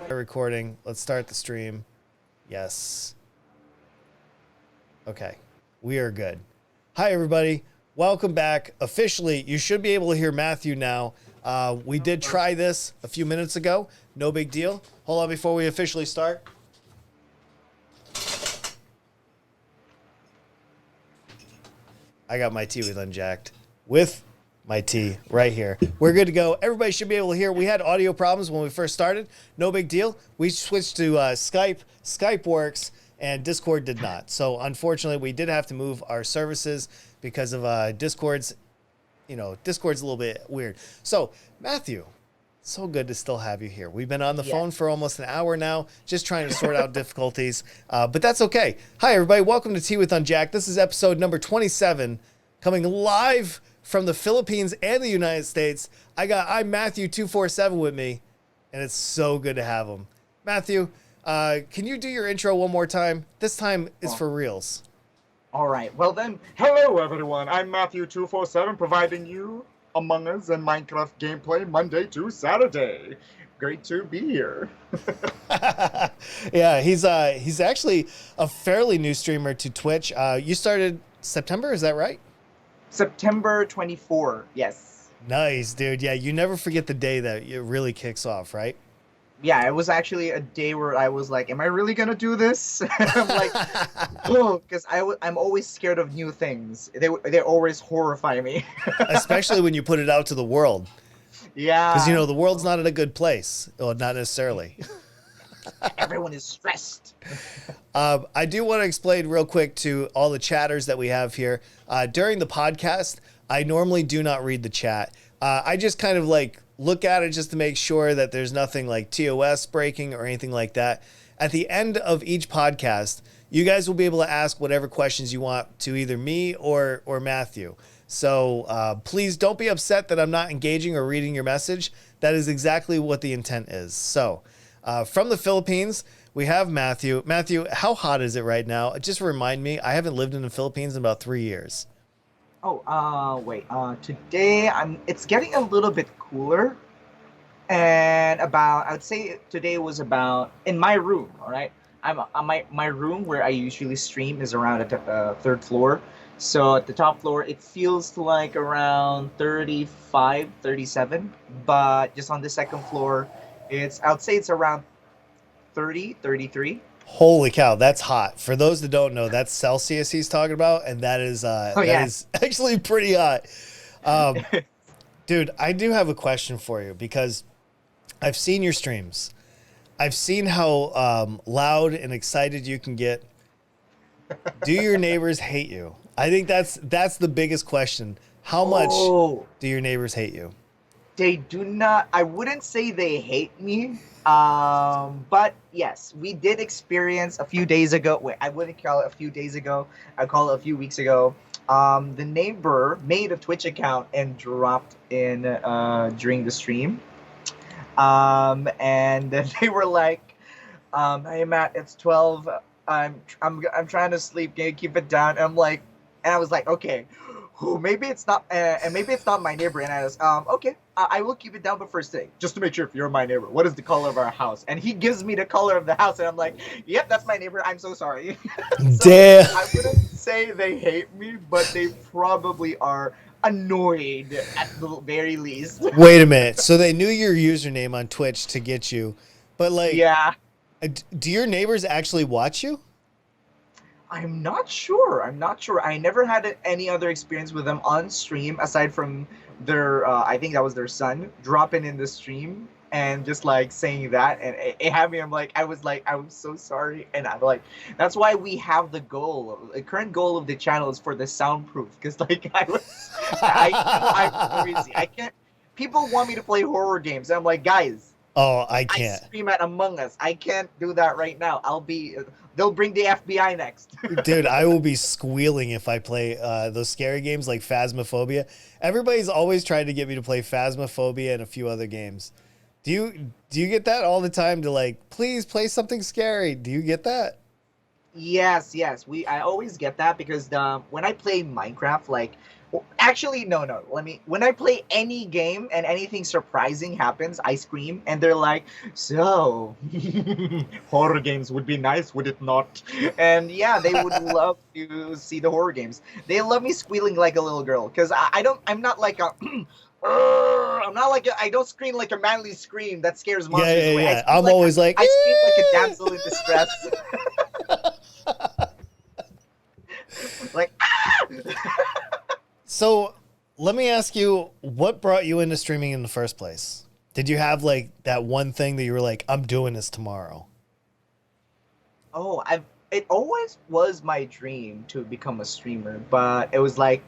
Recording. Let's start the stream. Yes. Okay. We are good. Hi, everybody. Welcome back. Officially, you should be able to hear Matthew now. We did try this a few minutes ago. No big deal. Hold on before we officially start. I got my tea with Unjacked. With my tea right here. We're good to go. Everybody should be able to hear. We had audio problems when we first started. No big deal. We switched to Skype. Skype works, and Discord did not. So unfortunately, we did have to move our services because of Discord's, Discord's a little bit weird. So Matthew, so good to still have you here. We've been on the phone for almost an hour now, just trying to sort out difficulties, but that's okay. Hi, everybody. Welcome to Tea with Unjacked. This is episode number 27, coming live from the Philippines and the United States. I'm Matthew247 with me, and it's so good to have him. Matthew, can you do your intro one more time? This time is for reals. All right. Well then, hello everyone. I'm Matthew247, providing you Among Us and Minecraft gameplay Monday to Saturday. Great to be here. Yeah, he's actually a fairly new streamer to Twitch. You started September, is that right? September 24. Yes. Nice, dude. Yeah, you never forget the day that it really kicks off, right? Yeah, it was actually a day where I was like, am I really going to do this? I'm like, oh, because I'm always scared of new things. They always horrify me. Especially when you put it out to the world. Yeah. Because, the world's not in a good place. Well, not necessarily. Everyone is stressed. I do want to explain real quick to all the chatters that we have here. During the podcast, I normally do not read the chat. I just kind of look at it just to make sure that there's nothing like TOS breaking or anything like that. At the end of each podcast, you guys will be able to ask whatever questions you want to either me or Matthew. So please don't be upset that I'm not engaging or reading your message. That is exactly what the intent is. So from the Philippines, we have Matthew. Matthew, how hot is it right now? Just remind me, I haven't lived in the Philippines in about 3 years. Wait. Today it's getting a little bit cooler, and I would say today was about in my room. All right, my room where I usually stream is around at the third floor. So at the top floor, it feels like around 35, 37, but just on the second floor, I would say it's around 30, 33. Holy cow, that's hot. For those that don't know, that's Celsius he's talking about, and that is is actually pretty hot. Dude, I do have a question for you because I've seen your streams. I've seen how loud and excited you can get. Do your neighbors hate you? I think that's the biggest question. How much do your neighbors hate you? They do not. I wouldn't say they hate me. But yes, we did experience a few days ago. Wait, I wouldn't call it a few days ago. I call it a few weeks ago. The neighbor made a Twitch account and dropped in during the stream. And they were like, "Hey Matt, it's 12. I'm trying to sleep. Can you keep it down?" And I was like, okay. Maybe it's not, and maybe it's not my neighbor. And I was, okay, I will keep it down. But first thing, just to make sure if you're my neighbor, what is the color of our house? And he gives me the color of the house, and I'm like, yep, that's my neighbor. I'm so sorry. So damn. I wouldn't say they hate me, but they probably are annoyed at the very least. Wait a minute. So they knew your username on Twitch to get you, but yeah. Do your neighbors actually watch you? I'm not sure. I never had any other experience with them on stream aside from their, I think that was their son, dropping in the stream and just saying that. And it had me, I was so sorry. And I'm like, that's why we have the goal. The current goal of the channel is for the soundproof. Because I'm crazy. I can't, people want me to play horror games. And I'm like, guys. Oh, I can't. I stream at Among Us. I can't do that right now. They'll bring the FBI next. Dude, I will be squealing if I play those scary games like Phasmophobia. Everybody's always trying to get me to play Phasmophobia and a few other games. Do you get that all the time to please play something scary? Do you get that? Yes, yes. I always get that because when I play Minecraft, like actually no. When I play any game and anything surprising happens, I scream and they're like, "So, horror games would be nice, would it not?" And yeah, they would love to see the horror games. They love me squealing like a little girl because I'm not like a I'm not like I don't scream like a manly scream that scares Yeah, monsters yeah, away. yeah. I'm always like, I scream like a "Eh!" damsel in distress. Like So let me ask you, what brought you into streaming in the first place? Did you have like that one thing that you were like, I'm doing this tomorrow? oh, I've it always was my dream to become a streamer, but it was like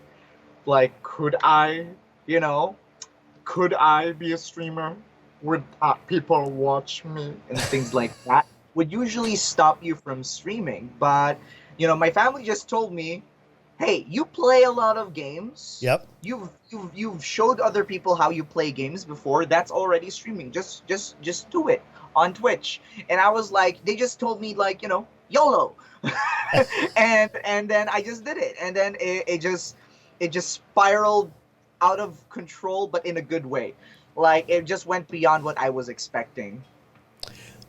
could I, you know, could I be a streamer? Would people watch me and things like that? Would usually stop you from streaming, but my family just told me, "Hey, you play a lot of games. Yep. You've showed other people how you play games before. That's already streaming. Just do it on Twitch." And I was like, they just told me like, YOLO. And then I just did it. And then it just spiraled out of control, but in a good way. Like it just went beyond what I was expecting.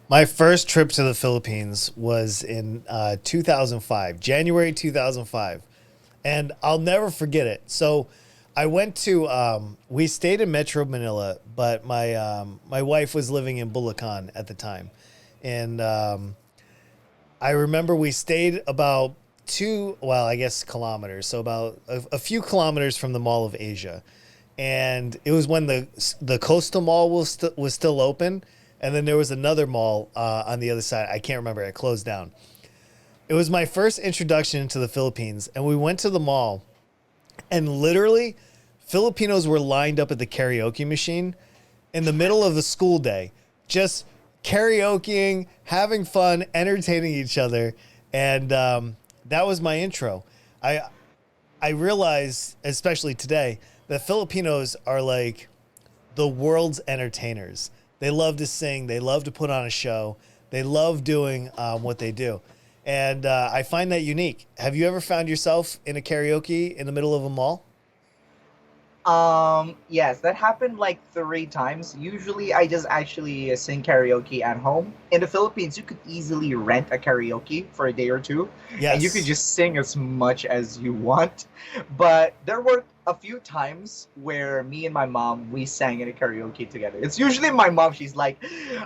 My first trip to the Philippines was in 2005, January 2005. And I'll never forget it. So I went to, we stayed in Metro Manila, but my wife was living in Bulacan at the time. And I remember we stayed about I guess kilometers. So about a few kilometers from the Mall of Asia. And it was when the coastal mall was still open. And then there was another mall on the other side. I can't remember. It closed down. It was my first introduction to the Philippines. And we went to the mall. And literally, Filipinos were lined up at the karaoke machine in the middle of the school day, just karaokeing, having fun, entertaining each other. And that was my intro. I I realize, especially today, that Filipinos are like the world's entertainers. They love to sing. They love to put on a show. They love doing what they do. And I find that unique. Have you ever found yourself in a karaoke in the middle of a mall? Yes, that happened like 3 times. Usually, I just actually sing karaoke at home. In the Philippines, you could easily rent a karaoke for a day or two, and you could Yes. just sing as much as you want. But there were a few times where me and my mom we sang in a karaoke together. It's usually my mom. She's like,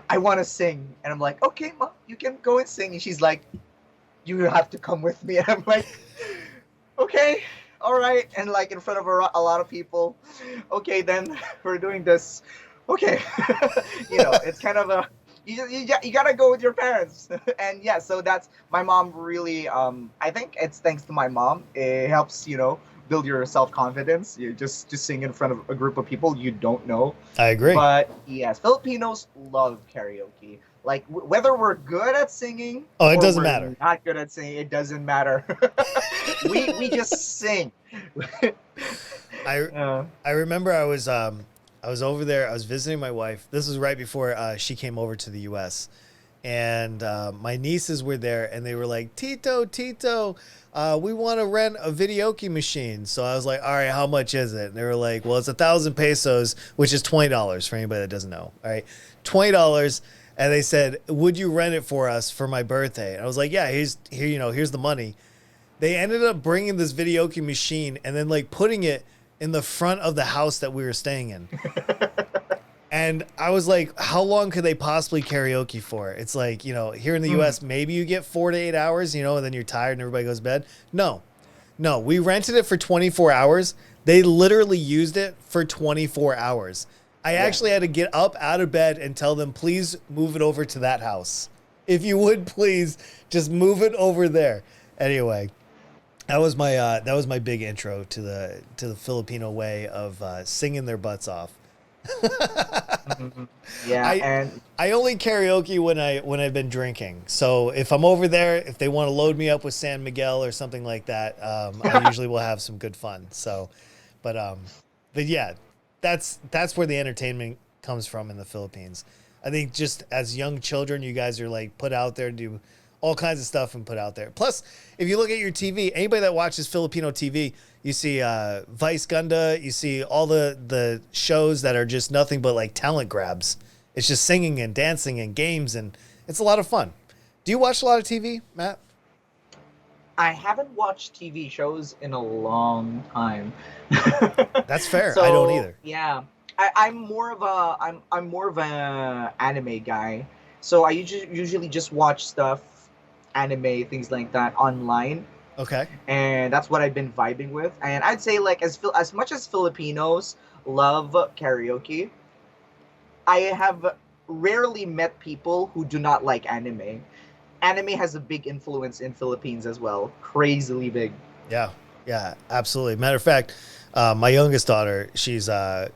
"I want to sing," and I'm like, "Okay, mom, you can go and sing." And she's like, "You have to come with me," and I'm like, okay, all right, and like in front of a lot of people. Okay, then we're doing this. Okay, it's kind of a you gotta go with your parents, and yeah, so that's my mom really. I think it's thanks to my mom. It helps build your self confidence. You just sing in front of a group of people you don't know. I agree. But yes, Filipinos love karaoke. Like whether we're good at singing Oh, it or doesn't we're matter. not good at singing, it doesn't matter. we just sing. I uh, I remember I was over there. I was visiting my wife. This was right before she came over to the U.S. And my nieces were there, and they were like, Tito, we want to rent a videoke machine. So I was like, all right, how much is it? And they were like, well, it's 1,000 pesos, which is $20 for anybody that doesn't know. All right, $20. And they said, would you rent it for us for my birthday? And I was like, yeah, here's the money. They ended up bringing this videoke machine and then like putting it in the front of the house that we were staying in. And I was like, how long could they possibly karaoke for? It's like, here in the mm, US, maybe you get 4 to 8 hours, and then you're tired and everybody goes to bed. No, no, we rented it for 24 hours. They literally used it for 24 hours. I yeah. actually had to get up out of bed and tell them, please move it over to that house. If you would please just move it over there. Anyway, that was my big intro to the Filipino way of singing their butts off. Mhm. Yeah, I and I only karaoke when I've been drinking. So if I'm over there, if they want to load me up with San Miguel or something like that, I usually will have some good fun. So, but yeah, that's where the entertainment comes from in the Philippines. I think just as young children, you guys are like put out there to do all kinds of stuff and put out there. Plus, if you look at your TV, anybody that watches Filipino TV, you see Vice Gunda, you see all the shows that are just nothing but like talent grabs. It's just singing and dancing and games, and it's a lot of fun. Do you watch a lot of TV, Matt? I haven't watched TV shows in a long time. That's fair. So I don't either. yeah, I'm more of a I'm more of an anime guy. So I usually just watch stuff, anime things like that online, Okay. and that's what I've been vibing with. And I'd say like as much as Filipinos love karaoke, I have rarely met people who do not like anime. Anime has a big influence in Philippines as well, crazily big. Yeah. Yeah, absolutely. Matter of fact, my youngest daughter, she's half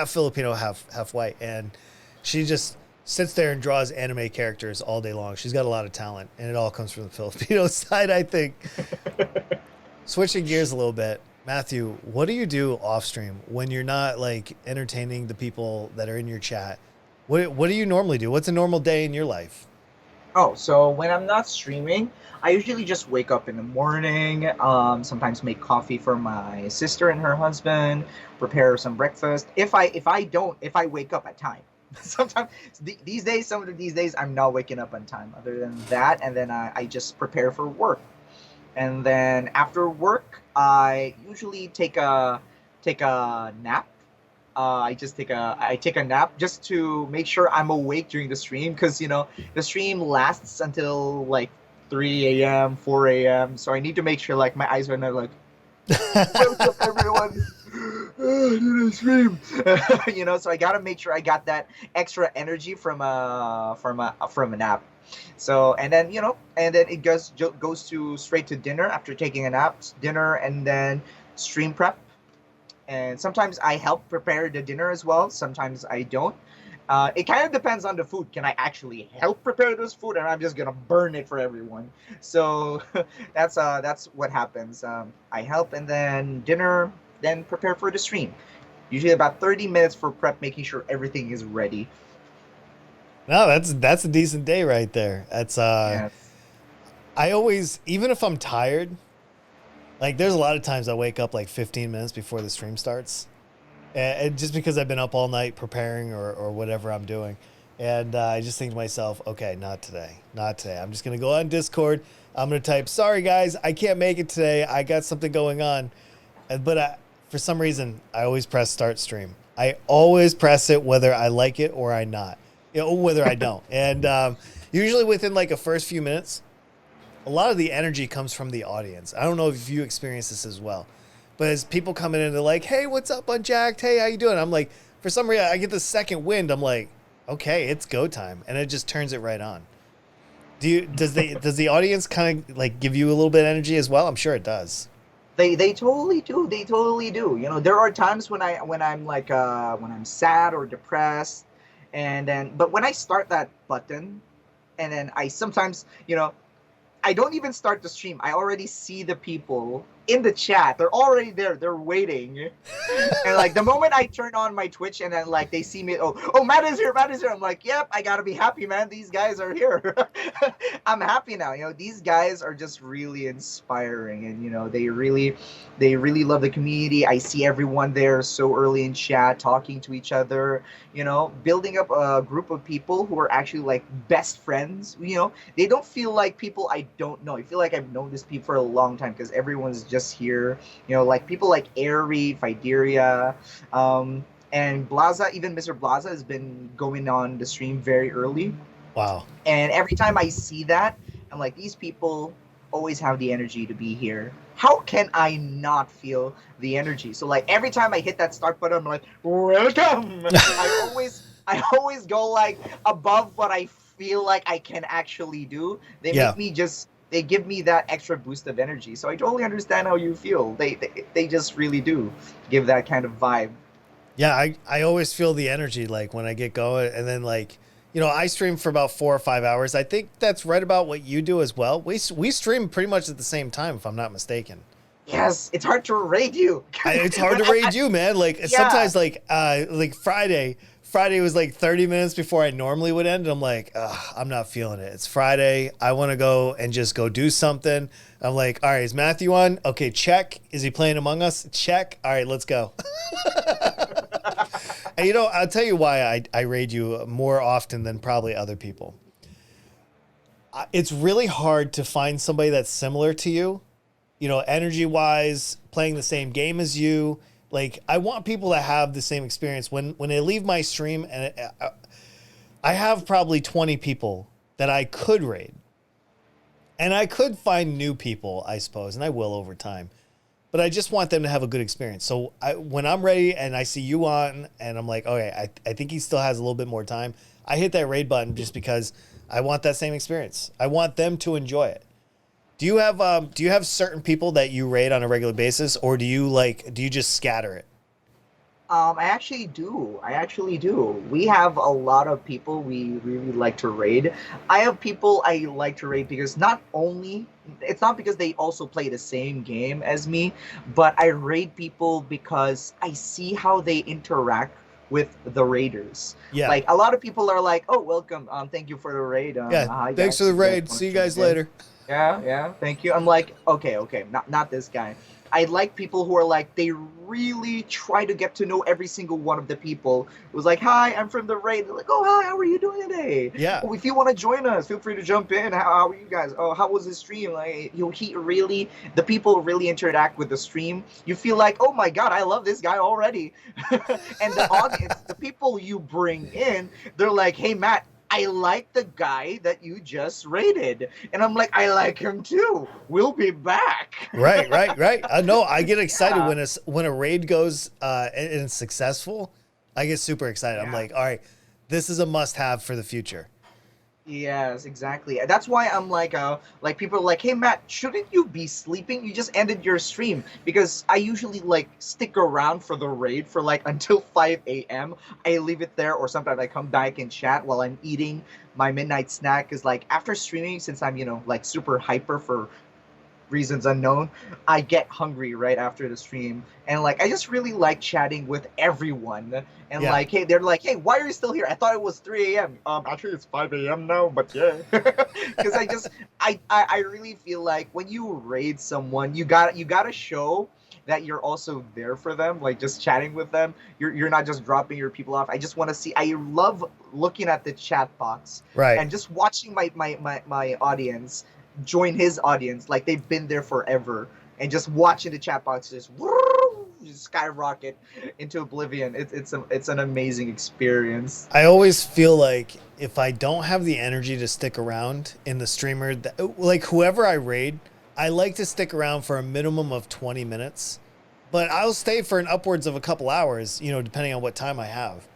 Filipino, half white, and she just sits there and draws anime characters all day long. She's got a lot of talent, and it all comes from the Filipino side, I think. Switching gears a little bit, Matthew, what do you do off stream when you're not like entertaining the people that are in your chat? What do you normally do? What's a normal day in your life? Oh, so when I'm not streaming, I usually just wake up in the morning, sometimes make coffee for my sister and her husband, prepare some breakfast. If I wake up at time. Sometimes some of these days I'm not waking up on time. Other than that, and then I just prepare for work. And then after work, I usually take a nap. I take a nap just to make sure I'm awake during the stream, because the stream lasts until like 3 a.m., 4 a.m. So I need to make sure like my eyes are not like, wake up everyone. I need to stream. So I gotta make sure I got that extra energy from a nap. So and then it goes to straight to dinner after taking a nap, dinner, and then stream prep. And sometimes I help prepare the dinner as well. Sometimes I don't. It kind of depends on the food. Can I actually help prepare this food, and I'm just gonna burn it for everyone? So that's what happens. I help, and then dinner, then prepare for the stream. Usually about 30 minutes for prep, making sure everything is ready. No, that's a decent day right there. That's Yes. I always, even if I'm tired, like there's a lot of times I wake up like 15 minutes before the stream starts, and just because I've been up all night preparing or whatever I'm doing, and I just think to myself, okay, not today, not today. I'm just gonna go on Discord. I'm gonna type, sorry guys, I can't make it today. I got something going on, but for some reason I always press start stream. I always press it whether I like it or I not, whether I don't, and usually within like a first few minutes, a lot of the energy comes from the audience. I don't know if you experience this as well, but as people come in and they're like, hey, what's up, Unjacked? Hey, how you doing? I'm like, for some reason, I get the second wind. I'm like, okay, it's go time. And it just turns it right on. Does the audience kind of like give you a little bit of energy as well? I'm sure it does. They totally do. They totally do. There are times when I'm sad or depressed, but when I start that button, and then I sometimes I don't even start the stream. I already see the people in the chat. They're already there. They're waiting. And like the moment I turn on my Twitch, and then like they see me, oh, Matt is here. Matt is here. I'm like, yep, I gotta be happy, man. These guys are here. I'm happy now. These guys are just really inspiring, and they really love the community. I see everyone there so early in chat talking to each other. Building up a group of people who are actually like best friends. They don't feel like people I don't know. I feel like I've known these people for a long time, because everyone's just here. Like people like Airy, Fideria, and Blaza. Even Mr. Blaza has been going on the stream very early. Wow. And every time I see that, I'm like, these people always have the energy to be here. How can I not feel the energy? So like every time I hit that start button, I'm like, welcome. I always go like above what I feel like I can actually do. They give me that extra boost of energy. So I totally understand how you feel. They just really do give that kind of vibe. Yeah, I always feel the energy like when I get going, and then like I stream for about 4 or 5 hours. I think that's right about what you do as well. We stream pretty much at the same time, if I'm not mistaken. Yes, it's hard to raid you. It's hard to raid you, man. Like sometimes like Friday Friday was like 30 minutes before I normally would end. And I'm like, I'm not feeling it. It's Friday. I want to go and just go do something. I'm like, all right, is Matthew on? Okay, check. Is he playing Among Us? Check. All right, let's go. And I'll tell you why I raid you more often than probably other people. It's really hard to find somebody that's similar to you, energy wise, playing the same game as you. Like, I want people to have the same experience when they leave my stream. And I have probably 20 people that I could raid, and I could find new people, I suppose, and I will over time. But I just want them to have a good experience. So when I'm ready and I see you on and I'm like, okay, I think he still has a little bit more time, I hit that raid button just because I want that same experience. I want them to enjoy it. Do you have certain people that you raid on a regular basis, or do you just scatter it? I actually do. We have a lot of people we really like to raid. I have people I like to raid because it's not because they also play the same game as me, but I raid people because I see how they interact with the raiders. Yeah. Like, a lot of people are like, "Oh, welcome. Thank you for the raid. Yeah. Hi Thanks guys. for the You guys raid. wanna See you join guys in?" later. Yeah, thank you. I'm like, okay, not this guy. I like people who are like, they really try to get to know every single one of the people. It was like, hi, I'm from the raid. They're like, oh, hi, how are you doing today? Yeah. Oh, if you want to join us, feel free to jump in. How are you guys? Oh, how was the stream? Like, the people really interact with the stream. You feel like, oh my God, I love this guy already. And the audience, the people you bring in, they're like, hey, Matt, I like the guy that you just rated. And I'm like, I like him too. We'll be back. Right. No, I get excited Yeah. when a raid goes and it's successful. I get super excited. I'm Yeah. like, all right, this is a must-have for the future. Yes, exactly. That's why I'm like people are like, hey Matt, shouldn't you be sleeping? You just ended your stream. Because I usually like stick around for the raid for like until 5 a.m. I leave it there, or sometimes I come back and chat while I'm eating my midnight snack. Cause like after streaming, since I'm like super hyper for reasons unknown, I get hungry right after the stream, and like I just really like chatting with everyone. And Yeah. like, hey, they're like, hey, why are you still here? I thought it was 3 a.m. Actually, it's 5 a.m. now, but yeah. Because I really feel like when you raid someone, you gotta show that you're also there for them, like just chatting with them. You're not just dropping your people off. I just want to see. I love looking at the chat box, Right. and just watching my audience join his audience, like they've been there forever, and just watching the chat box just skyrocket into oblivion. It's an amazing experience. I always feel like if I don't have the energy to stick around in the streamer, like whoever I raid, I like to stick around for a minimum of 20 minutes, but I'll stay for an upwards of a couple hours, depending on what time I have.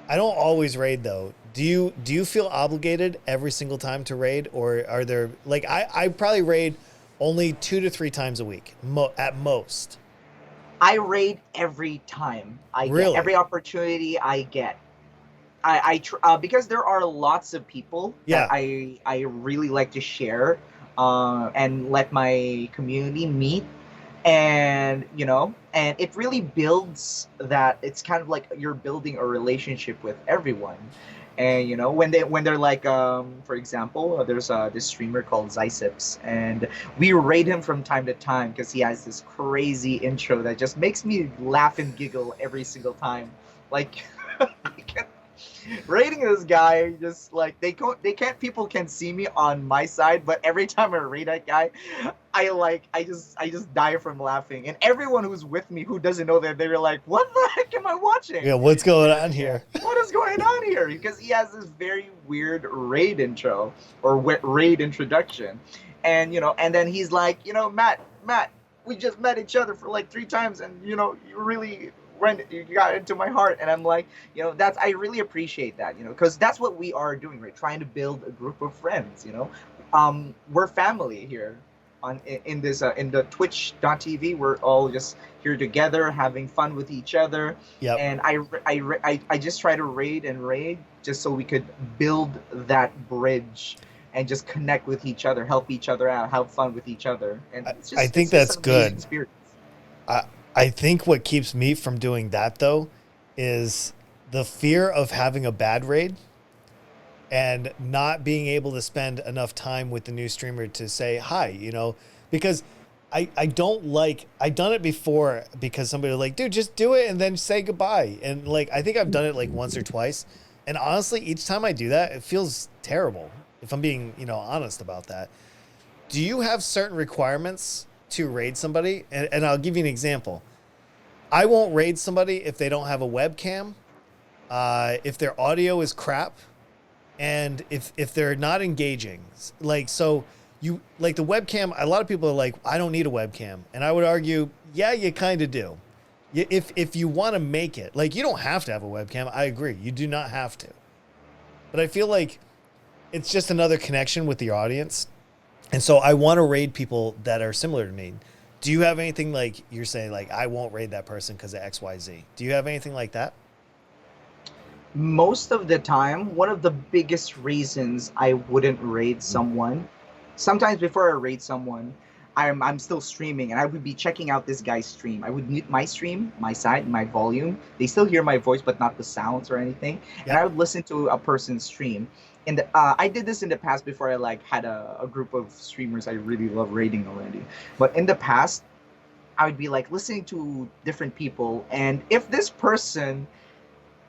I don't always raid though. Do you feel obligated every single time to raid, or are there like I probably raid only 2 to 3 times a week at most. I raid every time I Really? get every opportunity I get. Because there are lots of people Yeah. that I really like to share, and let my community meet, and and it really builds that. It's kind of like you're building a relationship with everyone. And when they're like, for example, there's this streamer called Zysips, and we rate him from time to time because he has this crazy intro that just makes me laugh and giggle every single time. Like, rating this guy, just like they can't people can see me on my side, but every time I rate that guy, I just die from laughing. And everyone who's with me who doesn't know that, they're like, what the heck am I watching? Yeah, what's going on here? What is going on here? Because he has this very weird raid intro, or raid introduction. And then he's like, Matt, we just met each other for like 3 times, and you really you got into my heart. And I'm like, that's I really appreciate that, because that's what we are doing, right? Trying to build a group of friends. We're family here in this in the Twitch.tv. We're all just here together, having fun with each other. Yep. And I just try to raid just so we could build that bridge and just connect with each other, help each other out, have fun with each other. And I think that's good. I think what keeps me from doing that though is the fear of having a bad raid and not being able to spend enough time with the new streamer to say hi, because I don't like, I've done it before because somebody was like, dude, just do it and then say goodbye. And like, I think I've done it like once or twice. And honestly, each time I do that, it feels terrible if I'm being, honest about that. Do you have certain requirements to raid somebody? And I'll give you an example. I won't raid somebody if they don't have a webcam, if their audio is crap, and if they're not engaging. Like, so you like the webcam, a lot of people are like, I don't need a webcam. And I would argue, yeah, you kind of do. If you want to make it, like, you don't have to have a webcam. I agree. You do not have to. But I feel like it's just another connection with your audience. And so I want to raid people that are similar to me. Do you have anything like you're saying, like, I won't raid that person because of XYZ? Do you have anything like that? Most of the time, one of the biggest reasons I wouldn't raid someone, sometimes before I raid someone, I'm still streaming and I would be checking out this guy's stream. I would mute my stream, my side, my volume. They still hear my voice, but not the sounds or anything. Yep. And I would listen to a person's stream. And I did this in the past before I like had a group of streamers I really love raiding already. But in the past, I would be like listening to different people, and if this person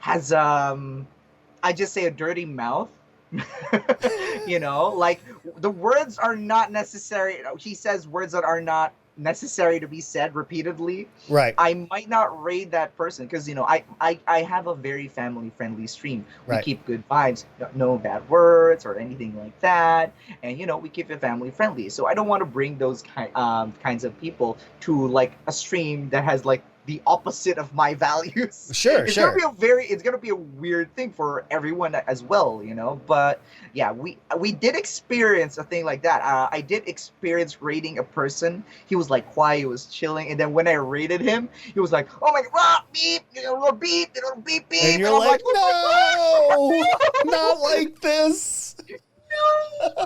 has I just say a dirty mouth, like the words are not necessary. He says words that are not necessary to be said repeatedly. Right. I might not raid that person because I have a very family friendly stream. We Right. keep good vibes, no bad words or anything like that, and we keep it family friendly. So I don't want to bring those kinds of people to like a stream that has like the opposite of my values. Sure, it's sure. it's gonna be a weird thing for everyone as well, But yeah, we did experience a thing like that. I did experience rating a person. He was like quiet, he was chilling, and then when I rated him, he was like, "Oh my god, beep, beep, beep, beep," And you're I'm like, "Oh no, not like this. no,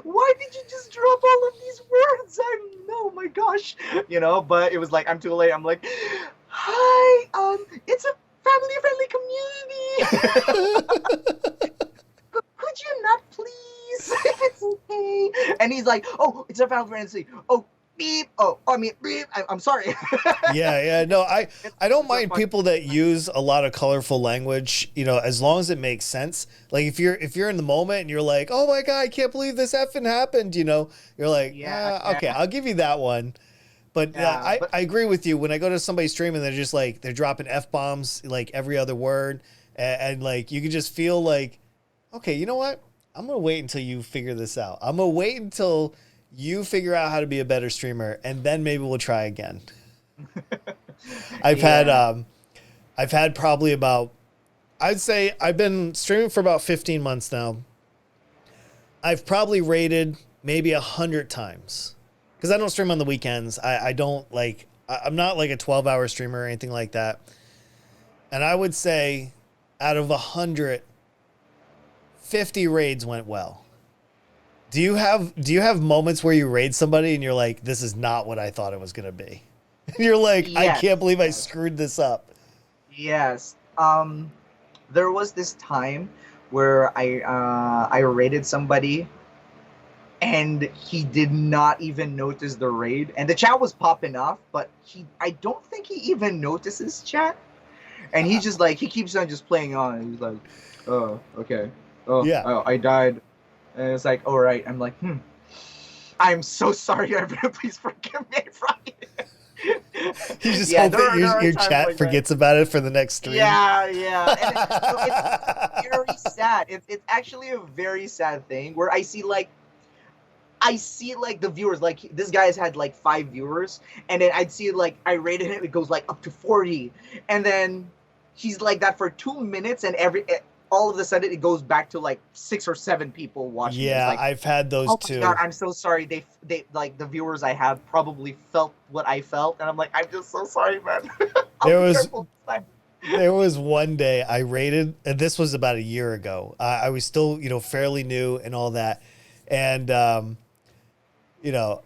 why did you just drop all of these words? Oh my gosh, But it was like I'm too late. I'm like, hi, it's a family-friendly community. Could you not please? If it's okay. And he's like, oh, it's a family-friendly. Oh, beep. Oh, I mean, beep. I'm sorry. Yeah. No, I don't mind so people that use a lot of colorful language, as long as it makes sense. Like if you're in the moment and you're like, oh my God, I can't believe this effing happened, you're like, Yeah. okay, I'll give you that one. But Yeah, but I agree with you. When I go to somebody's stream and they're just like, they're dropping F-bombs like every other word. And like, you can just feel like, okay, you know what? I'm going to wait until you figure this out. I'm going to wait until you figure out how to be a better streamer, and then maybe we'll try again. I've had probably about, I'd say I've been streaming for about 15 months now. I've probably rated maybe 100 times because I don't stream on the weekends. I don't like, I'm not like a 12-hour streamer or anything like that. And I would say out of 100, 50 raids went well. Do you have moments where you raid somebody and you're like, this is not what I thought it was going to be? You're like, I yes, can't believe I screwed this up. yes. There was this time where I raided somebody and he did not even notice the raid, and the chat was popping off, but I don't think he even notices chat, and he just like he keeps on just playing on, and he's like, oh, okay, oh, Yeah. oh, I died, and it's like, all right, I'm like, I'm so sorry, everyone, please forgive me from it. You just hope that your chat like forgets about it for the next stream. Yeah. And it's very sad. It's actually a very sad thing where I see like the viewers, like this guy's had like 5 viewers, and then I'd see like I rated him, it goes like up to 40, and then he's like that for 2 minutes, and all of a sudden it goes back to like 6 or 7 people watching. Yeah, like, I've had those oh too. my God, I'm so sorry. They like the viewers I have probably felt what I felt, and I'm like, I'm just so sorry, man. There was one day I rated, and this was about a year ago. I was still, fairly new and all that. And, you know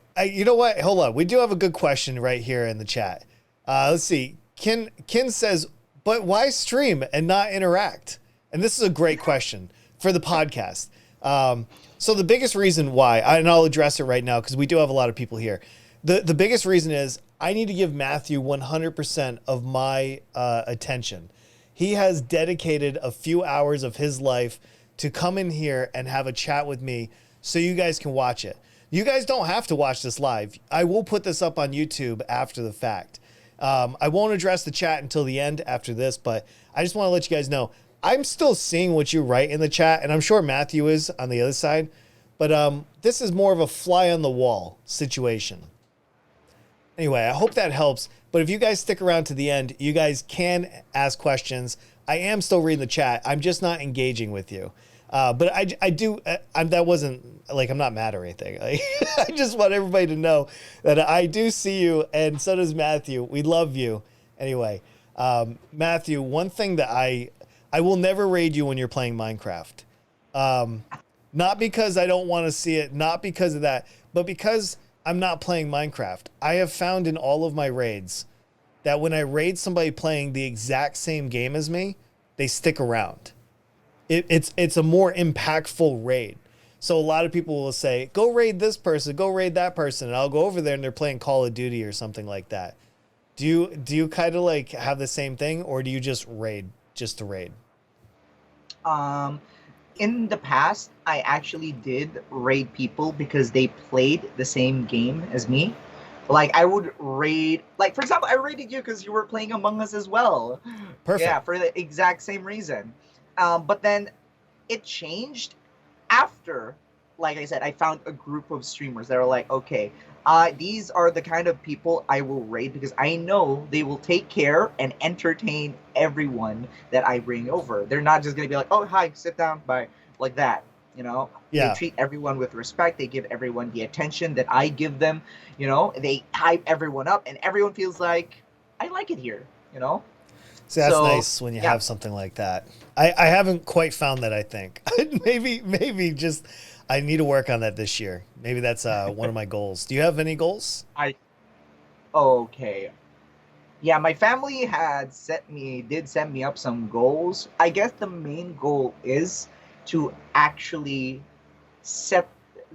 what? Hold on. We do have a good question right here in the chat. Let's see. Ken says, But why stream and not interact? And this is a great question for the podcast. So the biggest reason why, and I'll address it right now because we do have a lot of people here. The biggest reason is I need to give Matthew 100% of my attention. He has dedicated a few hours of his life to come in here and have a chat with me so you guys can watch it. You guys don't have to watch this live. I will put this up on YouTube after the fact. I won't address the chat until the end after this, but I just want to let you guys know I'm still seeing what you write in the chat, and I'm sure Matthew is on the other side, but this is more of a fly on the wall situation. Anyway, I hope that helps, but if you guys stick around to the end, you guys can ask questions. I am still reading the chat. I'm just not engaging with you. But I do, that wasn't, like, I'm not mad or anything. Like, I just want everybody to know that I do see you, and so does Matthew. We love you. Anyway, Matthew, one thing that I will never raid you when you're playing Minecraft. Not because I don't want to see it, not because of that, but because I'm not playing Minecraft. I have found in all of my raids that when I raid somebody playing the exact same game as me, they stick around. It's a more impactful raid. So a lot of people will say, go raid this person, go raid that person. And I'll go over there and they're playing Call of Duty or something like that. Do you kind of like have the same thing, or do you just raid just to raid? In the past, I actually did raid people because they played the same game as me. Like, I would raid, like, for example, I raided you because you were playing Among Us as well. Perfect. Yeah, for the exact same reason. But then it changed after, like I said, I found a group of streamers that are like, okay, these are the kind of people I will raid because I know they will take care and entertain everyone that I bring over. They're not just going to be like, oh, hi, sit down, bye, like that, you know? Yeah. They treat everyone with respect. They give everyone the attention that I give them, you know? They hype everyone up, and everyone feels like, I like it here, you know? See, that's nice when you have something like that. I haven't quite found that, I think. maybe just I need to work on that this year. Maybe that's one of my goals. Do you have any goals? Okay. Yeah, my family did send me up some goals. I guess the main goal is to actually set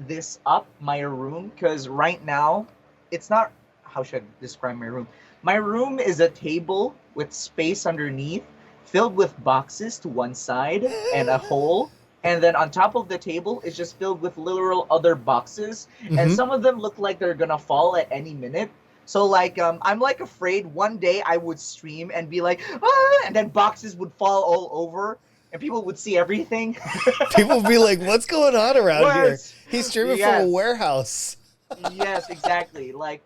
this up, my room, because right now it's not, how should I describe my room? My room is a table with space underneath, filled with boxes to one side and a hole. And then on top of the table is just filled with literal other boxes. Mm-hmm. And some of them look like they're gonna fall at any minute. So like, I'm like afraid one day I would stream and be like, ah, and then boxes would fall all over and people would see everything. People would be like, what's going on around here? He's streaming from a warehouse. Yes, exactly. Like,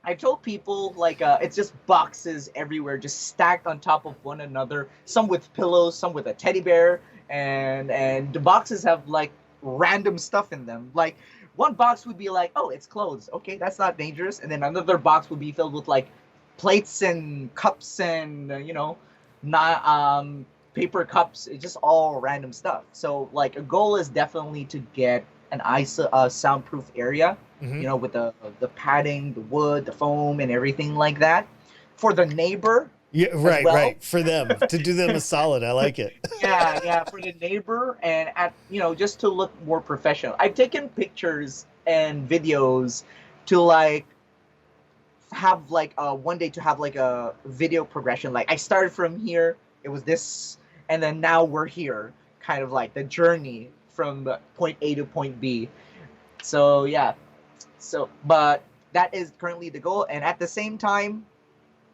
I told people, like, it's just boxes everywhere, just stacked on top of one another. Some with pillows, some with a teddy bear, and the boxes have like random stuff in them. Like, one box would be like, oh, it's clothes. Okay, that's not dangerous. And then another box would be filled with like plates and cups and not paper cups. It's just all random stuff. So like, a goal is definitely to get an soundproof area. Mm-hmm. With the padding, the wood, the foam, and everything like that. For the neighbor. Yeah, right, right. For them, to do them a solid. I like it. Yeah. For the neighbor, and just to look more professional. I've taken pictures and videos to like have like one day to have like a video progression. Like, I started from here, it was this, and then now we're here. Kind of like the journey from point A to point B. So yeah. But that is currently the goal, and at the same time,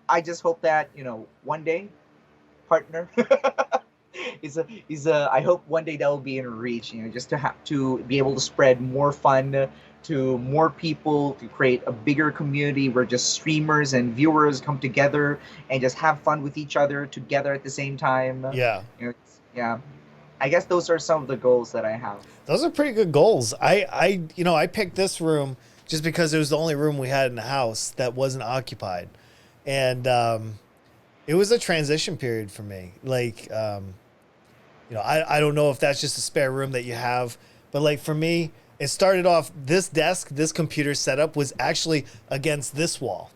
I just hope that one day, partner, I hope one day that will be in reach. Just to have to be able to spread more fun to more people, to create a bigger community where just streamers and viewers come together and just have fun with each other together at the same time. Yeah. Yeah. I guess those are some of the goals that I have. Those are pretty good goals. I picked this room just because it was the only room we had in the house that wasn't occupied. And it was a transition period for me. Like, I don't know if that's just a spare room that you have, but like for me, it started off, this desk, this computer setup was actually against this wall.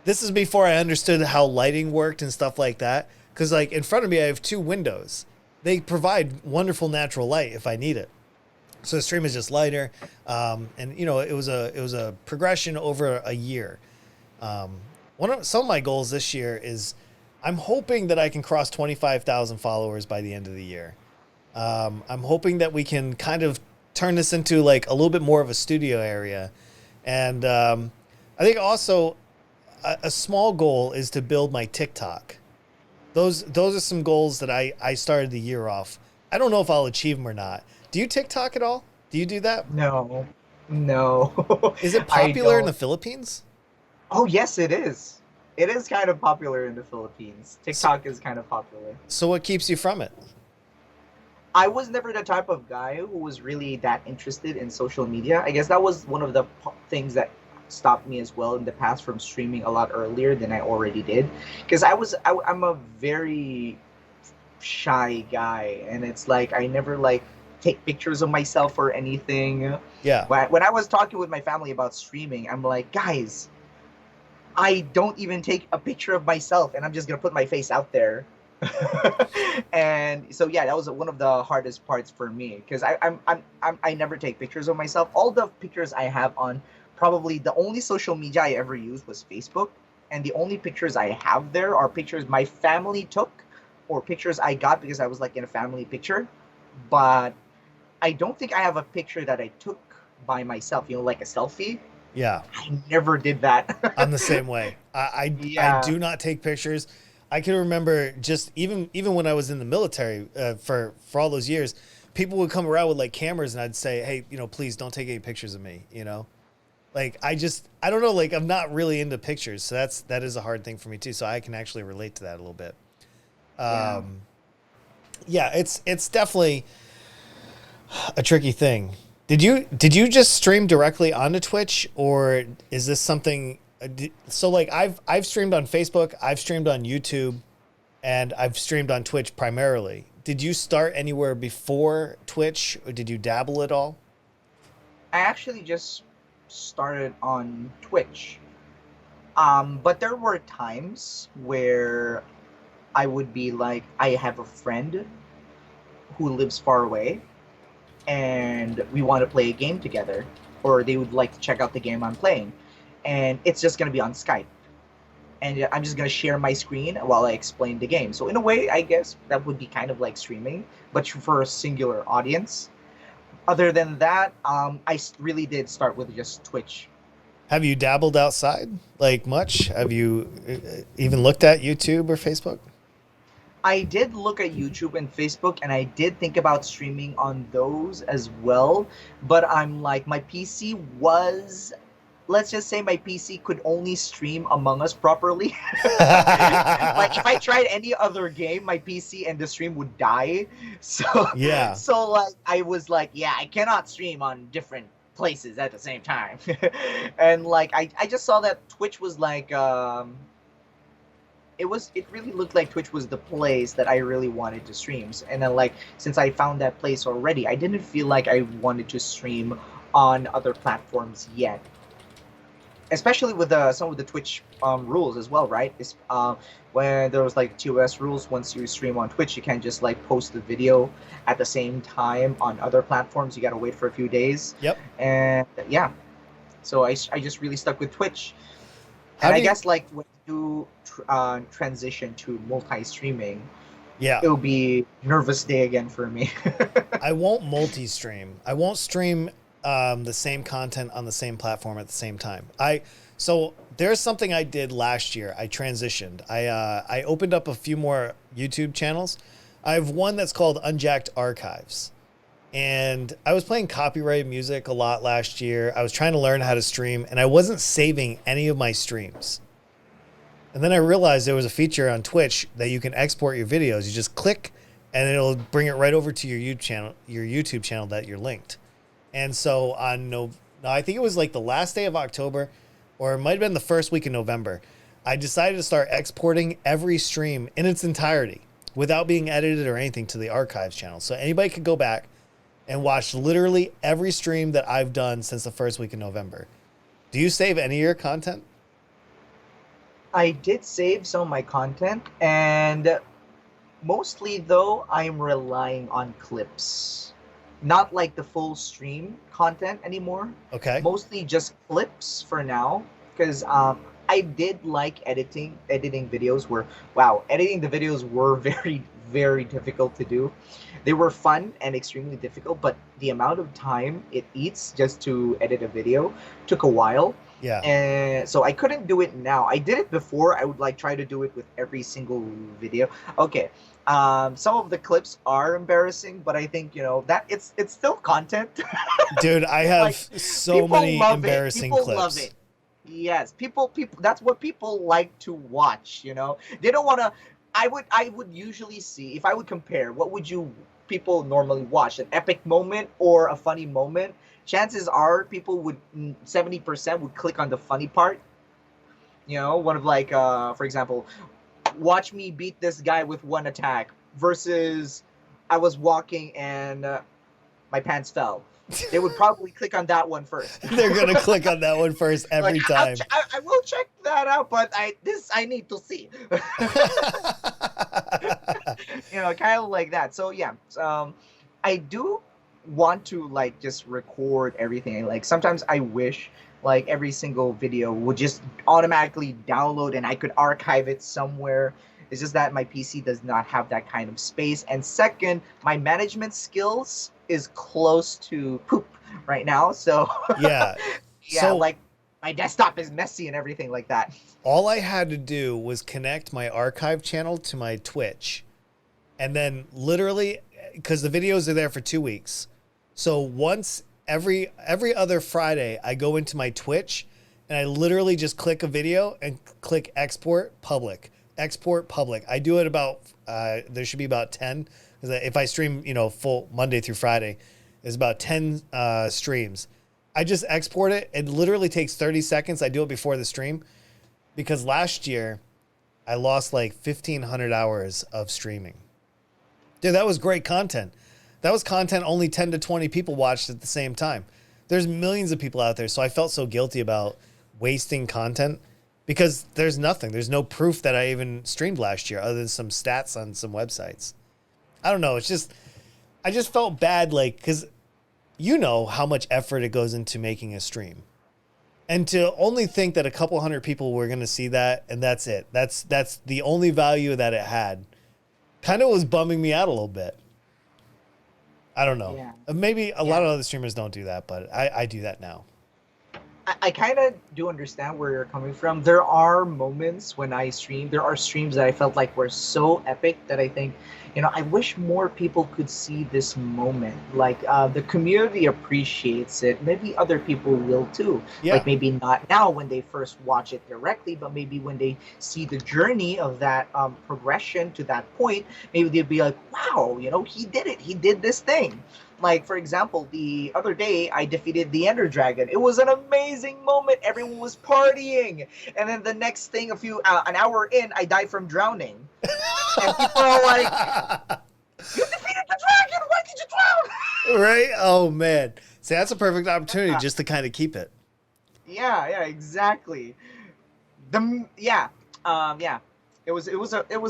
This is before I understood how lighting worked and stuff like that. Because like in front of me, I have two windows. They provide wonderful natural light if I need it. So the stream is just lighter, and it was a progression over a year. Some of my goals this year is I'm hoping that I can cross 25,000 followers by the end of the year. I'm hoping that we can kind of turn this into like a little bit more of a studio area, and I think also a small goal is to build my TikTok. Those are some goals that I started the year off. I don't know if I'll achieve them or not. Do you TikTok at all? Do you do that? No, no, Is it I popular in the don't. Philippines? Oh, yes, it is. It is kind of popular in the Philippines. So, TikTok is kind of popular. so what keeps you from it? I was never the type of guy who was really that interested in social media. I guess that was one of the things that stopped me as well in the past from streaming a lot earlier than I already did. Because I'm a very shy guy, and it's like I never like take pictures of myself or anything. Yeah. When I was talking with my family about streaming, I'm like, guys, I don't even take a picture of myself, and I'm just gonna put my face out there. And so yeah, that was one of the hardest parts for me because I never take pictures of myself. All the pictures I have on probably the only social media I ever used was Facebook, and the only pictures I have there are pictures my family took or pictures I got because I was like in a family picture. But I don't think I have a picture that I took by myself. Like a selfie. Yeah. I never did that. I'm the same way. I Yeah. do not take pictures. I can remember just even when I was in the military for all those years, people would come around with like cameras and I'd say, hey, please don't take any pictures of me. Like I don't know, like I'm not really into pictures, so that is a hard thing for me too. So I can actually relate to that a little bit. Yeah. Yeah, it's definitely a tricky thing. Did you just stream directly onto Twitch, or is this something? So like I've streamed on Facebook, I've streamed on YouTube, and I've streamed on Twitch primarily. Did you start anywhere before Twitch, or did you dabble at all? I actually just started on Twitch. But there were times where I would be like, I have a friend who lives far away, and we want to play a game together, or they would like to check out the game I'm playing, and it's just gonna be on Skype, and I'm just gonna share my screen while I explain the game. So in a way, I guess that would be kind of like streaming, but for a singular audience. Other than that, I really did start with just Twitch. Have you dabbled outside like much? Have you even looked at YouTube or Facebook? I did look at YouTube and Facebook, and I did think about streaming on those as well. But I'm like, my PC was, let's just say, my PC could only stream Among Us properly. Like, if I tried any other game, my PC and the stream would die. So, Yeah. so like, I was like, yeah, I cannot stream on different places at the same time. And like, I just saw that Twitch was like, it really looked like Twitch was the place that I really wanted to stream. And then like since I found that place already, I didn't feel like I wanted to stream on other platforms yet. Especially with some of the Twitch rules as well, right? It's when there was like TOS rules. Once you stream on Twitch, you can't just like post the video at the same time on other platforms. You got to wait for a few days. Yep. And yeah, so I just really stuck with Twitch. How And do I you? guess like when you transition to multi-streaming, Yeah. it'll be nervous day again for me. I won't multi-stream. I won't stream the same content on the same platform at the same time. So there's something I did last year. I transitioned. I opened up a few more YouTube channels. I have one that's called Unjacked Archives, and I was playing copyrighted music a lot last year. I was trying to learn how to stream, and I wasn't saving any of my streams. And then I realized there was a feature on Twitch that you can export your videos. You just click and it'll bring it right over to your YouTube channel that you're linked. And so I think it was like the last day of October, or it might have been the first week in November, I decided to start exporting every stream in its entirety without being edited or anything to the archives channel. So anybody could go back and watch literally every stream that I've done since the first week in November. Do you save any of your content? I did save some of my content, and mostly though I'm relying on clips. Not like the full stream content anymore. Okay. Mostly just clips for now. Because I did like editing videos where wow, editing the videos were very, very difficult to do. They were fun and extremely difficult, but the amount of time it eats just to edit a video took a while. Yeah. And so I couldn't do it now. I did it before. I would like try to do it with every single video. Okay, some of the clips are embarrassing, but I think that it's still content. Dude, I have Like so people many love it. embarrassing People love clips. it. Yes, people. That's what people like to watch. They don't want to. I would usually see if I would compare. What would you people normally watch? An epic moment or a funny moment? Chances are people would 70% would click on the funny part. One of like for example, watch me beat this guy with one attack versus I was walking and my pants fell. They would probably click on that one first. They're going to click on that one first Like every time. I will check that out, but I need to see. Kind of like that. So yeah, I do want to like just record everything. Like sometimes I wish like every single video would just automatically download and I could archive it somewhere. It's just that my PC does not have that kind of space. And second, my management skills is close to poop right now. So Yeah. yeah, So like my desktop is messy and everything like that. all I had to do was connect my archive channel to my Twitch. And then literally, because the videos are there for 2 weeks. So once every other Friday, I go into my Twitch and I literally just click a video and click export public. Export public. I do it about, there should be about 10. Because if I stream, full Monday through Friday, there's about 10 streams. I just export it. It literally takes 30 seconds. I do it before the stream. Because last year, I lost like 1,500 hours of streaming. Dude, that was great content. That was content only 10 to 20 people watched at the same time. There's millions of people out there, so I felt so guilty about wasting content because there's nothing. There's no proof that I even streamed last year other than some stats on some websites. I don't know. It's just, I just felt bad, like, because you know how much effort it goes into making a stream. And to only think that a couple hundred people were going to see that and that's it. That's the only value that it had. Kind of was bumming me out a little bit. I don't know. Yeah. Maybe a Yeah. lot of other streamers don't do that, but I do that now. I kind of do understand where you're coming from. There are moments when I stream, there are streams that I felt like were so epic that I think, I wish more people could see this moment. Like the community appreciates it. Maybe other people will too. Yeah. Like maybe not now when they first watch it directly, but maybe when they see the journey of that progression to that point, maybe they'll be like, wow, he did it. He did this thing. Like, for example, the other day I defeated the Ender Dragon. It was an amazing moment. Everyone was partying. And then the next thing, an hour in, I died from drowning. And people are like, you defeated the dragon. Why did you drown? Right? Oh, man. See, that's a perfect opportunity just to kind of keep it. Yeah, exactly. Yeah. It was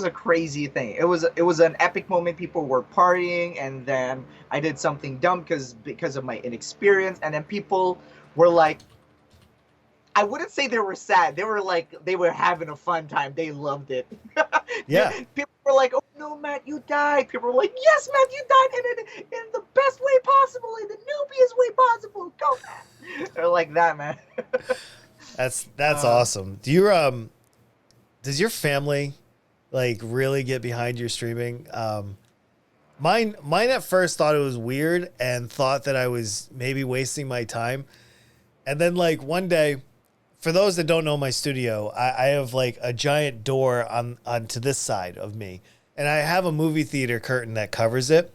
a crazy thing. It was an epic moment. People were partying, and then I did something dumb because of my inexperience, and then people were like, I wouldn't say they were sad. They were like they were having a fun time. They loved it. Yeah. People were like, "Oh no, Matt, you died." People were like, "Yes, Matt, you died in the best way possible, in the noobiest way possible. Go, Matt." They're like that, man. That's awesome. Does your family like really get behind your streaming? Mine at first thought it was weird and thought that I was maybe wasting my time. And then like one day, for those that don't know my studio, I have like a giant door onto this side of me. And I have a movie theater curtain that covers it.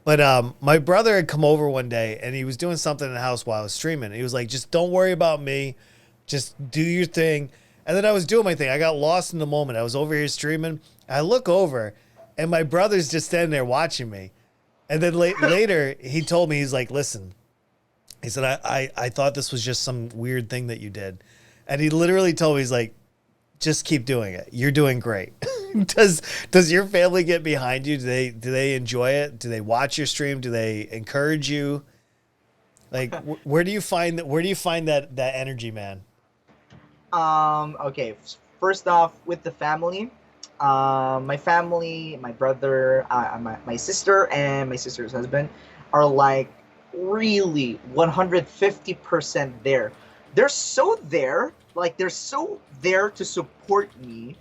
But my brother had come over one day and he was doing something in the house while I was streaming. He was like, just don't worry about me. Just do your thing. And then I was doing my thing. I got lost in the moment. I was over here streaming. I look over and my brother's just standing there watching me. And then later he told me, he's like, listen, he said, I thought this was just some weird thing that you did. And he literally told me, he's like, just keep doing it. You're doing great. Does your family get behind you? Do they enjoy it? Do they watch your stream? Do they encourage you? Like where do you find that energy, man? Okay. First off, with the family, my family, my brother, my sister, and my sister's husband are like really 150% there. They're so there, like they're so there to support me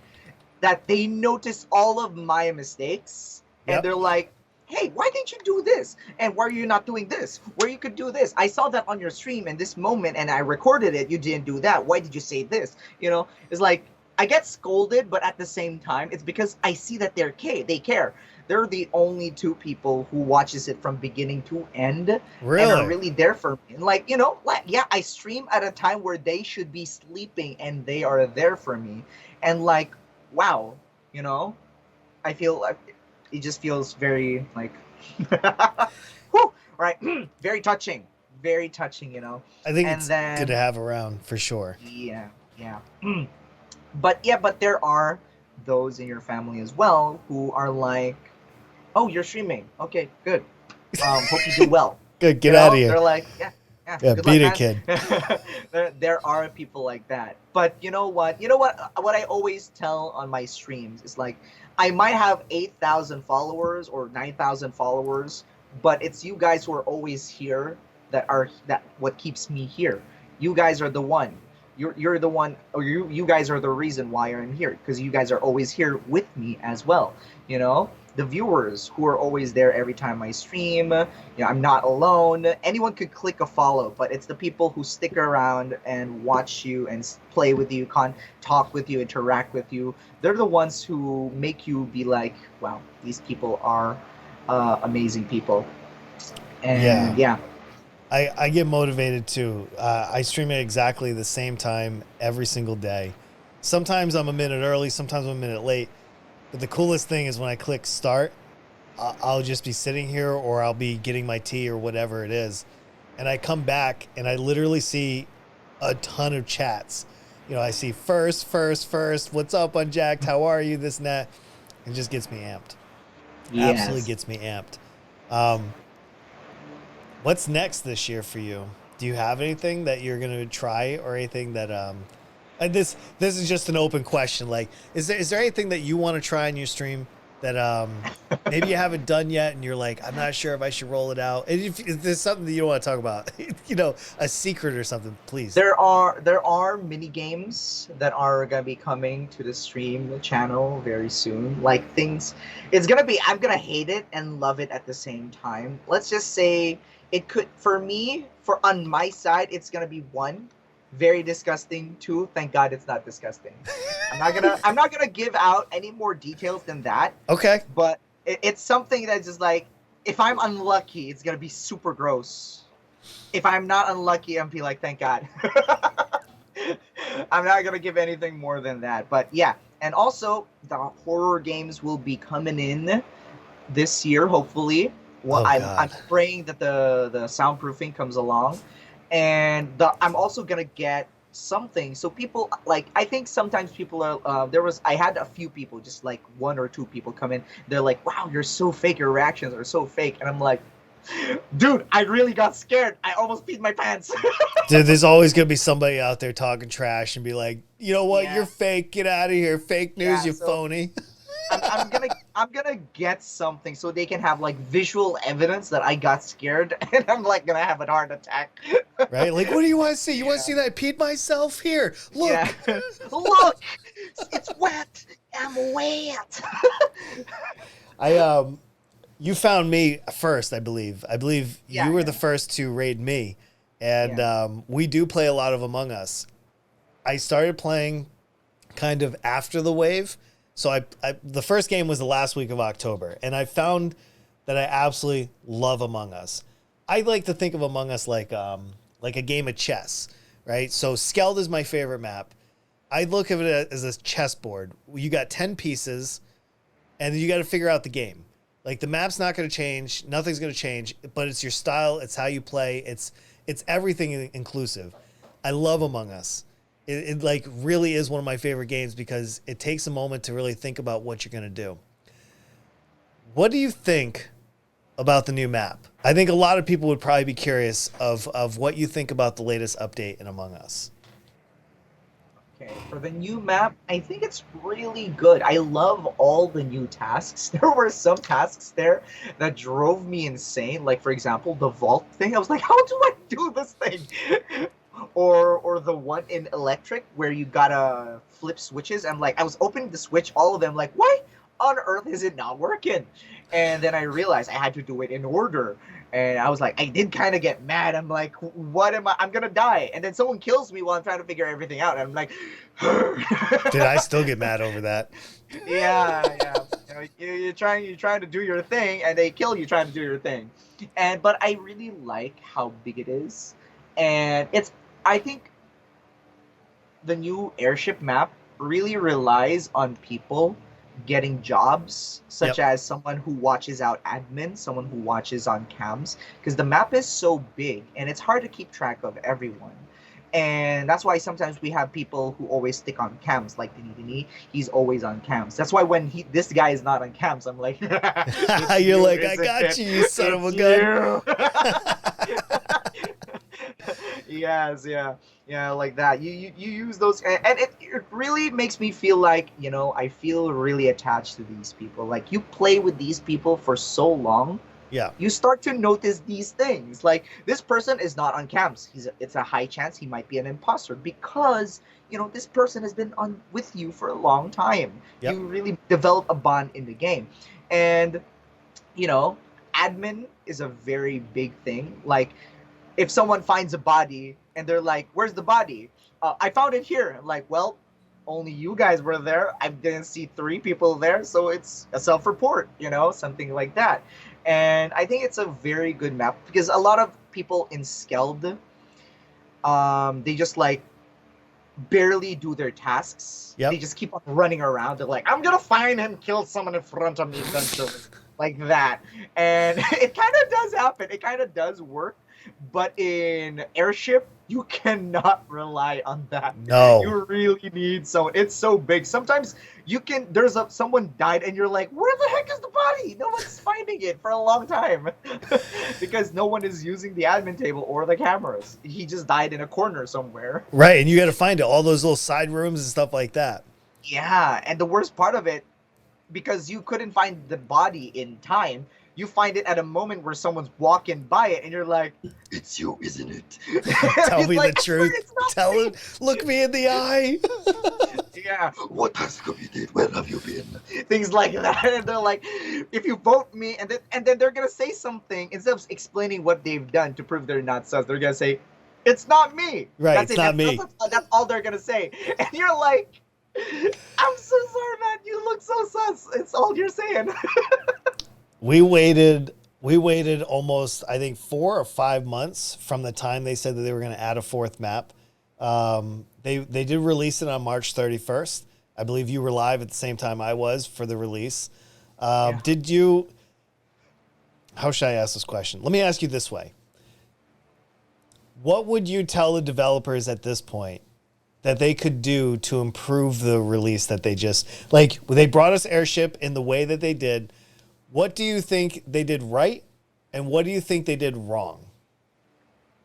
that they notice all of my mistakes and Yep. they're like, hey, why didn't you do this? And why are you not doing this? Where you could do this? I saw that on your stream in this moment and I recorded it. You didn't do that. Why did you say this? It's like I get scolded, but at the same time, it's because I see that they care. They're the only two people who watches it from beginning to end and are Really? really there for me. And yeah, I stream at a time where they should be sleeping and they are there for me. And like, wow, you know, I feel like it just feels very like, whew, right, very touching, I think And it's good to then have around for sure. yeah, yeah, but there are those in your family as well who are like, oh, you're streaming, okay, good, hope you do well. Good, get out of here. They're like, yeah, yeah, Yeah, good luck, beat it, man. kid. There are people like that. But what I always tell on my streams is like, I might have 8,000 followers or 9,000 followers, but it's you guys who are always here that what keeps me here. You guys are the one. You're the one, or you guys are the reason why I'm here, because you guys are always here with me as well. The viewers who are always there every time I stream. I'm not alone. Anyone could click a follow, but it's the people who stick around and watch you and play with you, talk with you, interact with you. They're the ones who make you be like, wow, these people are amazing people. Yeah. And yeah, I get motivated too. I stream at exactly the same time every single day. Sometimes I'm a minute early, sometimes I'm a minute late. But the coolest thing is when I click start, I'll just be sitting here or I'll be getting my tea or whatever it is. And I come back and I literally see a ton of chats. I see first, what's up, Unjacked? How are you? This and that. It just gets me amped. Absolutely yes. gets me amped. Um, what's next this year for you? Do you have anything that you're gonna try or anything that and this is just an open question. Like, is there anything that you want to try in your stream that maybe you haven't done yet, and you're like, I'm not sure if I should roll it out. And if there's something that you don't want to talk about, a secret or something, please. There are mini games that are gonna be coming to the stream channel very soon. Like things, it's gonna be. I'm gonna hate it and love it at the same time. Let's just say it could, for me, for on my side, it's gonna be one, very disgusting. Two, thank God it's not disgusting. I'm not gonna give out any more details than that. Okay. But it's something that's just like, if I'm unlucky, it's gonna be super gross. If I'm not unlucky, I'm be like, thank God. I'm not gonna give anything more than that. But yeah, and also the horror games will be coming in this year, hopefully. Well, Oh I'm God. praying that the soundproofing comes along, and I'm also gonna get something. So people, like, I think sometimes people are. I had a few people, just like one or two people come in. They're like, "Wow, you're so fake. Your reactions are so fake," and I'm like, "Dude, I really got scared. I almost peed my pants." Dude, there's always gonna be somebody out there talking trash and be like, you know what? You're Yeah, fake. Get out of here. Fake news. yeah. You So phony. I'm gonna get something so they can have like visual evidence that I got scared and I'm like gonna have a heart attack. Right? Like, what do you want to see? You want to Yeah. see that I peed myself? Here, Yeah. look. Look, it's wet. I'm wet. I you found me first, I believe. I believe you Yeah, were yeah, the first to raid me, and yeah. we do play a lot of Among Us. I started playing kind of after the wave, so the first game was the last week of October, and I found that I absolutely love Among Us. I like to think of Among Us like a game of chess, right? So Skeld is my favorite map. I look at it as a chessboard. You got 10 pieces, and you got to figure out the game. Like the map's not going to change, nothing's going to change, but it's your style, it's how you play, it's everything inclusive. I love Among Us. It like really is one of my favorite games because it takes a moment to really think about what you're going to do. What do you think about the new map? I think a lot of people would probably be curious of what you think about the latest update in Among Us. Okay, for the new map, I think it's really good. I love all the new tasks. There were some tasks there that drove me insane. Like for example, the vault thing. I was like, how do I do this thing? Or the one in electric where you gotta flip switches. I'm like, I was opening the switch, all of them, like, why on earth is it not working? And then I realized I had to do it in order. And I was like, I did kind of get mad. I'm like, what am I? I'm gonna die. And then someone kills me while I'm trying to figure everything out. And I'm like, Did I still get mad over that? yeah, yeah. You know, you're trying to do your thing, and they kill you trying to do your thing. But I really like how big it is, and I think the new airship map really relies on people getting jobs, such Yep. as someone who watches out admin, someone who watches on cams, because the map is so big and it's hard to keep track of everyone. And that's why sometimes we have people who always stick on cams, like Dini. He's always on cams. That's why when this guy is not on cams, I'm like, it's You're you, like, I isn't got it? you, you son of a It's gun. you. Yes, yeah, yeah, like that. You use those, and it really makes me feel like, I feel really attached to these people. Like you play with these people for so long, Yeah. you start to notice these things. Like this person is not on cams. It's a high chance he might be an imposter because this person has been on with you for a long time. Yep. You really develop a bond in the game, and you know, admin is a very big thing. Like if someone finds a body and they're like, "Where's the body?" I found it here. I'm like, well, only you guys were there. I didn't see three people there, so it's a self-report, something like that. And I think it's a very good map because a lot of people in Skeld, they just like barely do their tasks. They Yep. just keep on running around. They're like, I'm gonna find him, kill someone in front of me eventually, like that. And it kind of does happen. It kind of does work. But in airship, you cannot rely on that. No. You really need someone. It's so big. Sometimes someone died, and you're like, where the heck is the body? No one's finding it for a long time because no one is using the admin table or the cameras. He just died in a corner somewhere. Right. And you got to find it, all those little side rooms and stuff like that. Yeah, and the worst part of it, because you couldn't find the body in time, you find it at a moment where someone's walking by it, and you're like, "It's you, isn't it?" Tell He's me like, the "I swear truth. it's not Tell me." him. Look me in the eye. Yeah. What task have you did? Where have you been? Things like that, and they're like, "If you vote me," and then they're gonna say something instead of explaining what they've done to prove they're not sus. They're gonna say, "It's not me." Right. That's It's it. not me. That's all they're gonna say, and you're like, "I'm so sorry, man. You look so sus." It's all you're saying. We waited almost, I think, 4 or 5 months from the time they said that they were going to add a fourth map. They did release it on March 31st. I believe you were live at the same time I was for the release. Yeah. Did you? How should I ask this question? Let me ask you this way. What would you tell the developers at this point that they could do to improve the release that they just, like, they brought us Airship in the way that they did? What do you think they did right, and what do you think they did wrong?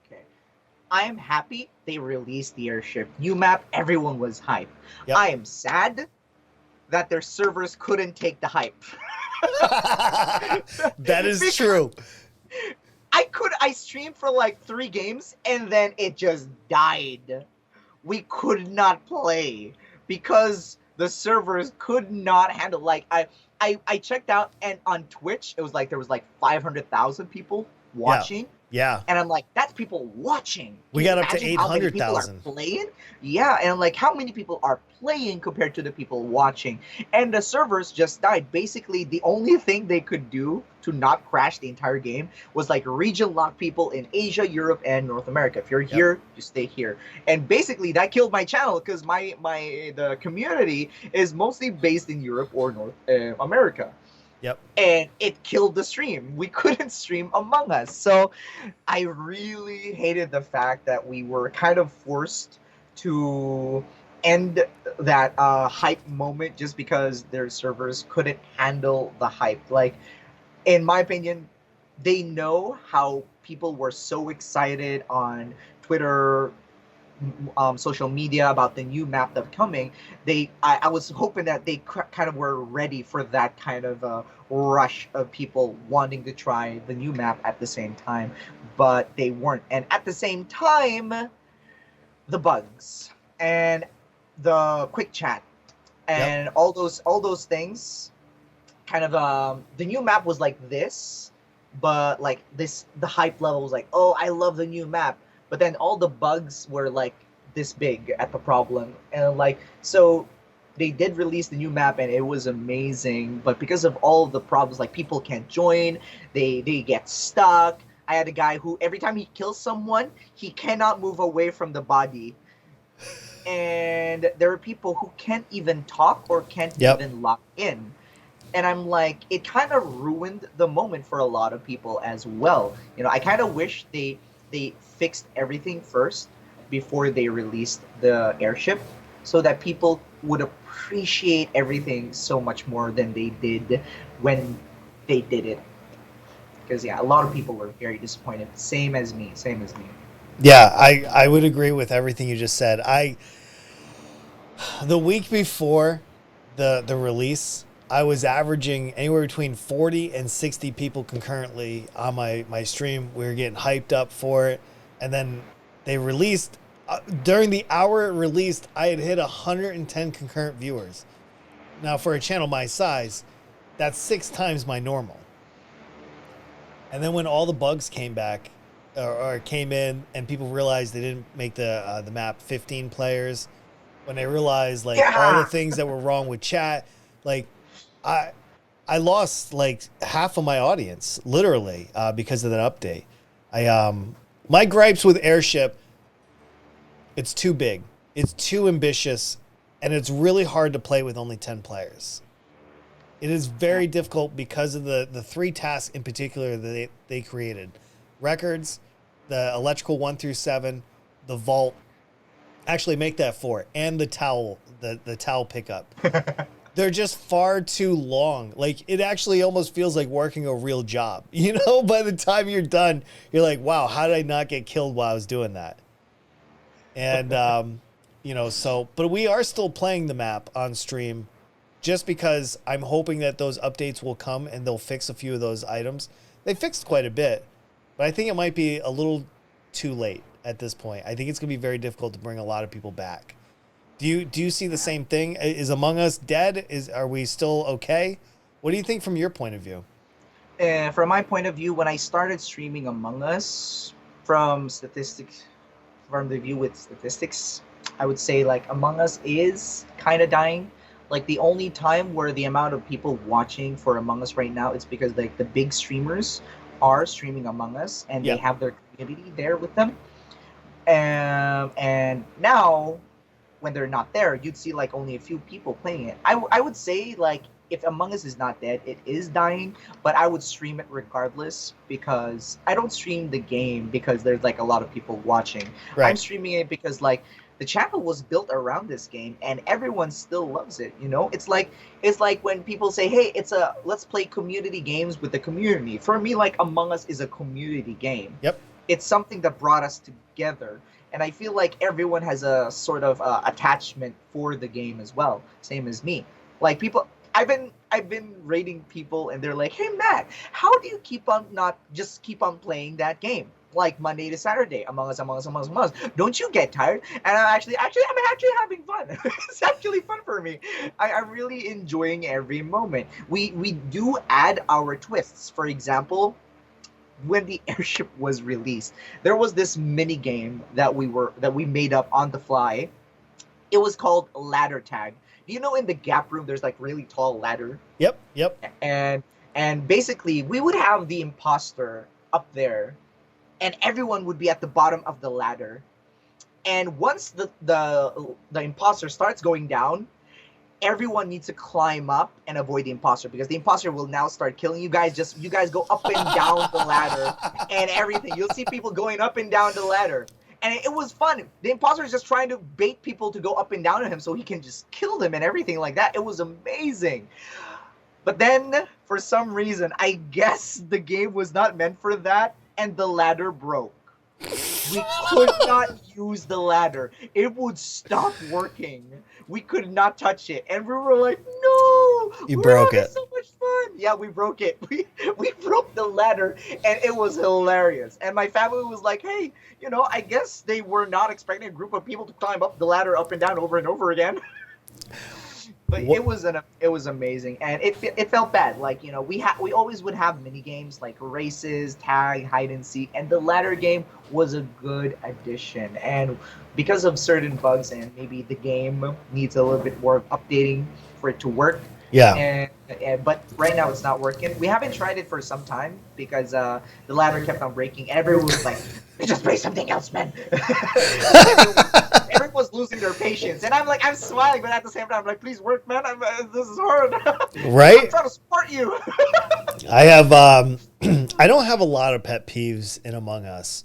Okay. I am happy they released the airship new map. Everyone was hyped. Yep. I am sad that their servers couldn't take the hype. That is Because true. I streamed for like 3 games and then it just died. We could not play because the servers could not handle, like, I checked out, and on Twitch it was like there was like 500,000 people Yeah. watching. Yeah. And I'm like, that's people watching. We Can you got up to imagine how many people are 800,000. playing? Yeah, and I'm like, how many people are playing compared to the people watching? And the servers just died. Basically, the only thing they could do to not crash the entire game was like region lock people in Asia, Europe, and North America. If you're here, you stay here. And basically, that killed my channel because the community is mostly based in Europe or North America. Yep. And it killed the stream. We couldn't stream Among Us. So I really hated the fact that we were kind of forced to end that hype moment just because their servers couldn't handle the hype. Like, in my opinion, they know how people were so excited on Twitter, social media about the new map that's coming. I was hoping that they kind of were ready for that kind of rush of people wanting to try the new map at the same time, but they weren't. And at the same time, the bugs and the quick chat Yep. and all those things kind of the new map was like this, but like this the hype level was like, oh, I love the new map, but then all the bugs were like this big at the problem. And like, so they did release the new map and it was amazing, but because of all the problems, like people can't join, they get stuck. I had a guy who every time he kills someone, he cannot move away from the body, and there are people who can't even talk or can't Yep. even log in. And I'm like, it kind of ruined the moment for a lot of people as well. I kind of wish they fixed everything first before they released the airship, so that people would appreciate everything so much more than they did when they did it. Because yeah, a lot of people were very disappointed. Same as me. Same as me. Yeah, I would agree with everything you just said. The week before the release, I was averaging anywhere between 40 and 60 people concurrently on my stream. We were getting hyped up for it, and then they released during the hour it released, I had hit 110 concurrent viewers. Now for a channel my size, that's 6 times my normal. And then when all the bugs came back or came in, and people realized they didn't make the map 15 players, when they realized like all the Yeah. things that were wrong with chat, like I I lost like half of my audience literally because of that update. My gripes with Airship, it's too big, it's too ambitious, and it's really hard to play with only 10 players. It is very difficult because of the three tasks in particular that they created: records, the electrical 1 through 7, the vault. Actually, make that 4, and the towel, the towel pickup. They're just far too long. Like, it actually almost feels like working a real job. By the time you're done, you're like, wow, how did I not get killed while I was doing that? And but we are still playing the map on stream, just because I'm hoping that those updates will come and they'll fix a few of those items. They fixed quite a bit, but I think it might be a little too late at this point. I think it's going to be very difficult to bring a lot of people back. Do you see the same thing? Is Among Us dead? Are we still okay? What do you think from your point of view? From my point of view, when I started streaming Among Us, from statistics, from the view with statistics, I would say like Among Us is kind of dying. Like, the only time where the amount of people watching for Among Us right now, it's because like the big streamers are streaming Among Us and they Yeah. have their community there with them. And now, when they're not there, you'd see like only a few people playing it. I would say like, if Among Us is not dead, it is dying, but I would stream it regardless, because I don't stream the game because there's like a lot of people watching. I'm Right. streaming it because like the channel was built around this game and everyone still loves it. It's like when people say, "Hey, let's play community games with the community." For me, like Among Us is a community game. Yep. It's something that brought us together, and I feel like everyone has a sort of attachment for the game as well, same as me. Like, people, I've been rating people and they're like, "Hey Matt, how do you keep on playing that game like Monday to Saturday, Among Us, Among Us, Among Us, Among Us? Don't you get tired?" And I'm actually having fun. It's actually fun for me. I'm really enjoying every moment. We do add our twists. For example, when the airship was released, there was this mini game that we made up on the fly. It was called ladder tag. Do you know, in the gap room there's like really tall ladder, Yep. Yep. and basically we would have the imposter up there, and everyone would be at the bottom of the ladder. And once the imposter starts going down, everyone needs to climb up and avoid the imposter, because the imposter will now start killing you guys. Just, you guys go up and down the ladder and everything. You'll see people going up and down the ladder. and it was fun. The imposter is just trying to bait people to go up and down on him so he can just kill them and everything like that. It was amazing. But then, for some reason, I guess the game was not meant for that, and the ladder broke. We could not use the ladder. It would stop working. We could not touch it. And we were like, no! You We're broke having it. so much fun. Yeah, we broke it. We broke the ladder, and it was hilarious. And my family was like, hey, I guess they were not expecting a group of people to climb up the ladder up and down over and over again. But What- it was amazing, and it felt bad. Like we always would have mini games like races, tag, hide and seek, and the ladder game was a good addition. And because of certain bugs and maybe the game needs a little bit more updating for it to work. Yeah. But right now it's not working. We haven't tried it for some time because the ladder kept on breaking. Everyone was like, "Just play something else, man." Everyone was losing their patience, and I'm smiling, but at the same time, I'm like, "Please work, man. This is hard." Right? I'm trying to support you. I have I don't have a lot of pet peeves in Among Us,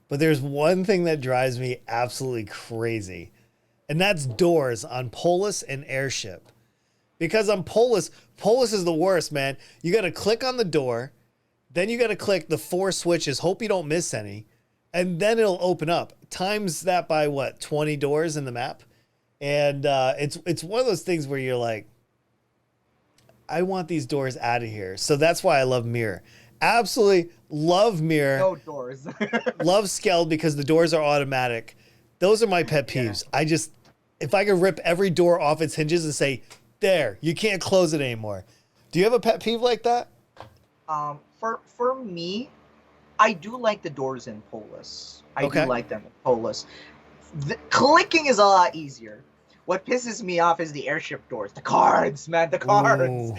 but there's one thing that drives me absolutely crazy, and that's doors on Polis and Airship. Because on Polis is the worst, man. You got to click on the door, then you got to click the 4 switches, hope you don't miss any, and then it'll open up. Times that by what, 20 doors in the map? And it's one of those things where you're like, I want these doors out of here. So that's why I love Mirror. Absolutely love Mirror. No doors. Love Skeld because the doors are automatic. Those are my pet peeves. Yeah. If I could rip every door off its hinges and say, there, you can't close it anymore. Do you have a pet peeve like that? For me, I do like the doors in Polis. I Okay. do like them in Polis. The clicking is a lot easier. What pisses me off is the airship doors. The cards, man, the cards.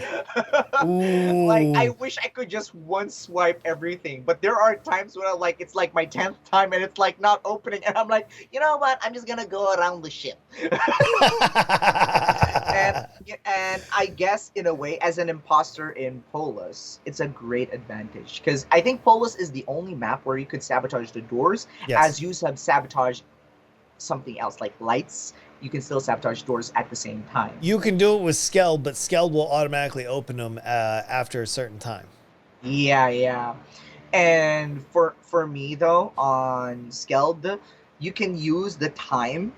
Like, I Ooh. wish I could just one swipe everything, but there are times when it's like my 10th time and it's like not opening, and I'm like, you know what? I'm just gonna go around the ship. And I guess in a way, as an imposter in Polis, it's a great advantage because I think Polis is the only map where you could sabotage the doors, Yes. as you have sabotaged something else like lights. You can still sabotage doors at the same time. You can do it with Skeld, but Skeld will automatically open them after a certain time. Yeah. And for me though, on Skeld, you can use the time.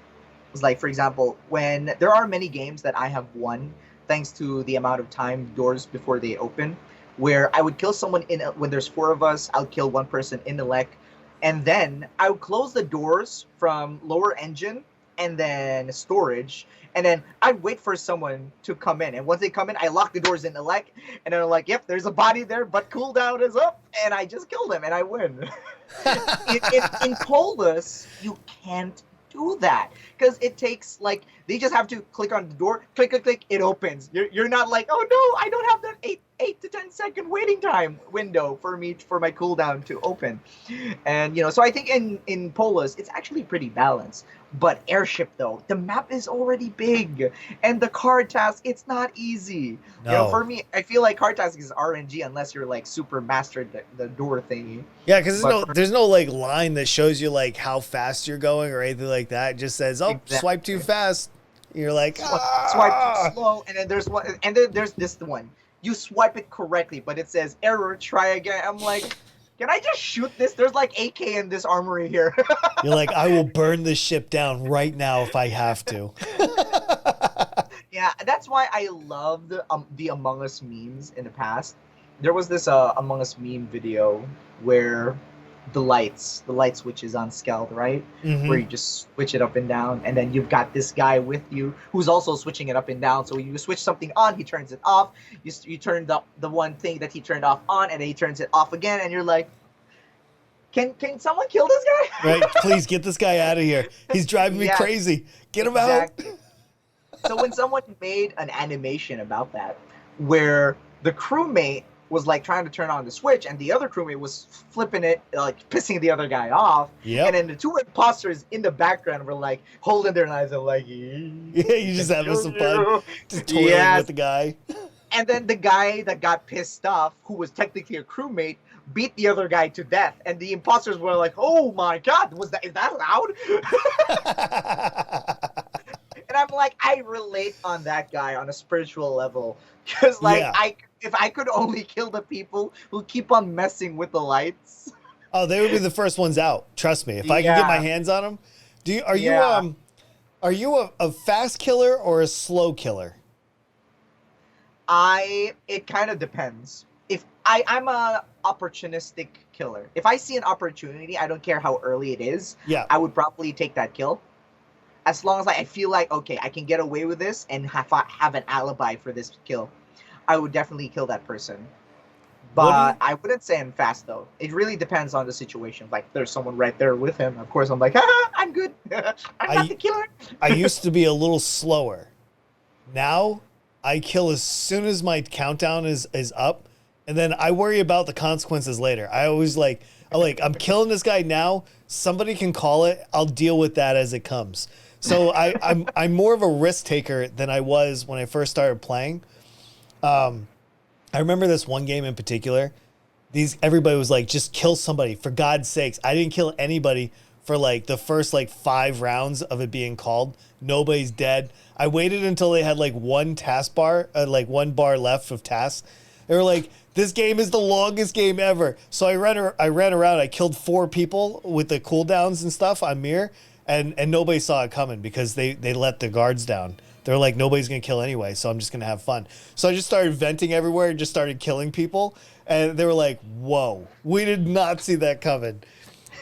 It's like, for example, when there are many games that I have won thanks to the amount of time doors before they open, where I would kill someone when there's 4 of us, I'll kill one person in the lek, and then I would close the doors from lower engine and then storage, and then I'd wait for someone to come in, and once they come in, I lock the doors in the lek, and then I'm like, yep, there's a body there, but cooldown is up, and I just kill them and I win. In Polis, you can't do that because it takes they just have to click on the door, click, it opens. You're not like, oh no, I don't have that 8 to 10 second waiting time window for my cooldown to open. And so I think in Polis it's actually pretty balanced. But Airship though, the map is already big, and the card task, it's not easy. No. For me, I feel like card task is RNG unless you're like super mastered the door thingy. Yeah, because there's no like line that shows you like how fast you're going or anything like that. It just says, "Oh, Exactly. swipe too fast." You're like, Swipe too slow, and then there's this one. You swipe it correctly, but it says error. Try again. I'm like, can I just shoot this? There's like AK in this armory here. You're like, I will burn this ship down right now if I have to. Yeah, that's why I loved the Among Us memes in the past. There was this Among Us meme video where the light switches on Skeld, right? Mhm. Where you just switch it up and down, and then you've got this guy with you who's also switching it up and down. So you switch something on, he turns it off. You turn the one thing that he turned off on, and then he turns it off again, and you're like, can someone kill this guy? Right? Please get this guy out of here. He's driving me Yeah, crazy. Get him exactly. out. So when someone made an animation about that, where the crewmate was like trying to turn on the switch and the other crewmate was flipping it, like pissing the other guy off, Yep. and then the 2 imposters in the background were like holding their knives and like, Yeah, you just having some fun. Just toiling with the guy. And then the guy that got pissed off, who was technically a crewmate, beat the other guy to death, and the imposters were like, "Oh my god, is that allowed?" And I'm like, I relate on that guy on a spiritual level, because like Yeah. if I could only kill the people who keep on messing with the lights. Oh, they would be the first ones out. Trust me. If I can get my Yeah, hands on them. yeah. Are you a fast killer or a slow killer? It kind of depends. If I'm a opportunistic killer. If I see an opportunity, I don't care how early it is, Yeah. I would probably take that kill. As long as I feel like, okay, I can get away with this and have an alibi for this kill, I would definitely kill that person. What do But you I wouldn't say I'm fast though. It really depends on the situation. Like there's someone right there with him. Of course, I'm like, ah, I'm good. I'm not I the killer. I used to be a little slower. Now I kill as soon as my countdown is up, and then I worry about the consequences later. I always I'm killing this guy now. Somebody can call it. I'll deal with that as it comes. So I'm more of a risk taker than I was when I first started playing. I remember this one game in particular. Everybody was like, just kill somebody for God's sakes. I didn't kill anybody for like the first like 5 rounds of it being called. Nobody's dead. I waited until they had like one task bar, like one bar left of tasks. They were like, this game is the longest game ever. So I ran around. I killed 4 people with the cooldowns and stuff on Mir, and nobody saw it coming because they let the guards down. They're like, nobody's gonna kill anyway, so I'm just gonna have fun. So I just started venting everywhere and just started killing people, and they were like, "Whoa, we did not see that coming."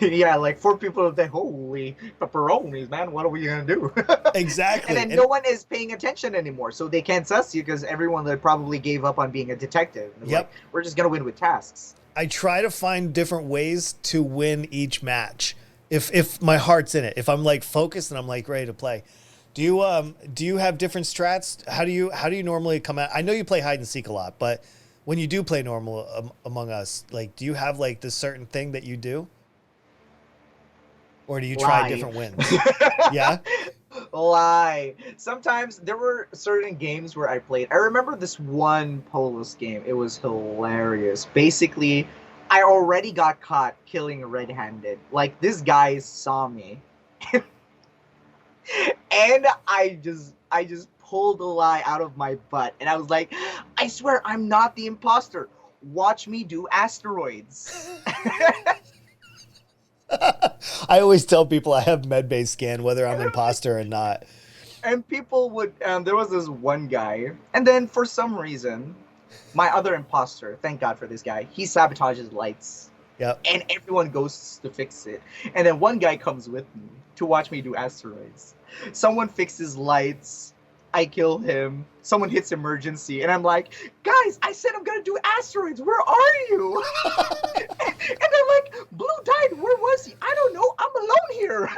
Yeah, like 4 people are like, holy pepperonis, man, what are we gonna do? And Exactly, then and no one is paying attention anymore, so they can't suss you because everyone that probably gave up on being a detective. It's like, yep. we're just gonna win with tasks. I try to find different ways to win each match. If my heart's in it, if I'm like focused and I'm like ready to play. Do you have different strats? How do you normally come out? I know you play hide and seek a lot, but when you do play normal Among Us, like do you have like this certain thing that you do, or do you try Lie. different wins? Yeah. Lie. Sometimes there were certain games where I played. I remember this one Polus game. It was hilarious. Basically, I already got caught killing red-handed. Like this guy saw me. And I just pulled a lie out of my butt. And I was like, I swear I'm not the imposter. Watch me do asteroids. I always tell people I have med-based scan whether I'm imposter or not. And people would there was this one guy, and then for some reason my other imposter, thank god for this guy, he sabotages lights, Yep. and everyone goes to fix it, and then one guy comes with me to watch me do asteroids. Someone fixes lights, I kill him, someone hits emergency, and I'm like, guys, I said I'm gonna do asteroids, where are you? And they're like, Blue died, where was he? I don't know, I'm alone here.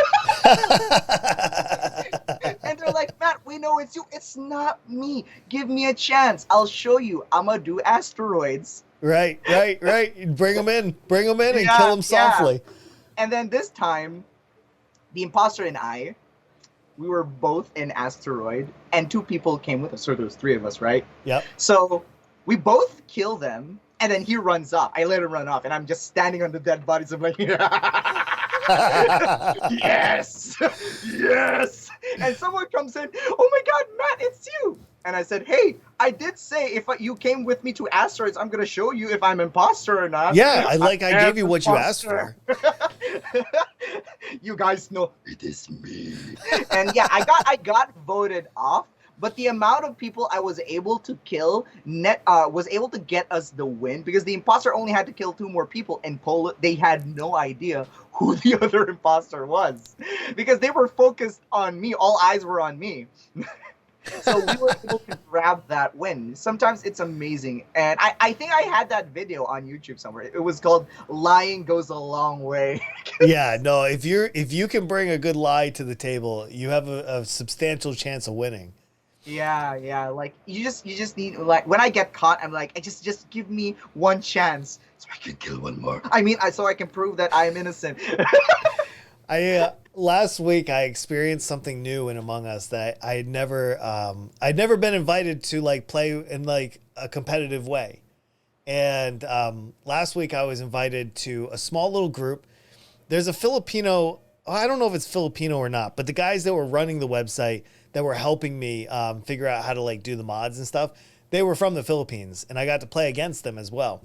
And they're like, Matt, we know it's you. It's not me. Give me a chance. I'll show you. I'm gonna do asteroids. Right. Bring them in, and kill Yeah, them yeah. softly. And then this time, the imposter and I, we were both in asteroid, and 2 people came with us. So there was 3 of us, right? Yep. So we both kill them, and then he runs off. I let him run off, and I'm just standing on the dead bodies. I'm like, yes, yes. And someone comes in, oh my god, Matt, it's you. And I said, hey, I did say if you came with me to asteroids, I'm gonna show you if I'm imposter or not. Yeah, I gave you what you asked Imposter. for. You guys know it is me. And yeah, I got voted off, but the amount of people I was able to kill was able to get us the win, because the imposter only had to kill 2 more people, and they had no idea who the other imposter was, because they were focused on me. All eyes were on me. So we were able to grab that win. Sometimes it's amazing. And I think I had that video on YouTube somewhere. It was called Lying Goes a Long Way. Yeah, no, if you can bring a good lie to the table, you have a substantial chance of winning. Yeah. Like you just need, like, when I get caught, I'm like, just give me one chance so I can kill one more. I mean, so I can prove that I am innocent. Last week I experienced something new in Among Us that I'd never been invited to like play in like a competitive way. And last week I was invited to a small little group. There's a Filipino, I don't know if it's Filipino or not, but the guys that were running the website that were helping me figure out how to like do the mods and stuff, they were from the Philippines, and I got to play against them as well.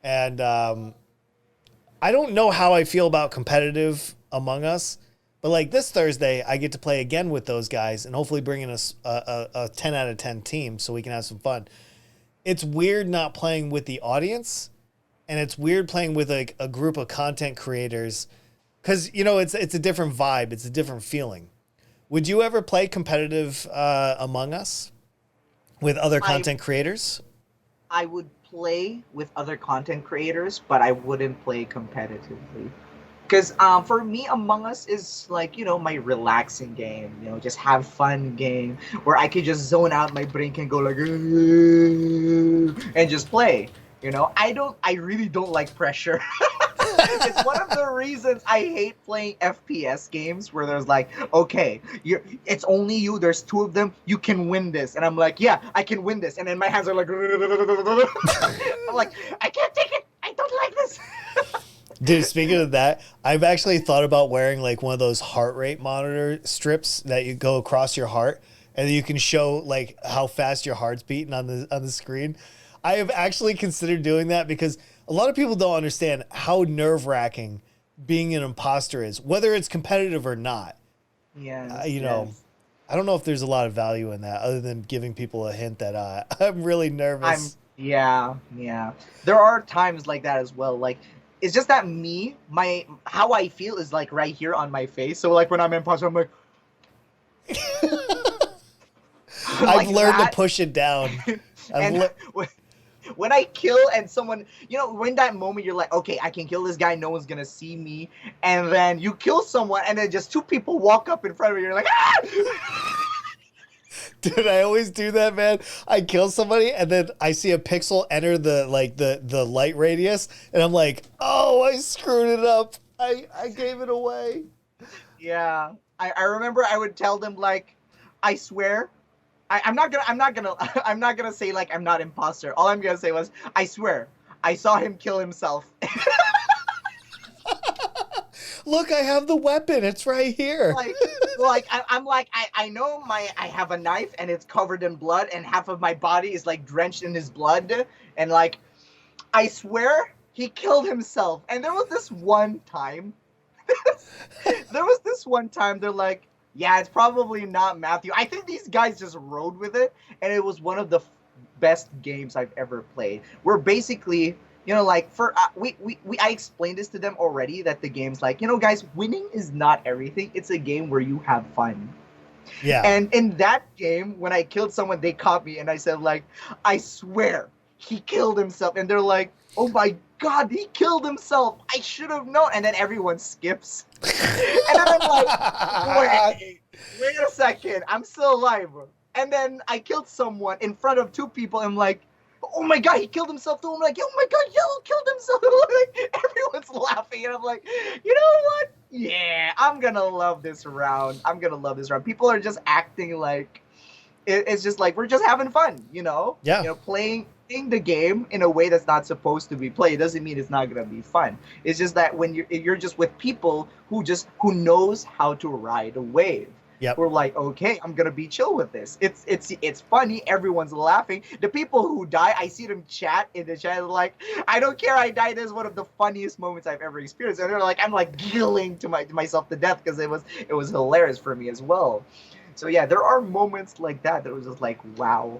And I don't know how I feel about competitive Among Us, but like this Thursday, I get to play again with those guys and hopefully bring in a 10 out of 10 team so we can have some fun. It's weird not playing with the audience, and it's weird playing with like a group of content creators because, you know, it's a different vibe. It's a different feeling. Would you ever play competitive Among Us with other content creators? I would play with other content creators, but I wouldn't play competitively. Because for me, Among Us is like, my relaxing game, just have fun game where I could just zone out, my brain can go like, and just play. I really don't like pressure. It's one of the reasons I hate playing FPS games where there's like, okay, it's only you. There's two of them. You can win this, and I'm like, yeah, I can win this, and then my hands are like, I'm like, I can't take it. I don't like this. Dude, speaking of that, I've actually thought about wearing like one of those heart rate monitor strips that you go across your heart, and you can show like how fast your heart's beating on the screen. I have actually considered doing that because a lot of people don't understand how nerve-wracking being an imposter is, whether it's competitive or not. Yeah, I don't know if there's a lot of value in that other than giving people a hint that I'm really nervous. Yeah. There are times like that as well. Like, it's just that how I feel is like right here on my face. So like when I'm imposter, I'm like, I've learned to push it down. When I kill and someone, when that moment you're like, okay, I can kill this guy, no one's gonna see me, and then you kill someone, and then just two people walk up in front of you, you're like, ah! Dude, I always do that, man. I kill somebody, and then I see a pixel enter the light radius, and I'm like, oh, I screwed it up. I gave it away. Yeah, I remember I would tell them like, I swear. I'm not gonna say like I'm not imposter. All I'm gonna say was I swear I saw him kill himself. Look, I have the weapon. It's right here. I'm like I know I have a knife and it's covered in blood and half of my body is like drenched in his blood, and like I swear he killed himself. And there was this one time they're like, yeah, it's probably not Matthew. I think these guys just rode with it, and it was one of the best games I've ever played. We're basically, like for I explained this to them already that the game's like, guys, winning is not everything. It's a game where you have fun. Yeah. And in that game, when I killed someone, they caught me, and I said like, I swear he killed himself, and they're like, oh my God, he killed himself. I should have known. And then everyone skips. And then I'm like, wait a second. I'm still alive. And then I killed someone in front of two people. I'm like, oh my God, he killed himself too. I'm like, oh my God, Yellow killed himself. Like, everyone's laughing. And I'm like, you know what? Yeah, I'm going to love this round. People are just acting like, it's just like, we're just having fun, Yeah. Playing the game in a way that's not supposed to be played doesn't mean it's not gonna be fun. It's just that when you're just with people who knows how to ride a wave. Yep. We're like, okay, I'm gonna be chill with this. It's funny. Everyone's laughing. The people who die, I see them chat in the chat like, I don't care, I died. This is one of the funniest moments I've ever experienced. And they're like, I'm like giggling to myself to death because it was hilarious for me as well. So yeah, there are moments like that was just like, wow.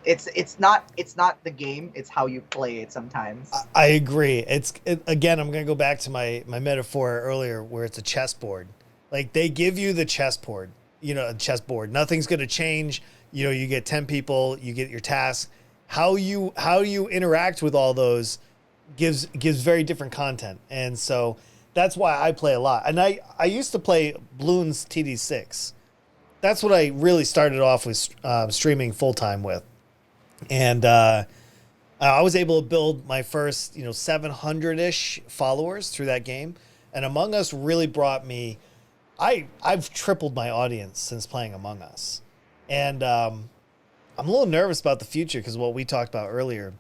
It's not the game, it's how you play it sometimes. I agree. Again, I'm going to go back to my metaphor earlier where it's a chessboard. Like they give you the chessboard, a chessboard. Nothing's going to change. You get 10 people, you get your tasks. How you interact with all those gives very different content. And so that's why I play a lot. And I used to play Bloons TD6. That's what I really started off with streaming full time with. And I was able to build my first, 700-ish followers through that game. And Among Us really brought me, I've tripled my audience since playing Among Us. And I'm a little nervous about the future because what we talked about earlier.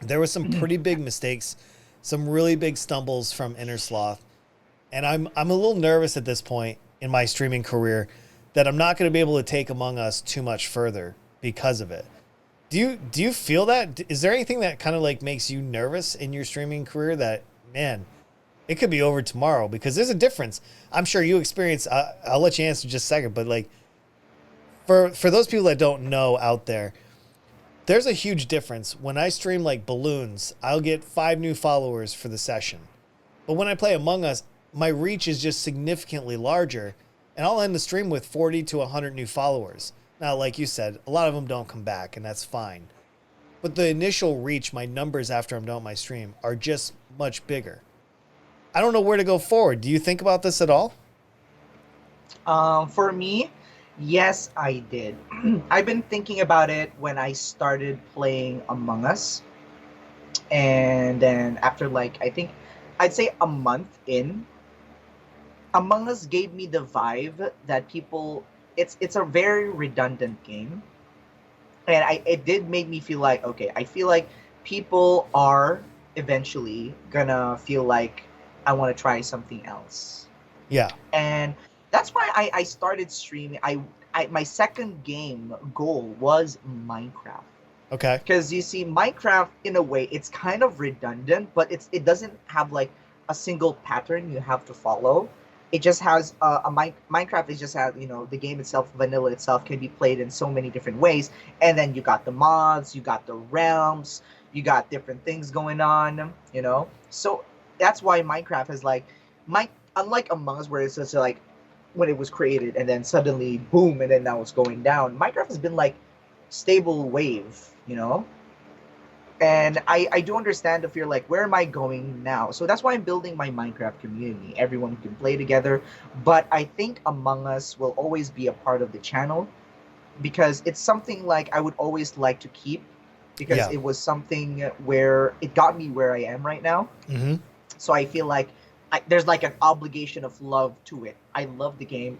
There were some pretty big mistakes, some really big stumbles from Inner Sloth, and I'm a little nervous at this point in my streaming career that I'm not going to be able to take Among Us too much further because of it. Do you feel that? Is there anything that kind of like makes you nervous in your streaming career that, man, it could be over tomorrow? Because there's a difference. I'm sure you experience. I'll let you answer in just a second, but like for those people that don't know out there, there's a huge difference. When I stream like balloons, I'll get 5 new followers for the session. But when I play Among Us, my reach is just significantly larger, and I'll end the stream with 40 to 100 new followers. Now, like you said, a lot of them don't come back, and that's fine. But the initial reach, my numbers after I'm done with my stream, are just much bigger. I don't know where to go forward. Do you think about this at all? For me, yes, I did. I've been thinking about it when I started playing Among Us, and then after like I think I'd say a month in, Among Us gave me the vibe that people it's a very redundant game, and it did make me feel like okay, I feel like people are eventually gonna feel like I want to try something else, Yeah. and that's why I started streaming. My second game goal was Minecraft. Okay. Because you see, Minecraft in a way it's kind of redundant, but it doesn't have like a single pattern you have to follow. It just has Minecraft is just has the game itself, vanilla itself, can be played in so many different ways, and then you got the mods, you got the realms, you got different things going on, So that's why Minecraft is like my unlike Among Us where it's just like when it was created and then suddenly boom and then now it's going down. Minecraft has been like stable wave. And I do understand if you're like, where am I going now? So that's why I'm building my Minecraft community. Everyone can play together. But I think Among Us will always be a part of the channel because it's something like I would always like to keep because Yeah. it was something where it got me where I am right now. Mm-hmm. So I feel like there's like an obligation of love to it. I love the game.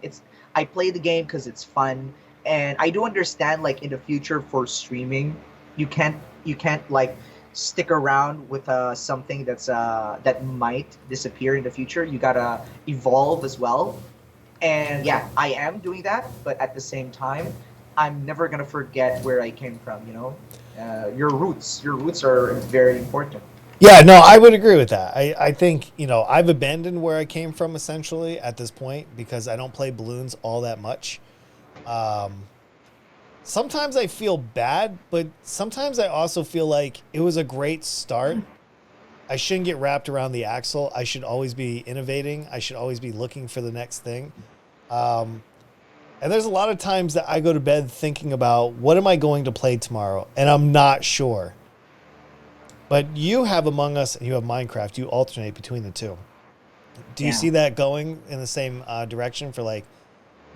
I play the game because it's fun, and I do understand like in the future for streaming, you can't like stick around with something that might disappear in the future. You gotta evolve as well, and yeah, I am doing that. But at the same time, I'm never gonna forget where I came from. Your roots are very important. Yeah, no, I would agree with that. I think, I've abandoned where I came from essentially at this point because I don't play balloons all that much. Um, Sometimes I feel bad, but sometimes I also feel like it was a great start. I shouldn't get wrapped around the axle. I should always be innovating. I should always be looking for the next thing. Um, and there's a lot of times that I go to bed thinking about what am I going to play tomorrow, and I'm not sure. But you have Among Us and you have Minecraft. You alternate between the two. Do you Yeah. see that going in the same direction for like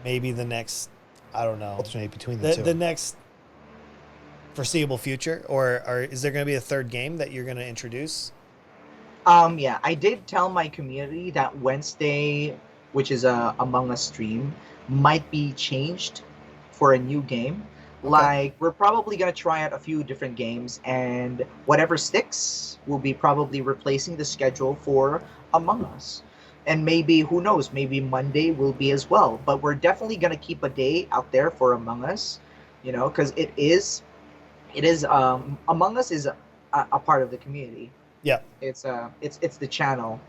maybe the next, I don't know, alternate between the two? The next foreseeable future? Or is there going to be a third game that you're going to introduce? Yeah, I did tell my community that Wednesday, which is a Among Us stream, might be changed for a new game. Okay. Like, we're probably gonna try out a few different games, and whatever sticks, will be probably replacing the schedule for Among Us. And maybe, who knows, maybe Monday will be as well. But we're definitely gonna keep a day out there for Among Us, because it is Among Us is a part of the community. Yeah. It's the channel.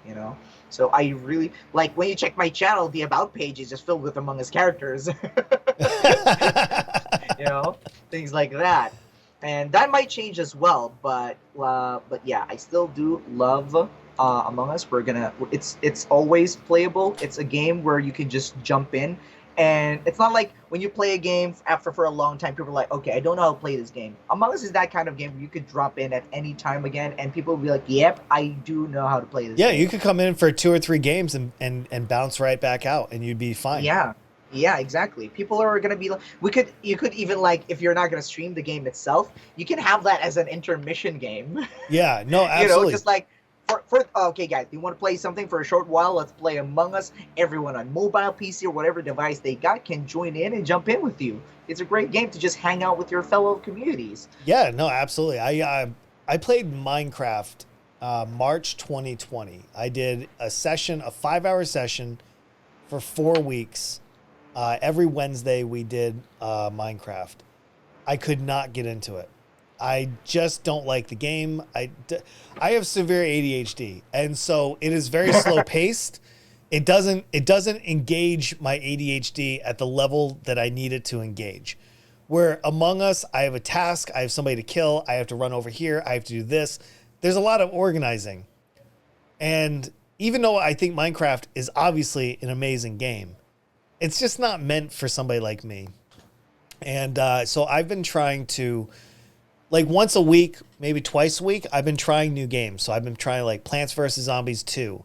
So I really like when you check my channel, the about page is just filled with Among Us characters. you know, Things like that, and that might change as well. But yeah, I still do love Among Us. It's always playable. It's a game where you can just jump in. And it's not like when you play a game after for a long time, people are like, okay, I don't know how to play this game. Among Us is that kind of game where you could drop in at any time again, and people will be like, yep, I do know how to play this Yeah, game. you could come in for 2 or 3 games and bounce right back out, and you'd be fine. Yeah, exactly. People are gonna be like, you could even like, if you're not gonna stream the game itself, you can have that as an intermission game. Yeah, no, absolutely. Just like for okay, guys, you want to play something for a short while? Let's play Among Us. Everyone on mobile, PC, or whatever device they got can join in and jump in with you. It's a great game to just hang out with your fellow communities. Yeah, no, absolutely. I I played Minecraft March 2020. I did a 5-hour session for 4 weeks. Every Wednesday we did Minecraft. I could not get into it. I just don't like the game. I have severe ADHD, and so it is very slow paced. It doesn't engage my ADHD at the level that I need it to engage. Where Among Us, I have a task, I have somebody to kill, I have to run over here, I have to do this. There's a lot of organizing. And even though I think Minecraft is obviously an amazing game, it's just not meant for somebody like me. And so I've been trying to, like once a week, maybe twice a week, I've been trying new games. So I've been trying like Plants vs. Zombies 2.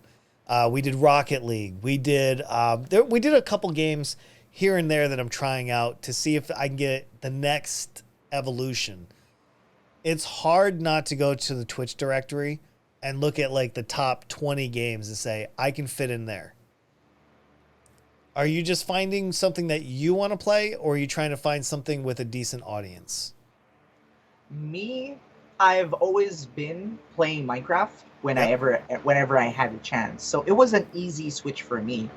We did Rocket League. We did a couple games here and there that I'm trying out to see if I can get the next evolution. It's hard not to go to the Twitch directory and look at like the top 20 games and say, I can fit in there. Are you just finding something that you want to play, or are you trying to find something with a decent audience? Me, I've always been playing Minecraft whenever I had a chance. So it was an easy switch for me.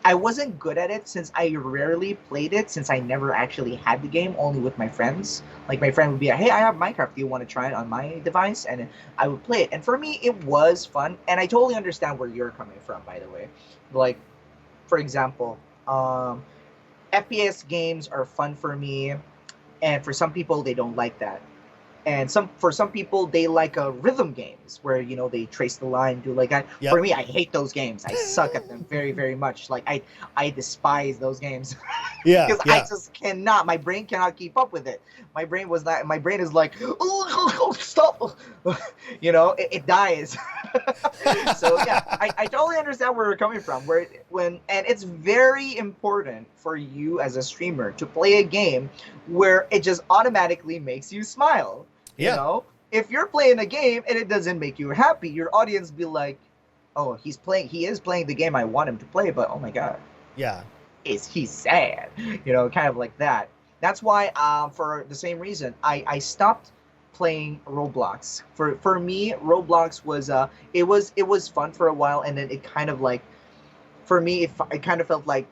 I wasn't good at it since I rarely played it, since I never actually had the game, only with my friends. Like my friend would be like, hey, I have Minecraft. Do you want to try it on my device? And I would play it. And for me, it was fun. And I totally understand where you're coming from, by the way. Like, for example, FPS games are fun for me. And for some people, they don't like that. And for some people, they like rhythm games where they trace the line, do like that. Yep. For me, I hate those games. I suck at them very, very much. Like I despise those games. Yeah, Because I just cannot. My brain cannot keep up with it. My brain is like, oh, stop. It dies. So yeah, I totally understand where you're coming from. And it's very important for you as a streamer to play a game where it just automatically makes you smile. Yeah. If you're playing a game and it doesn't make you happy, your audience be like, oh, he is playing the game I want him to play, but oh my god, Yeah. is he sad? Kind of like that. That's why, for the same reason, I stopped playing Roblox. For me, Roblox was it was fun for a while, and then it kind of like, for me, it kind of felt like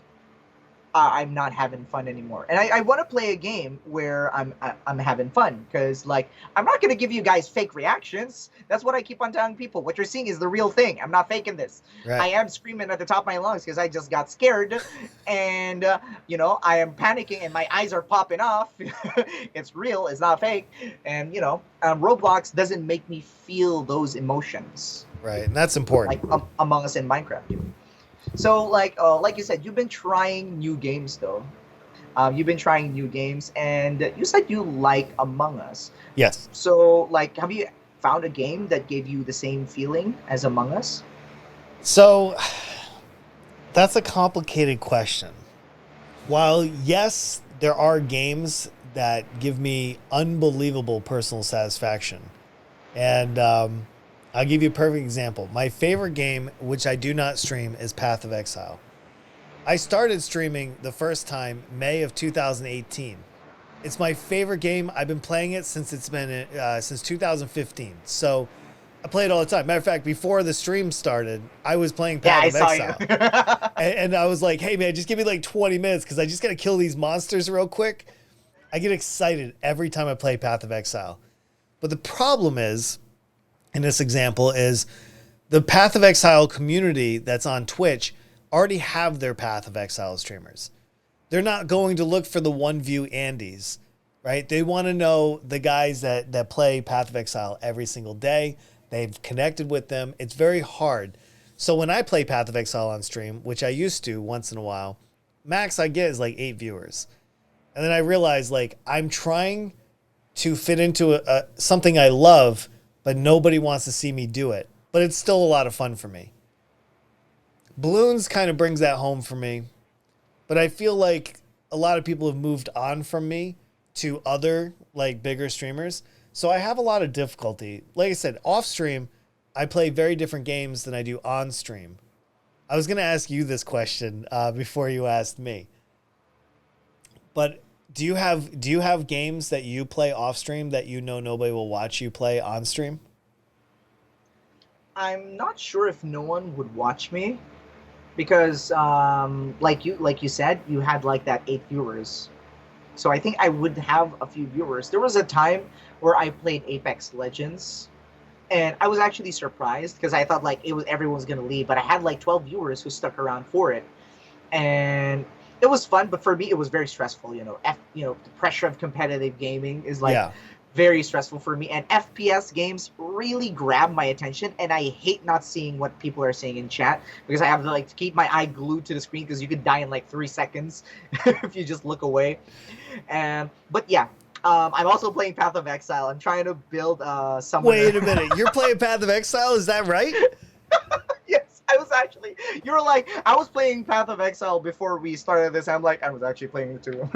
I'm not having fun anymore. And I want to play a game where I'm having fun, because like I'm not gonna give you guys fake reactions. That's what I keep on telling people. What you're seeing is the real thing. I'm not faking this. Right. I am screaming at the top of my lungs because I just got scared, and I am panicking and my eyes are popping off. It's real. It's not fake. And Roblox doesn't make me feel those emotions. Right, and that's important. Like Among Us and Minecraft do. So, like you said, you've been trying new games, though. You've been trying new games, and you said you like Among Us. Yes. So, like, have you found a game that gave you the same feeling as Among Us? So, that's a complicated question. While, yes, there are games that give me unbelievable personal satisfaction, and I'll give you a perfect example. My favorite game, which I do not stream, is Path of Exile. I started streaming the first time May of 2018. It's my favorite game. I've been playing it since since 2015. So I play it all the time. Matter of fact, before the stream started, I was playing Path of Exile. And I was like, hey man, just give me like 20 minutes because I just got to kill these monsters real quick. I get excited every time I play Path of Exile. But the problem is, in this example, is the Path of Exile community that's on Twitch already have their Path of Exile streamers. They're not going to look for the one view Andys, right? They want to know the guys that play Path of Exile every single day. They've connected with them. It's very hard. So when I play Path of Exile on stream, which I used to once in a while, max I get is like 8 viewers. And then I realized like I'm trying to fit into something I love, but nobody wants to see me do it. But it's still a lot of fun for me. Balloons kind of brings that home for me. But I feel like a lot of people have moved on from me to other like bigger streamers. So I have a lot of difficulty. Like I said, off stream, I play very different games than I do on stream. I was going to ask you this question before you asked me. But Do you have games that you play off stream that you know nobody will watch you play on stream? I'm not sure if no one would watch me because, like you said, you had like that 8 viewers. So I think I would have a few viewers. There was a time where I played Apex Legends, and I was actually surprised because I thought like it was everyone's gonna leave, but I had like 12 viewers who stuck around for it, and it was fun. But for me, it was very stressful. The pressure of competitive gaming is like Yeah. very stressful for me, and FPS games really grab my attention, and I hate not seeing what people are saying in chat because I have to like keep my eye glued to the screen because you could die in like 3 seconds if you just look away. But yeah, I'm also playing Path of Exile. I'm trying to build summoner. Wait a minute. You're playing Path of Exile, is that right? Yes, I was actually. You were like, I was playing Path of Exile before we started this. I'm like, I was actually playing it too.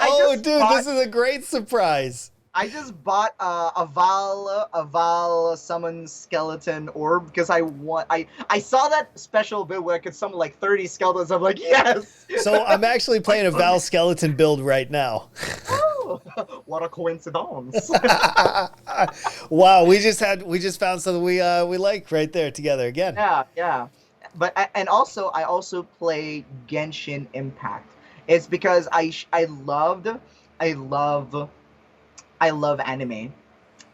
Oh, dude, bought, this is a great surprise. I just bought a Val summon skeleton orb because I saw that special bit where I could summon like 30 skeletons. I'm like, yes. So I'm actually playing a Val skeleton build right now. Oh, what a coincidence. Wow, we just found something we like right there together again. Yeah, yeah. But and also I also play Genshin Impact. It's because I love I love anime,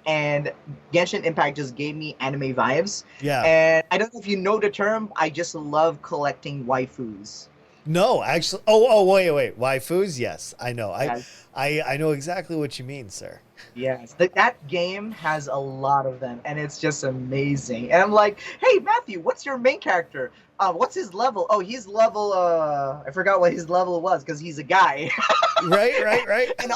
and Genshin Impact just gave me anime vibes. Yeah. And I don't know if you know the term. I just love collecting waifus. No, actually. Oh, wait. Waifus? Yes, I know. I, Yes, I, I know exactly what you mean, sir. yes. That game has a lot of them, and it's just amazing. And I'm like, hey Matthew, what's your main character? What's his level? Oh, he's level. I forgot what his level was because he's a guy. Right. And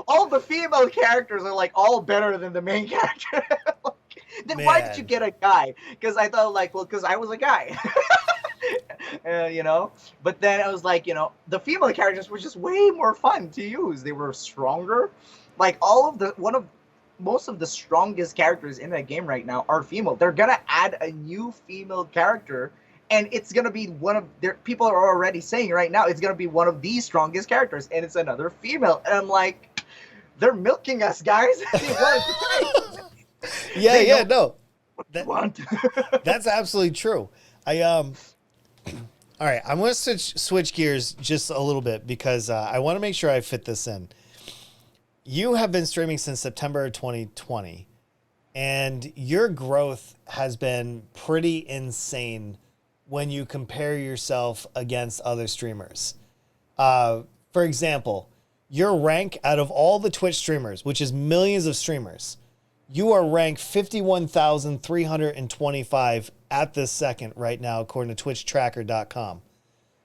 all the female characters are like all better than the main character. Then why did you Man, get a guy? Because I thought like, well, because I was a guy. You know. But then I was like, the female characters were just way more fun to use. They were stronger. Like all of the one of most of the strongest characters in that game right now are female. They're gonna add a new female character, and it's gonna be one of their people are already saying right now it's gonna be one of the strongest characters, and it's another female. And I'm like, they're milking us, guys. They want to they yeah, know no, what they that want. that's absolutely true. All right, I'm gonna switch gears just a little bit because I want to make sure I fit this in. You have been streaming since September 2020, and your growth has been pretty insane when you compare yourself against other streamers. For example, your rank out of all the Twitch streamers, which is millions of streamers, you are ranked 51,325 at this second right now, according to twitchtracker.com.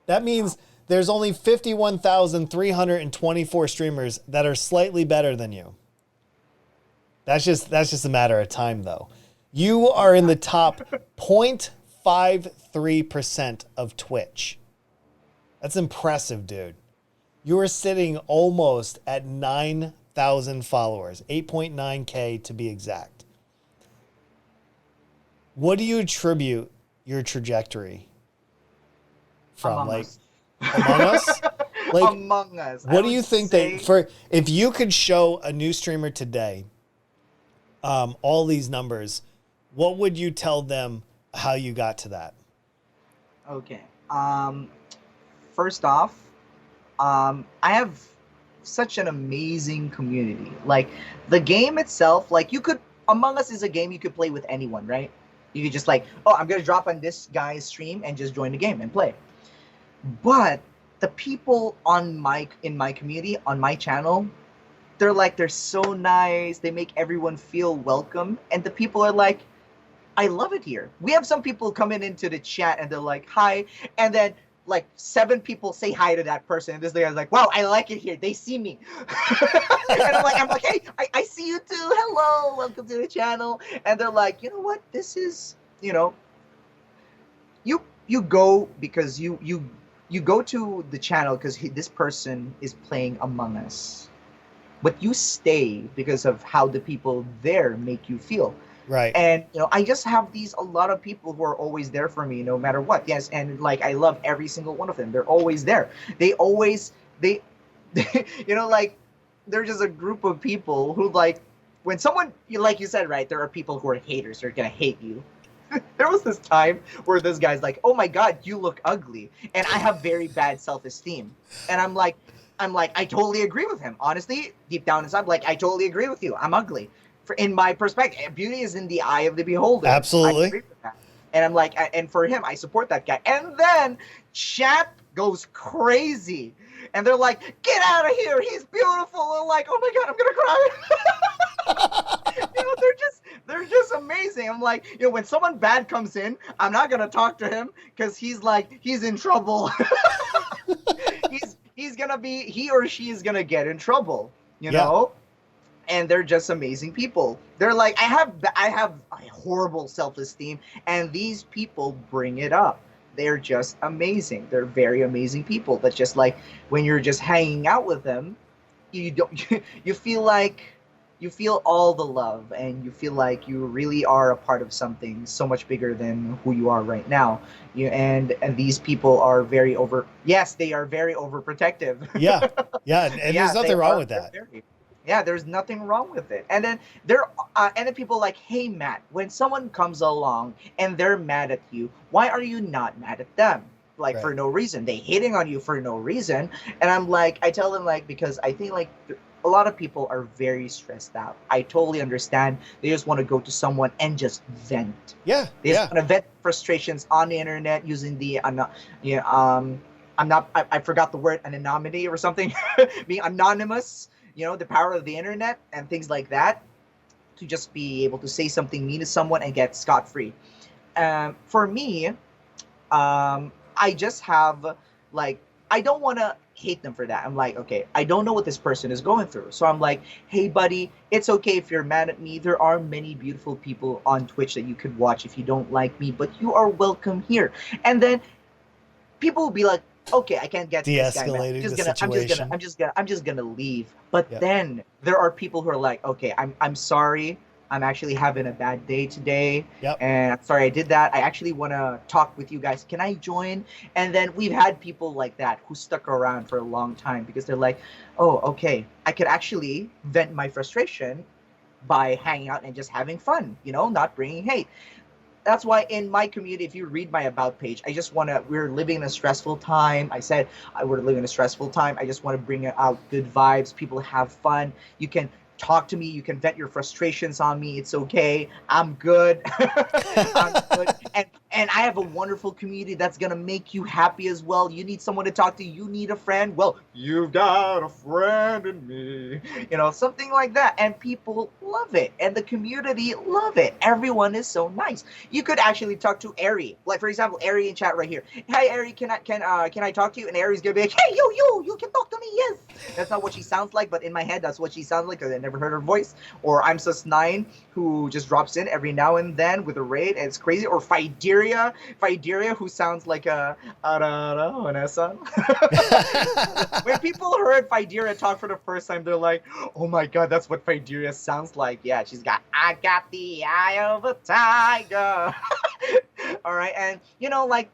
That means there's only 51,324 streamers that are slightly better than you. That's just a matter of time, though. You are in the top 0.53% of Twitch. That's impressive, dude. You are sitting almost at 9,000 followers, 8.9K to be exact. What do you attribute your trajectory from? Among Like, Us. Among Us? Like, Among Us. I what do would you think say if you could show a new streamer today, all these numbers, what would you tell them how you got to that? okay. First off, I have such an amazing community. Like the game itself, like you could Among Us is a game you could play with anyone, right? You could just like, oh, I'm gonna drop on this guy's stream and just join the game and play. But the people in my community on my channel, they're so nice. They make everyone feel welcome, and the people are like, I love it here. We have some people coming into the chat and they're like, hi. And then like 7 people say hi to that person. And this guy's like, wow, I like it here. They see me. And I'm like, hey, I see you too. Hello. Welcome to the channel. And they're like, you know what? This is, you go because you go to the channel because this person is playing Among Us. But you stay because of how the people there make you feel. Right. And I just have these a lot of people who are always there for me no matter what. Yes, and like I love every single one of them. They're always there. They always they like they're just a group of people who like when someone like you said, right, there are people who are haters. They're gonna hate you. There was this time where this guy's like, "Oh my god, you look ugly," and I have very bad self-esteem, and I'm like, I totally agree with him. Honestly, deep down inside, like, I totally agree with you. I'm ugly. In my perspective, beauty is in the eye of the beholder. I Absolutely. agree with that, and I'm like, and for him, I support that guy. And then chat goes crazy, and they're like, "Get out of here! He's beautiful!" I'm like, "Oh my god, I'm gonna cry." They're just amazing. I'm like, when someone bad comes in, I'm not gonna talk to him because he's in trouble. He's gonna be he or she is gonna get in trouble, you Yeah. know. And they're just amazing people. They're like, I have a horrible self-esteem, and these people bring it up. They're just amazing. They're very amazing people. But just like when you're just hanging out with them, you don't you feel like you feel all the love, and you feel like you really are a part of something so much bigger than who you are right now. And these people are very over yes, they are very overprotective. Yeah. Yeah. And there's Yeah, they nothing wrong are. with They're that. very. Yeah, there's nothing wrong with it. And then people like, "Hey Matt, when someone comes along and they're mad at you, why are you not mad at them? Like Right. for no reason. They hitting on you for no reason." And I tell them like because I think like a lot of people are very stressed out. I totally understand. They just want to go to someone and just vent. Yeah. They just Yeah. want to vent frustrations on the internet using the yeah, I'm not I forgot the word anonymity or something. Being anonymous, the power of the internet and things like that, to just be able to say something mean to someone and get scot free. For me, I just have like I don't want to hate them for that. I'm like, okay, I don't know what this person is going through, so I'm like, hey, buddy, it's okay if you're mad at me. There are many beautiful people on Twitch that you could watch if you don't like me, but you are welcome here. And then people will be like, okay, I can't get this guy mad. De-escalating the situation. I'm just gonna leave. But Yep. then there are people who are like, okay, I'm sorry. I'm actually having a bad day today, Yep. and I'm sorry I did that. I actually want to talk with you guys. Can I join? And then we've had people like that who stuck around for a long time because they're like, oh, okay, I could actually vent my frustration by hanging out and just having fun, not bringing hate. That's why in my community, if you read my about page, I just want to, we're living in a stressful time. I said we're living in a stressful time. I just want to bring out good vibes. People have fun. You can talk to me. You can vent your frustrations on me. It's okay. I'm good. I'm good. And I have a wonderful community that's gonna make you happy as well. You need someone to talk to. You need a friend. Well, you've got a friend in me. Something like that. And people love it. And the community love it. Everyone is so nice. You could actually talk to Ari. Like for example, Ari in chat right here. Hey Ari, can I talk to you? And Ari's gonna be like, hey you can talk to me. Yes. That's not what she sounds like, but in my head that's what she sounds like because I never heard her voice. Or I'm Sus9, who just drops in every now and then with a raid, and it's crazy. Or Fideria, who sounds like a Vanessa. When people heard Fideria talk for the first time, they're like, "Oh my god, that's what Fideria sounds like." Yeah, she's got "I got the eye of a tiger." All right, and like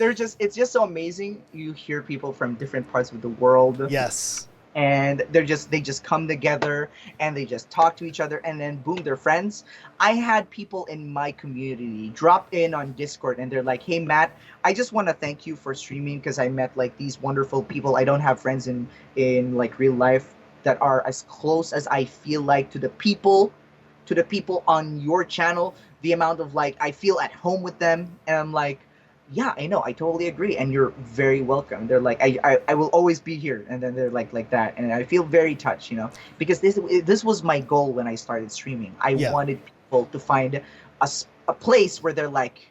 it's just so amazing. You hear people from different parts of the world, Yes. and they just come together and they just talk to each other, and then boom, they're friends. I had people in my community drop in on Discord, and they're like, hey Matt, I just want to thank you for streaming because I met like these wonderful people. I don't have friends in like real life that are as close as I feel like to the people on your channel. The amount of like I feel at home with them, and I'm like, yeah, I know, I totally agree, and you're very welcome. They're like, I will always be here, and then they're like that, and I feel very touched, because this was my goal when I started streaming. I Yeah. wanted people to find a place where they're like,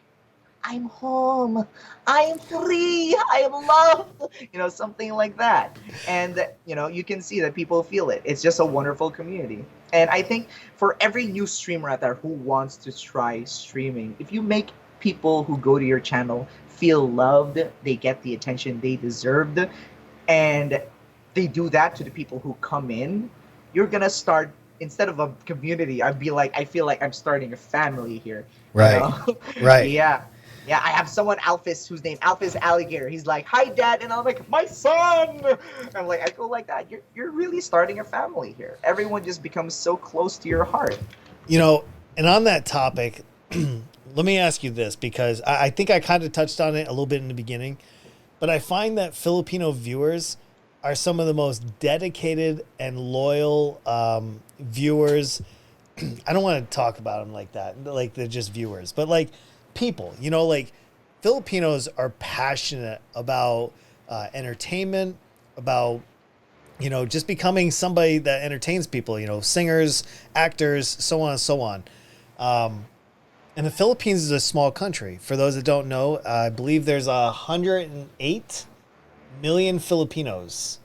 I'm home, I am free, I am loved, something like that. And you can see that people feel it. It's just a wonderful community. And I think for every new streamer out there who wants to try streaming, if you make people who go to your channel feel loved, they get the attention they deserved, and they do that to the people who come in, you're gonna start instead of a community, I'd be like, I feel like I'm starting a family here. You Right. know? Right. Yeah. Yeah, I have someone, Alphys, whose name Alphys Alligator. He's like, "Hi, Dad," and I'm like, "My son." I'm like, I feel like that. You're really starting a family here. Everyone just becomes so close to your heart. You know, and on that topic, let me ask you this because I think I kind of touched on it a little bit in the beginning, but I find that Filipino viewers are some of the most dedicated and loyal viewers. I don't want to talk about them like that, like they're just viewers, but like people, you know, like Filipinos are passionate about entertainment, about, you know, just becoming somebody that entertains people, you know, singers, actors, so on and so on. Um, and the Philippines is a small country. For those that don't know, I believe there's 108 million Filipinos.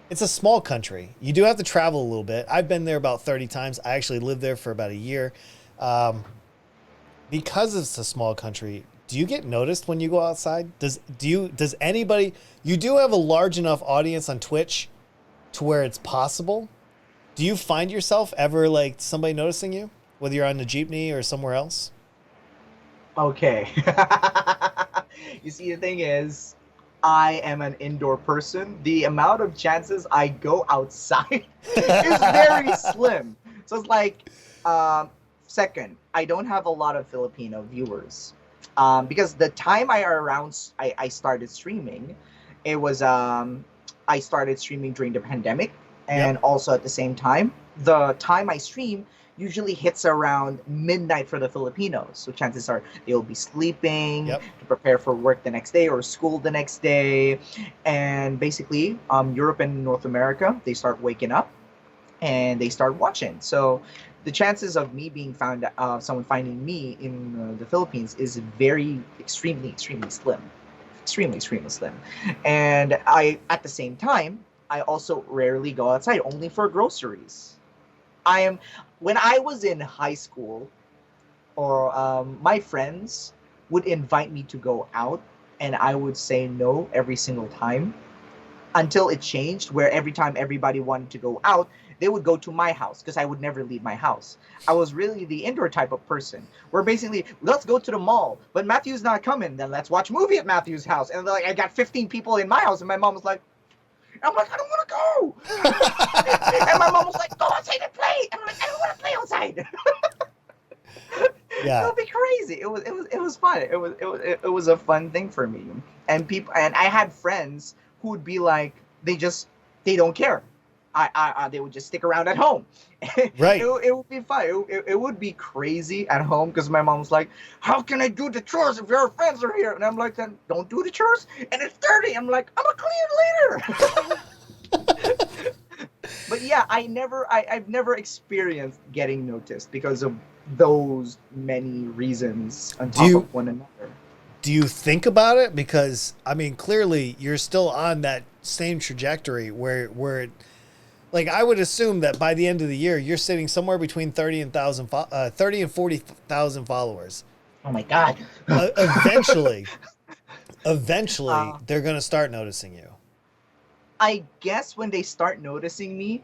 It's a small country. You do have to travel a little bit. I've been there about 30 times. I actually lived there for about a year. Um, because it's a small country, do you get noticed when you go outside? Does anybody, you do have a large enough audience on Twitch to where it's possible? Do you find yourself ever like somebody noticing you, whether you're on the jeepney or somewhere else? Okay. You see, the thing is, I am an indoor person. The amount of chances I go outside is very slim. So it's like, um, second, I don't have a lot of Filipino viewers. Because the time I started streaming, it was I started streaming during the pandemic, Yep. and also at the same time, the time I stream usually hits around midnight for the Filipinos. So chances are they'll be sleeping Yep. to prepare for work the next day or school the next day. And basically, Europe and North America, they start waking up and they start watching. So the chances of me being found, someone finding me in the Philippines is very, extremely slim. Extremely slim. And at the same time, I also rarely go outside, only for groceries. I am when I was in high school, or my friends would invite me to go out, and I would say no every single time until it changed, where every time everybody wanted to go out, they would go to my house because I would never leave my house. I was really the indoor type of person where basically, let's go to the mall, but Matthew's not coming. Then let's watch movie at Matthew's house. And like I got 15 people in my house, and my mom was like, I'm like, I don't want to go. And my mom was like, go outside and play. And I'm like, I don't want to play outside. It Yeah. would be crazy. It was fun. It was a fun thing for me. And people, and I had friends who would be like, they don't care. They would just stick around at home. Right. It would be fun. It would be crazy at home because my mom was like, "How can I do the chores if your friends are here?" And I'm like, "Then don't do the chores." And it's 30. I'm like, "I'm gonna clean later." But yeah, I've never experienced getting noticed because of those many reasons on Do top you of one another. do you think about it? Because I mean, clearly you're still on that same trajectory where like I would assume that by the end of the year you're sitting somewhere between 30 and 40,000 followers. Oh my god. Eventually, eventually uh, they're going to start noticing you. I guess when they start noticing me,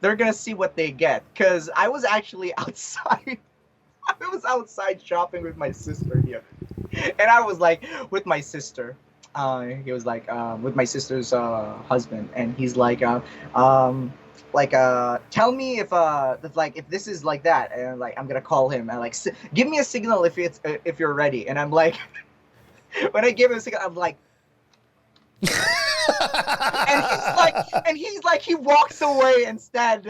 they're gonna see what they get. Cause I was actually outside. I was outside shopping with my sister here, and I was like with my sister. He was like with my sister's husband, and he's um, tell me if this is like that, and like I'm gonna call him and like give me a signal if you're ready, and I'm like when I give him a signal, I'm like, and he's like he walks away instead.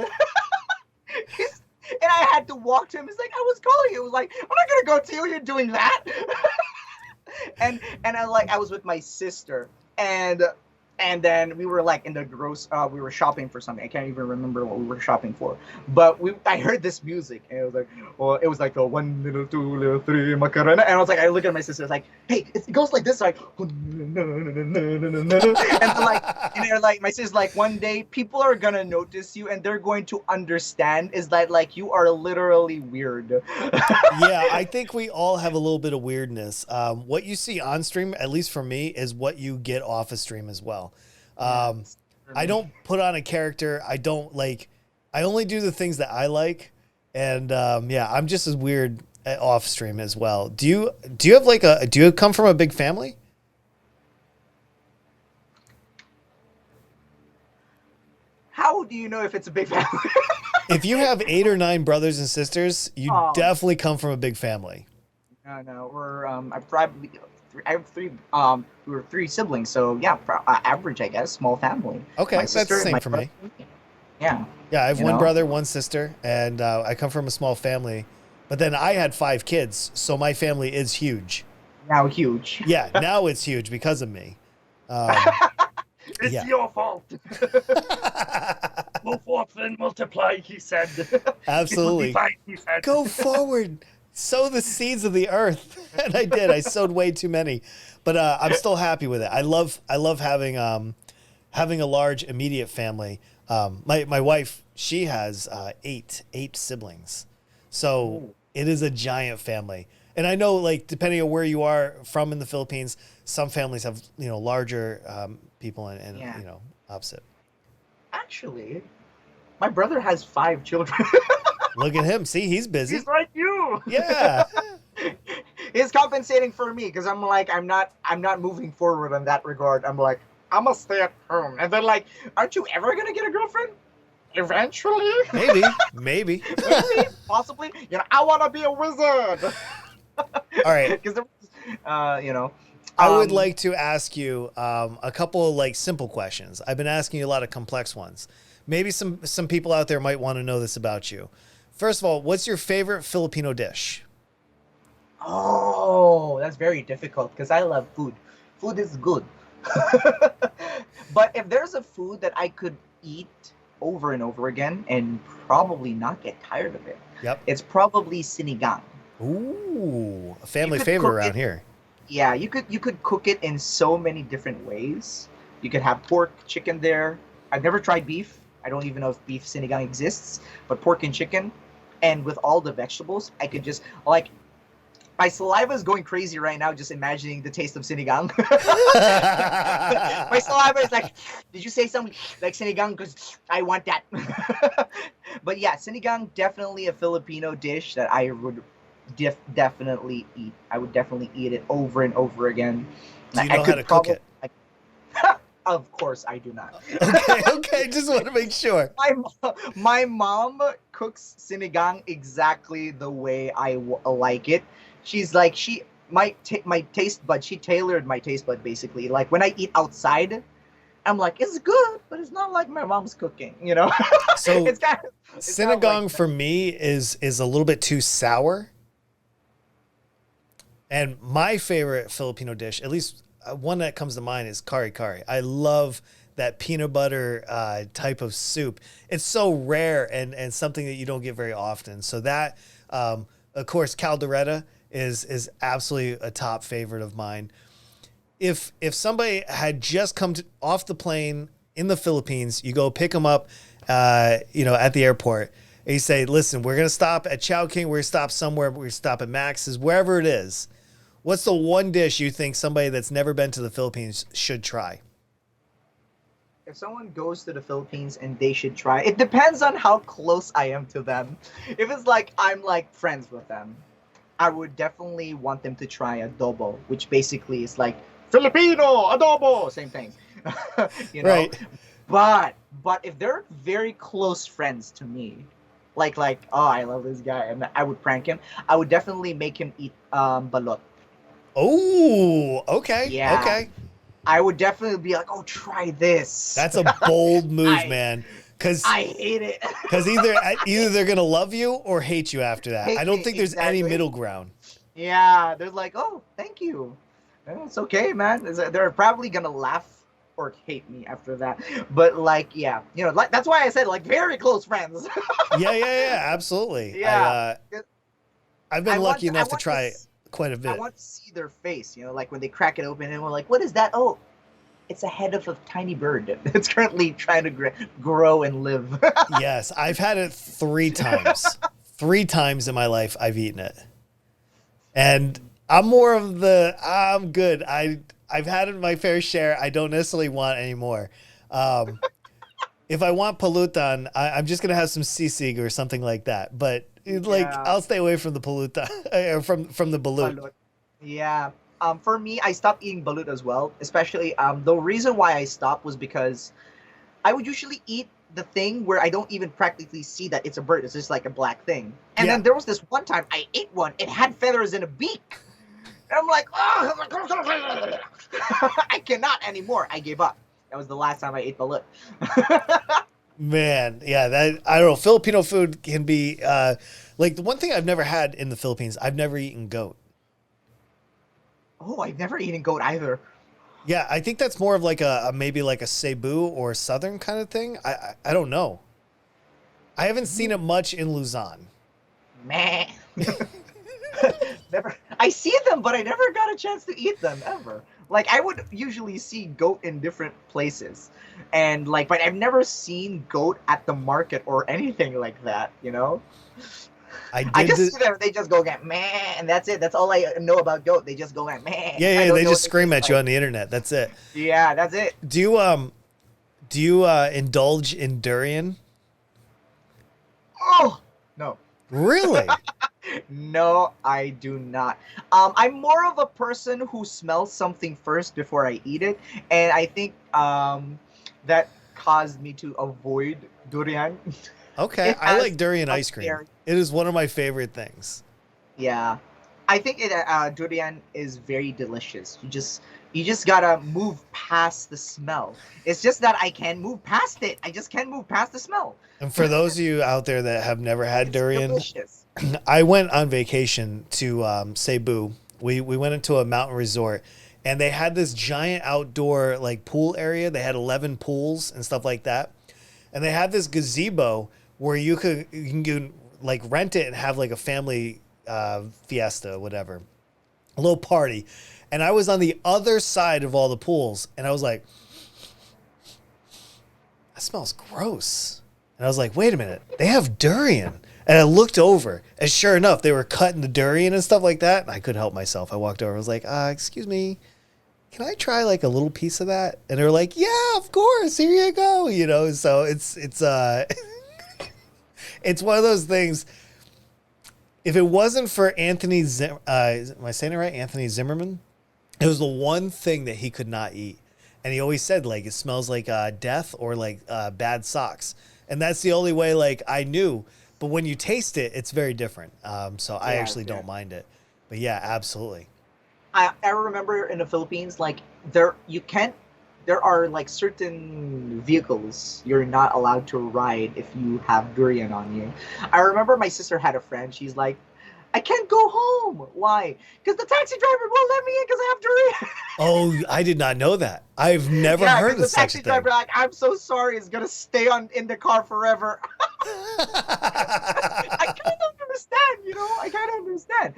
He's, and I had to walk to him. He's like, I was calling you. It was like, I'm not gonna go to you. You're doing that. And I was with my sister, and then we were like in the we were shopping for something. I can't even remember what we were shopping for, but I heard this music, and it was like, well, it was like the one little two little three macarena, and I was like, I look at my sister, it's like, hey, it goes like this, like, and so like, and they're like, my sister's like, one day people are gonna notice you, and they're going to understand is that like you are literally weird. Yeah, I think we all have a little bit of weirdness. What you see on stream, at least for me, is what you get off a stream as well. Yeah, I don't put on a character. I don't like. I only do the things that I like, and yeah, I'm just as weird off stream as well. Do you have like do you come from a big family? How do you know if it's a big family? If you have 8 or 9 brothers and sisters, you Oh, definitely come from a big family. no, no. We're I have three we were three siblings, so yeah, average, I guess, small family. My Okay, that's the sister and same my for brother. me. Yeah, Yeah, I have you one know. brother, one sister, and I come from a small family. But then I had 5 kids, so my family is huge. Now huge. Yeah, now it's huge because of me. Um, It's yeah. your fault. Go forth and multiply, he said. It will be Absolutely. fine, he said. Go forward, sow the seeds of the earth. And I did. I sowed way too many, but I'm still happy with it. I love having a large immediate family. My wife, she has eight siblings, so Ooh, it is a giant family. And I know, like, depending on where you are from in the Philippines, some families have larger people, and yeah. opposite. Actually, my brother has 5 children. Look at him. See, he's He's busy. like you. Yeah. He's compensating for me because I'm like I'm not moving forward in that regard. I'm like I'm gonna stay at home, and they're like, "Aren't you ever gonna get a girlfriend? Eventually, Maybe. maybe, possibly. I want to be a wizard All right. because you know, I would um, like to ask you a couple of like simple questions. I've been asking you a lot of complex ones. Maybe some people out there might want to know this about you. First of all, what's your favorite Filipino dish? oh, that's very difficult because I love food. Food is good. But if there's a food that I could eat over and over again and probably not get tired of it, Yep. it's probably sinigang. Ooh, a You family could favorite cook around it, here. yeah, you could cook it in so many different ways. You could have pork, chicken there. I've never tried beef. I don't even know if beef sinigang exists, but pork and chicken, and with all the vegetables, I could just like my saliva is going crazy right now just imagining the taste of sinigang. My saliva is like, did you say something like sinigang? Because I want that. But yeah, sinigang definitely a Filipino dish that I would definitely eat. I would definitely eat it over and over again. Do you I know how to could cook probably, it? of course, I do not. Okay. Just want to make sure. My mom cooks sinigang exactly the way I like it. She's like my taste bud. She tailored my taste bud basically. Like when I eat outside, I'm like it's good, but it's not like my mom's cooking. So, It's it's kind of like sinigang that. for me is a little bit too sour. And my favorite Filipino dish, at least one that comes to mind, is kare kare. I love that peanut butter type of soup. It's so rare and something that you don't get very often. So that, of course, caldereta is absolutely a top favorite of mine. If somebody had just off the plane in the Philippines, you go pick them up, at the airport, and you say, "Listen, we're gonna stop at Chowking. We're gonna stop somewhere. We're gonna stop at Max's, wherever it is." What's the one dish you think somebody that's never been to the Philippines should try? If someone goes to the Philippines and they should try, it depends on how close I am to them. If it's like I'm like friends with them, I would definitely want them to try adobo, which basically is like Filipino adobo, same thing. you know. Right. But if they're very close friends to me, like oh I love this guy, and I would prank him. I would definitely make him eat balot. Oh, okay. Yeah, Okay. I would definitely be like, oh try this. That's a bold move, I man. Cause I hate it. cause either they're gonna love you or hate you after that. I Hate don't me think there's any exactly. middle ground. Yeah, they're like, oh, thank you. It's okay, man. They're probably gonna laugh or hate me after that. But like, yeah, like that's why I said like very close friends. Yeah, absolutely. Yeah, I've I been want lucky to, I enough to want to try it quite a I bit. want to see their face. Like when they crack it open and we're like, what is that? Oh, it's a head of a tiny bird. It's currently trying to grow and live. Yes, I've had it 3 times. 3 times in my life I've eaten it. And I'm good. I've had it my fair share. I don't necessarily want any more. Um, if I want pulutan, I'm just gonna have some sisig or something like that. But like, Yeah. I'll stay away from the pulutan or from the balut. Balut. Yeah. For me, I stopped eating balut as well. Especially, the reason why I stopped was because I would usually eat the thing where I don't even practically see that it's a bird. It's just like a black thing. And Yeah, then there was this one time I ate one. It had feathers in a beak. And I'm like, oh, I cannot anymore. I gave up. That was the last time I ate balut. man. Yeah, that I don't know. Filipino food can be like the one thing I've never had in the Philippines. I've never eaten goat. Oh, I've never eaten goat either. Yeah, I think that's more of like a maybe like a Cebu or Southern kind of thing. I don't know. I haven't seen it much in Luzon. Meh. Never. I see them, but I never got a chance to eat them ever. Like I would usually see goat in different places, and like, but I've never seen goat at the market or anything like that. You know, I I did. just see them. They just go get meh, and that's it. That's all I know about goat. They just go get meh. Yeah, I yeah, don't they know what just they scream taste at you like. on the internet. That's it. Yeah, that's it. Do you indulge in durian? Oh no. Really? No, I do not. I'm more of a person who smells something first before I eat it, and I think that caused me to avoid durian. Okay, It I has like durian a ice cream. very, It is one of my favorite things. yeah. I think durian is very delicious. You just gotta move past the smell. It's just that I can't move past it. I just can't move past the smell. And for those of you out there that have never had It's durian, delicious. I went on vacation to Cebu. We went into a mountain resort, and they had this giant outdoor like pool area. They had 11 pools and stuff like that, and they had this gazebo where you can like rent it and have like a family fiesta, whatever, a little party. And I was on the other side of all the pools, and I was like, that smells gross. And I was like, wait a minute, they have durian. And I looked over, and sure enough, they were cutting the durian and stuff like that. And I couldn't help myself. I walked over. I was like, excuse me, can I try like a little piece of that? And they were like, yeah, of course. Here you go. You know, so it's it's one of those things. If it wasn't for am I saying it right? Anthony Zimmerman. It was the one thing that he could not eat. And he always said like it smells like death or like bad socks. And that's the only way like I knew. But when you taste it, it's very different. So I Yeah, actually yeah. don't mind it. But yeah, absolutely. I remember in the Philippines, like there are like certain vehicles you're not allowed to ride if you have durian on you. I remember my sister had a friend. She's like, I can't go home. Why? Because the taxi driver won't let me in because I have durian. Oh, I did not know that. I've never Yeah, heard because of the such a taxi driver thing. like, I'm so sorry, is gonna stay on in the car forever. I kind of understand, I kind of understand.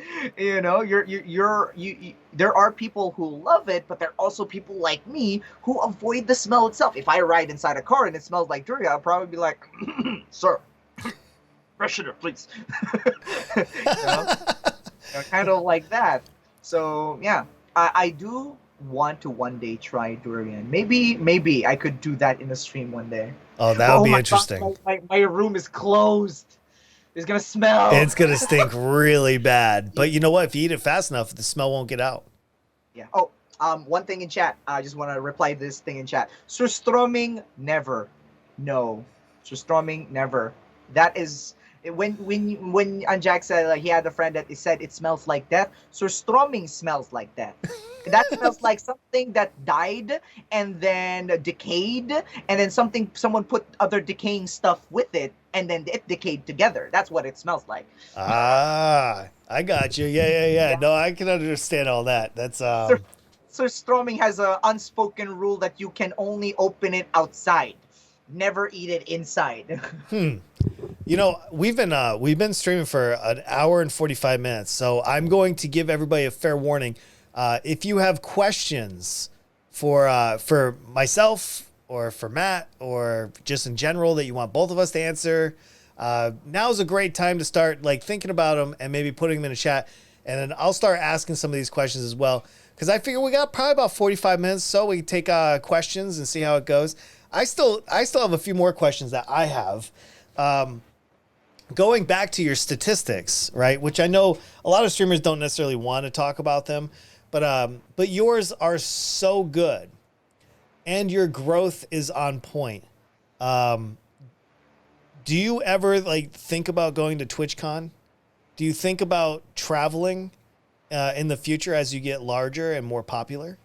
There are people who love it, but there are also people like me who avoid the smell itself. If I ride inside a car and it smells like durian, I'll probably be like, "Sir, freshener, please." you know, kind of like that. So yeah, I do want to one day try durian. Maybe I could do that in a stream one day. Oh, that But would oh be my god, interesting. my room is closed. It's gonna smell. It's going to stink really bad. But you know what? If you eat it fast enough, the smell won't get out. Yeah. Oh, one thing in chat. I just want to reply to this thing in chat. Surstroming, never. No. Surstroming, never. That is when Anjak said like he had a friend that said it smells like death. Surstroming smells like that. That smells like something that died and then decayed, and then someone put other decaying stuff with it, and then it decayed together. That's what it smells like. I got you. Yeah, yeah, yeah. Yeah. No, I can understand all that. That's Sur- Surstroming has a unspoken rule that you can only open it outside. Never eat it inside. we've been streaming for an hour and 45 minutes. So I'm going to give everybody a fair warning. If you have questions for myself or for Matt or just in general that you want both of us to answer, now's a great time to start like thinking about them and maybe putting them in a chat. And then I'll start asking some of these questions as well. Because I figure we got probably about 45 minutes, so we can take questions and see how it goes. I still have a few more questions that I have. Um, Going back to your statistics, right? Which I know a lot of streamers don't necessarily want to talk about them, but yours are so good, and your growth is on point. Um, do you ever like think about going to TwitchCon? Do you think about traveling in the future as you get larger and more popular?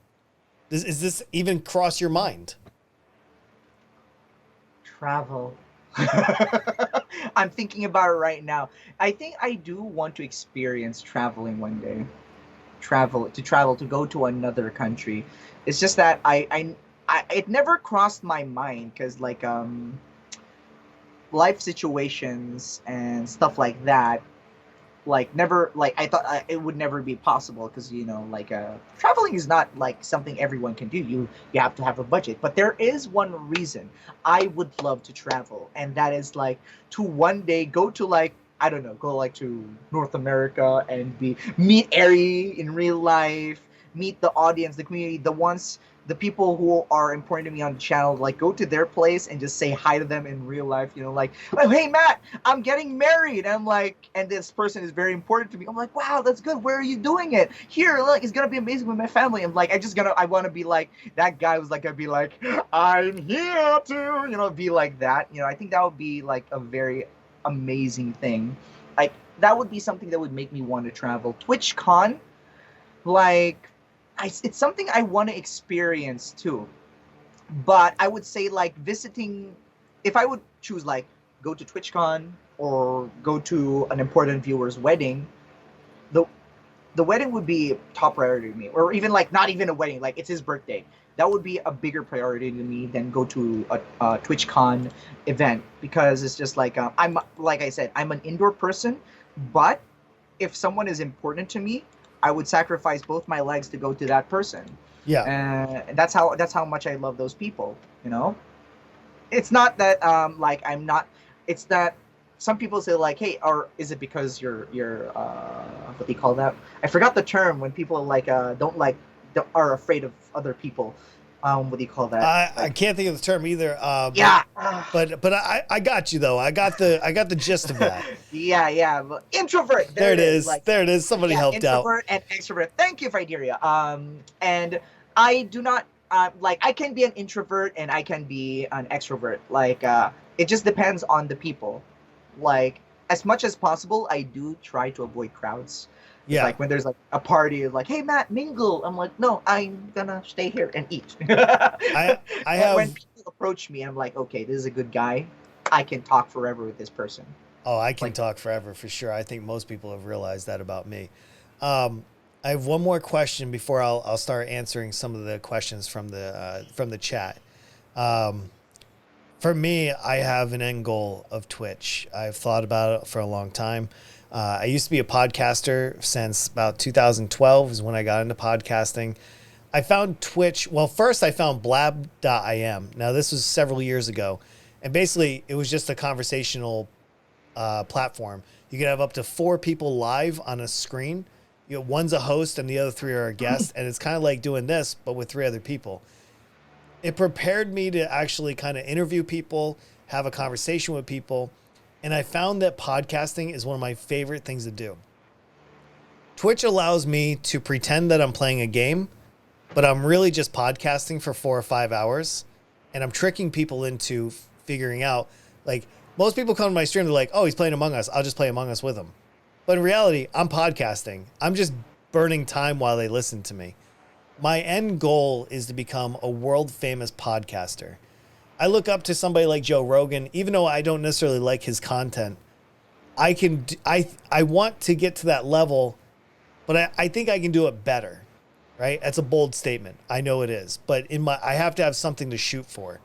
Is this even cross your mind? Travel. I'm thinking about it right now. I think I do want to experience traveling one day. Travel to go to another country. It's just that I it never crossed my mind because like life situations and stuff like that, like never, like I thought it would never be possible because like traveling is not like something everyone can do. You have to have a budget. But there is one reason I would love to travel, and that is like to one day go to, like, I don't know, go like to North America and be meet Ari in real life, meet the audience, the community, the people who are important to me on the channel, like go to their place and just say hi to them in real life, like, oh, hey Matt, I'm getting married. I'm like, and this person is very important to me. I'm like, wow, that's good. Where are you doing it? Here, look, it's gonna be amazing with my family. I'm like, I want to be like that guy was like, I'd be like, I'm here to, be like that. I think that would be like a very amazing thing. Like that would be something that would make me want to travel. TwitchCon, like, it's something I want to experience too. But I would say like visiting, if I would choose like go to TwitchCon or go to an important viewer's wedding, the the wedding would be top priority to me, or even like not even a wedding, like it's his birthday. That would be a bigger priority to me than go to a TwitchCon event, because it's just like I'm, like I said, I'm an indoor person, but if someone is important to me, I would sacrifice both my legs to go to that person. Yeah. And that's how much I love those people. It's not that like I'm not. It's that some people say like, hey, or is it because you're what do you call that? I forgot the term when people like don't like are afraid of other people. What do you call that? I Like, can't think of the term either. yeah. But I got you though. I got the gist of that. Yeah, yeah. But introvert. There There it it is. is. Like, There it is. Somebody yeah, helped out. introvert and extrovert. Thank you, Fideria. And I do not like, I can be an introvert and I can be an extrovert. Like, it just depends on the people. Like, as much as possible, I do try to avoid crowds. It's Yeah. like when there's like a party, like, hey Matt, mingle. I'm like, no, I'm gonna stay here and eat. I And when have. people approach me, I'm like, okay, this is a good guy. I can talk forever with this person. Oh, I can Like, talk forever for sure. I think most people have realized that about me. Um, I have one more question before I'll start answering some of the questions from the chat. Um, for me, I have an end goal of Twitch. I've thought about it for a long time. I used to be a podcaster since about 2012 is when I got into podcasting. I found Twitch. Well, first I found blab.im. Now, this was several years ago. And basically, it was just a conversational platform. You could have up to 4 people live on a screen. One's a host and the other 3 are a guest. And it's kind of like doing this, but with 3 other people. It prepared me to actually kind of interview people, have a conversation with people. And I found that podcasting is one of my favorite things to do. Twitch allows me to pretend that I'm playing a game, but I'm really just podcasting for 4 or 5 hours. And I'm tricking people into figuring out, like, most people come to my stream, they're like, oh, he's playing Among Us. I'll just play Among Us with him. But in reality, I'm podcasting. I'm just burning time while they listen to me. My end goal is to become a world famous podcaster. I look up to somebody like Joe Rogan, even though I don't necessarily like his content. I want to get to that level, but I think I can do it better. Right? That's a bold statement. I know it is, but I have to have something to shoot for.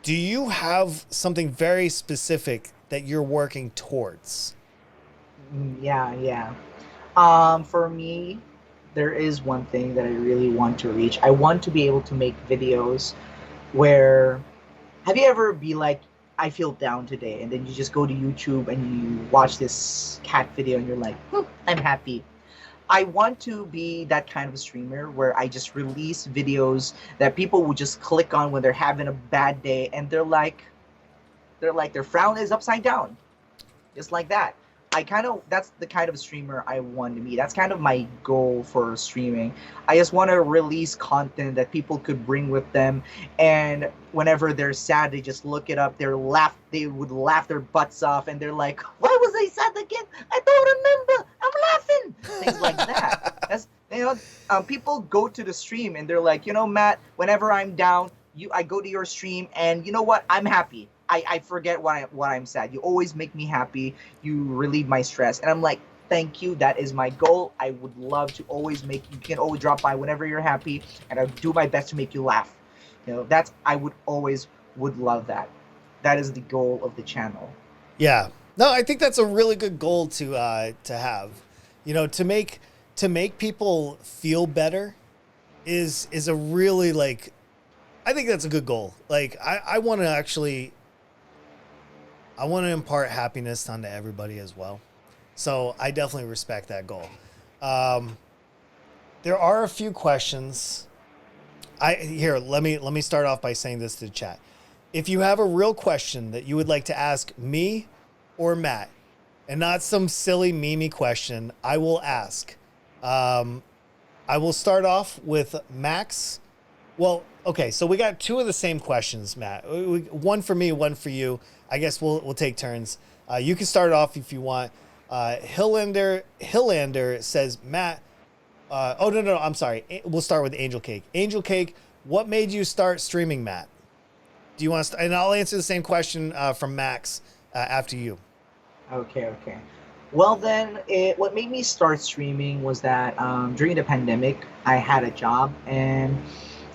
Do you have something very specific that you're working towards? yeah, yeah. For me, there is one thing that I really want to reach. I want to be able to make videos where, have you ever be like, I feel down today, and then you just go to YouTube and you watch this cat video and you're like, I'm happy. I want to be that kind of streamer where I just release videos that people would just click on when they're having a bad day, and they're like their frown is upside down, just like that. I kind of That's the kind of streamer I want to be. That's kind of my goal for streaming. I just want to release content that people could bring with them, and whenever they're sad, they just look it up. They would laugh their butts off, and they're like, "Why was I sad again? I don't remember. I'm laughing." Things like that. That's People go to the stream and they're like, Matt, whenever I'm down, I go to your stream, and you know what? I'm happy. I forget what I'm sad. You always make me happy. You relieve my stress, and I'm like, thank you. That is my goal. I would love to always make you can always drop by whenever you're happy, and I'll do my best to make you laugh. That's I would always would love that. That is the goal of the channel. Yeah. No, I think that's a really good goal to have. To make people feel better is a really like I think that's a good goal. Like I want to impart happiness onto everybody as well. So I definitely respect that goal. There are a few questions. Let me start off by saying this to the chat. If you have a real question that you would like to ask me or Matt, and not some silly meme question, I will ask. I will start off with Max. Well, okay, so we got two of the same questions, Matt. One for me, one for you. I guess we'll take turns. You can start off if you want. Hillander says, Matt. No, I'm sorry. We'll start with Angel Cake. Angel Cake, what made you start streaming, Matt? Do you want to? And I'll answer the same question from Max after you. Okay. Well, then, what made me start streaming was that during the pandemic, I had a job and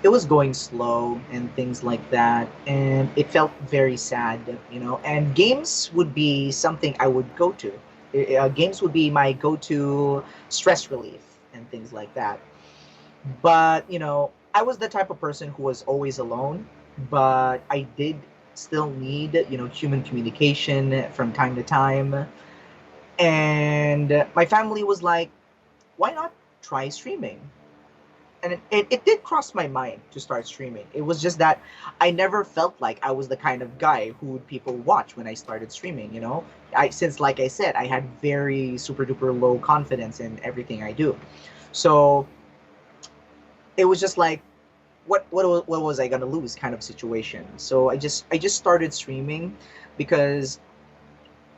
it was going slow and things like that. And it felt very sad. And games would be something I would go to. Games would be my go to stress relief and things like that. But I was the type of person who was always alone, but I did still need human communication from time to time. And my family was like, why not try streaming? And it did cross my mind to start streaming. It was just that I never felt like I was the kind of guy who would people watch when I started streaming. Since, like I said, I had very super duper low confidence in everything I do. So it was just like, what was I gonna lose kind of situation. So I just started streaming because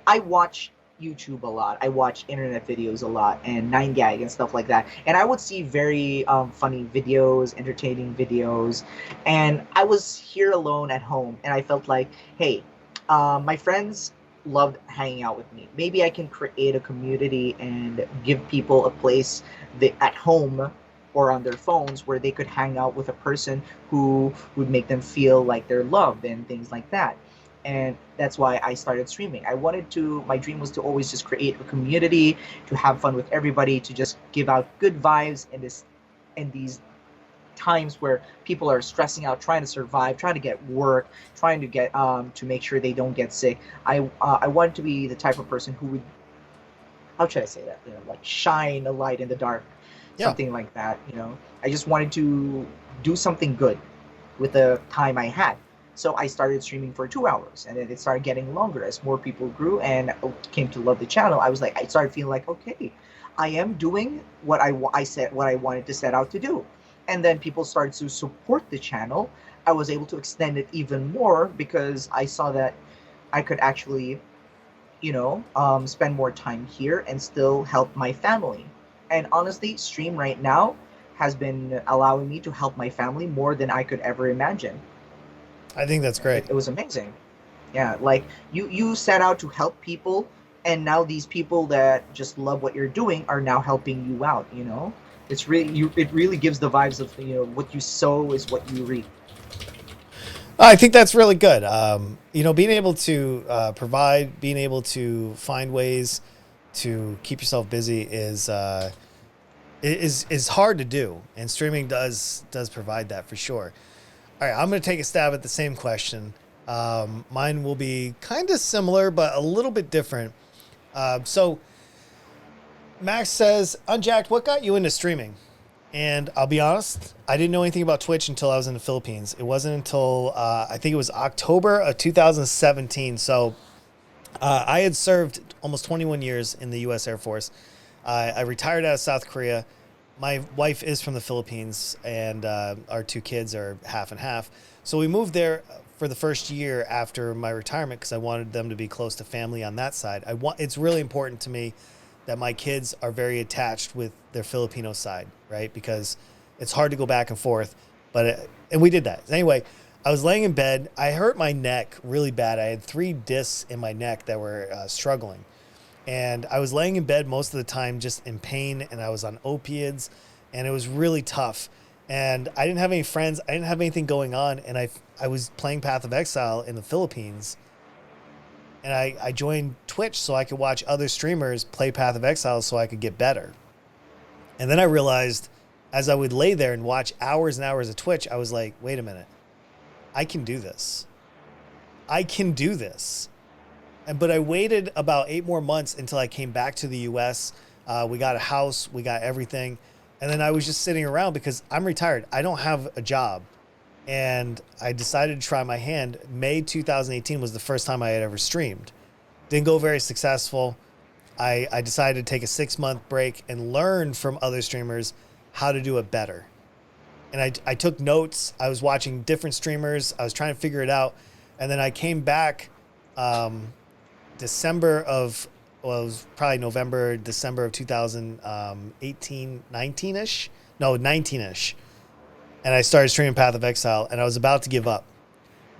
I watch YouTube a lot. I watch internet videos a lot and 9gag and stuff like that. And I would see very funny videos, entertaining videos. And I was here alone at home, and I felt like, hey, my friends loved hanging out with me. Maybe I can create a community and give people a place at home or on their phones where they could hang out with a person who would make them feel like they're loved and things like that. And that's why I started streaming. My dream was to always just create a community, to have fun with everybody, to just give out good vibes in these times where people are stressing out, trying to survive, trying to get work, trying to get to make sure they don't get sick. I wanted to be the type of person who would, how should I say that? Like shine a light in the dark, something like that. I just wanted to do something good with the time I had. So I started streaming for 2 hours, and then it started getting longer as more people grew and came to love the channel. I started feeling like, okay, I am doing what I said, what I wanted to set out to do. And then people started to support the channel. I was able to extend it even more because I saw that I could actually, spend more time here and still help my family. And honestly, stream right now has been allowing me to help my family more than I could ever imagine. I think that's great. It was amazing. Yeah, like you set out to help people, and now these people that just love what you're doing are now helping you out. It really gives the vibes of what you sow is what you reap. I think that's really good. Being able to provide, being able to find ways to keep yourself busy is hard to do, and streaming does provide that for sure. All right, I'm going to take a stab at the same question. Mine will be kind of similar, but a little bit different. So Max says, Unjacked, what got you into streaming? And I'll be honest, I didn't know anything about Twitch until I was in the Philippines. It wasn't until I think it was October of 2017. So I had served almost 21 years in the U.S. Air Force. I retired out of South Korea. My wife is from the Philippines, and our two kids are half and half. So we moved there for the first year after my retirement because I wanted them to be close to family on that side. It's really important to me that my kids are very attached with their Filipino side, right? Because it's hard to go back and forth. And we did that. Anyway, I was laying in bed. I hurt my neck really bad. I had 3 discs in my neck that were struggling. And I was laying in bed most of the time just in pain, and I was on opiates, and it was really tough. And I didn't have any friends. I didn't have anything going on, and I was playing Path of Exile in the Philippines, and I joined Twitch so I could watch other streamers play Path of Exile so I could get better. And then I realized as I would lay there and watch hours and hours of Twitch, I was like, wait a minute. I can do this. I can do this. But I waited about 8 more months until I came back to the U.S. We got a house. We got everything. And then I was just sitting around because I'm retired. I don't have a job. And I decided to try my hand. May 2018 was the first time I had ever streamed. Didn't go very successful. I decided to take a 6-month break and learn from other streamers how to do it better. And I took notes. I was watching different streamers. I was trying to figure it out. And then I came back December of, well, it was probably November, December of 2018, 19-ish? No, 19-ish. And I started streaming Path of Exile, and I was about to give up.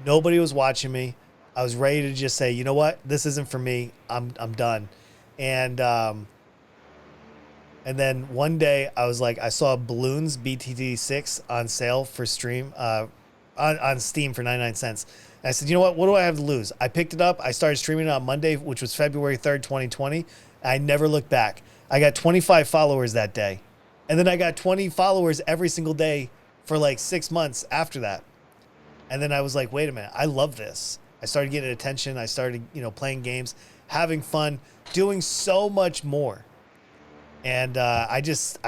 Nobody was watching me. I was ready to just say, you know what? This isn't for me. I'm done. And then one day I was like, I saw Balloons BTT6 on sale for stream, on Steam for 99 cents. And I said, you know what do I have to lose? I picked it up. I started streaming it on Monday, which was February 3rd, 2020. I never looked back. I got 25 followers that day. And then I got 20 followers every single day for like 6 months after that. And then I was like, wait a minute, I love this. I started getting attention. I started, playing games, having fun, doing so much more. And I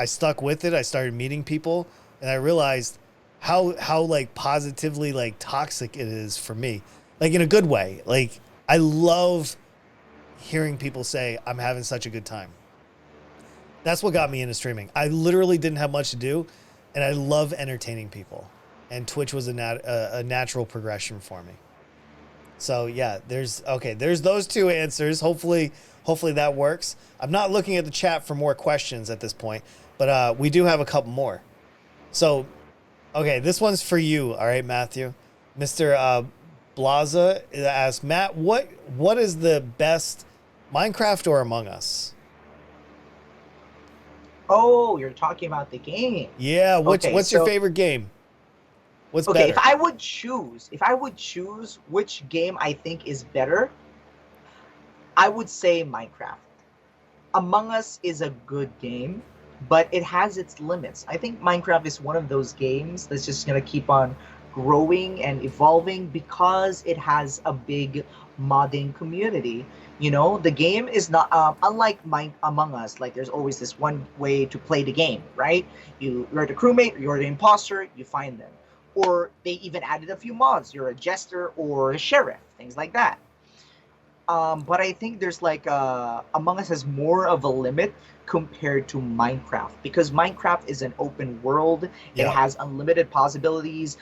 stuck with it. I started meeting people, and I realized how like positively like toxic it is for me, like in a good way. Like I love hearing people say I'm having such a good time. That's what got me into streaming. I literally didn't have much to do, and I love entertaining people. And Twitch was a natural progression for me. So yeah, there's those 2 answers. Hopefully that works. I'm not looking at the chat for more questions at this point, but we do have a couple more. So, okay, this one's for you. All right, Matthew. Mr. Blaza asks, Matt, what is the best, Minecraft or Among Us? Oh, you're talking about the game. Yeah, what's your favorite game? What's better? If I would choose which game I think is better, I would say Minecraft. Among Us is a good game, but it has its limits. I think Minecraft is one of those games that's just going to keep on growing and evolving because it has a big modding community. The game is not unlike Among Us. Like, there's always this one way to play the game, right? You're the crewmate, you're the imposter, you find them. Or they even added a few mods. You're a jester or a sheriff, things like that. But I think there's like Among Us has more of a limit compared to Minecraft, because Minecraft is an open world. Yeah. It has unlimited possibilities.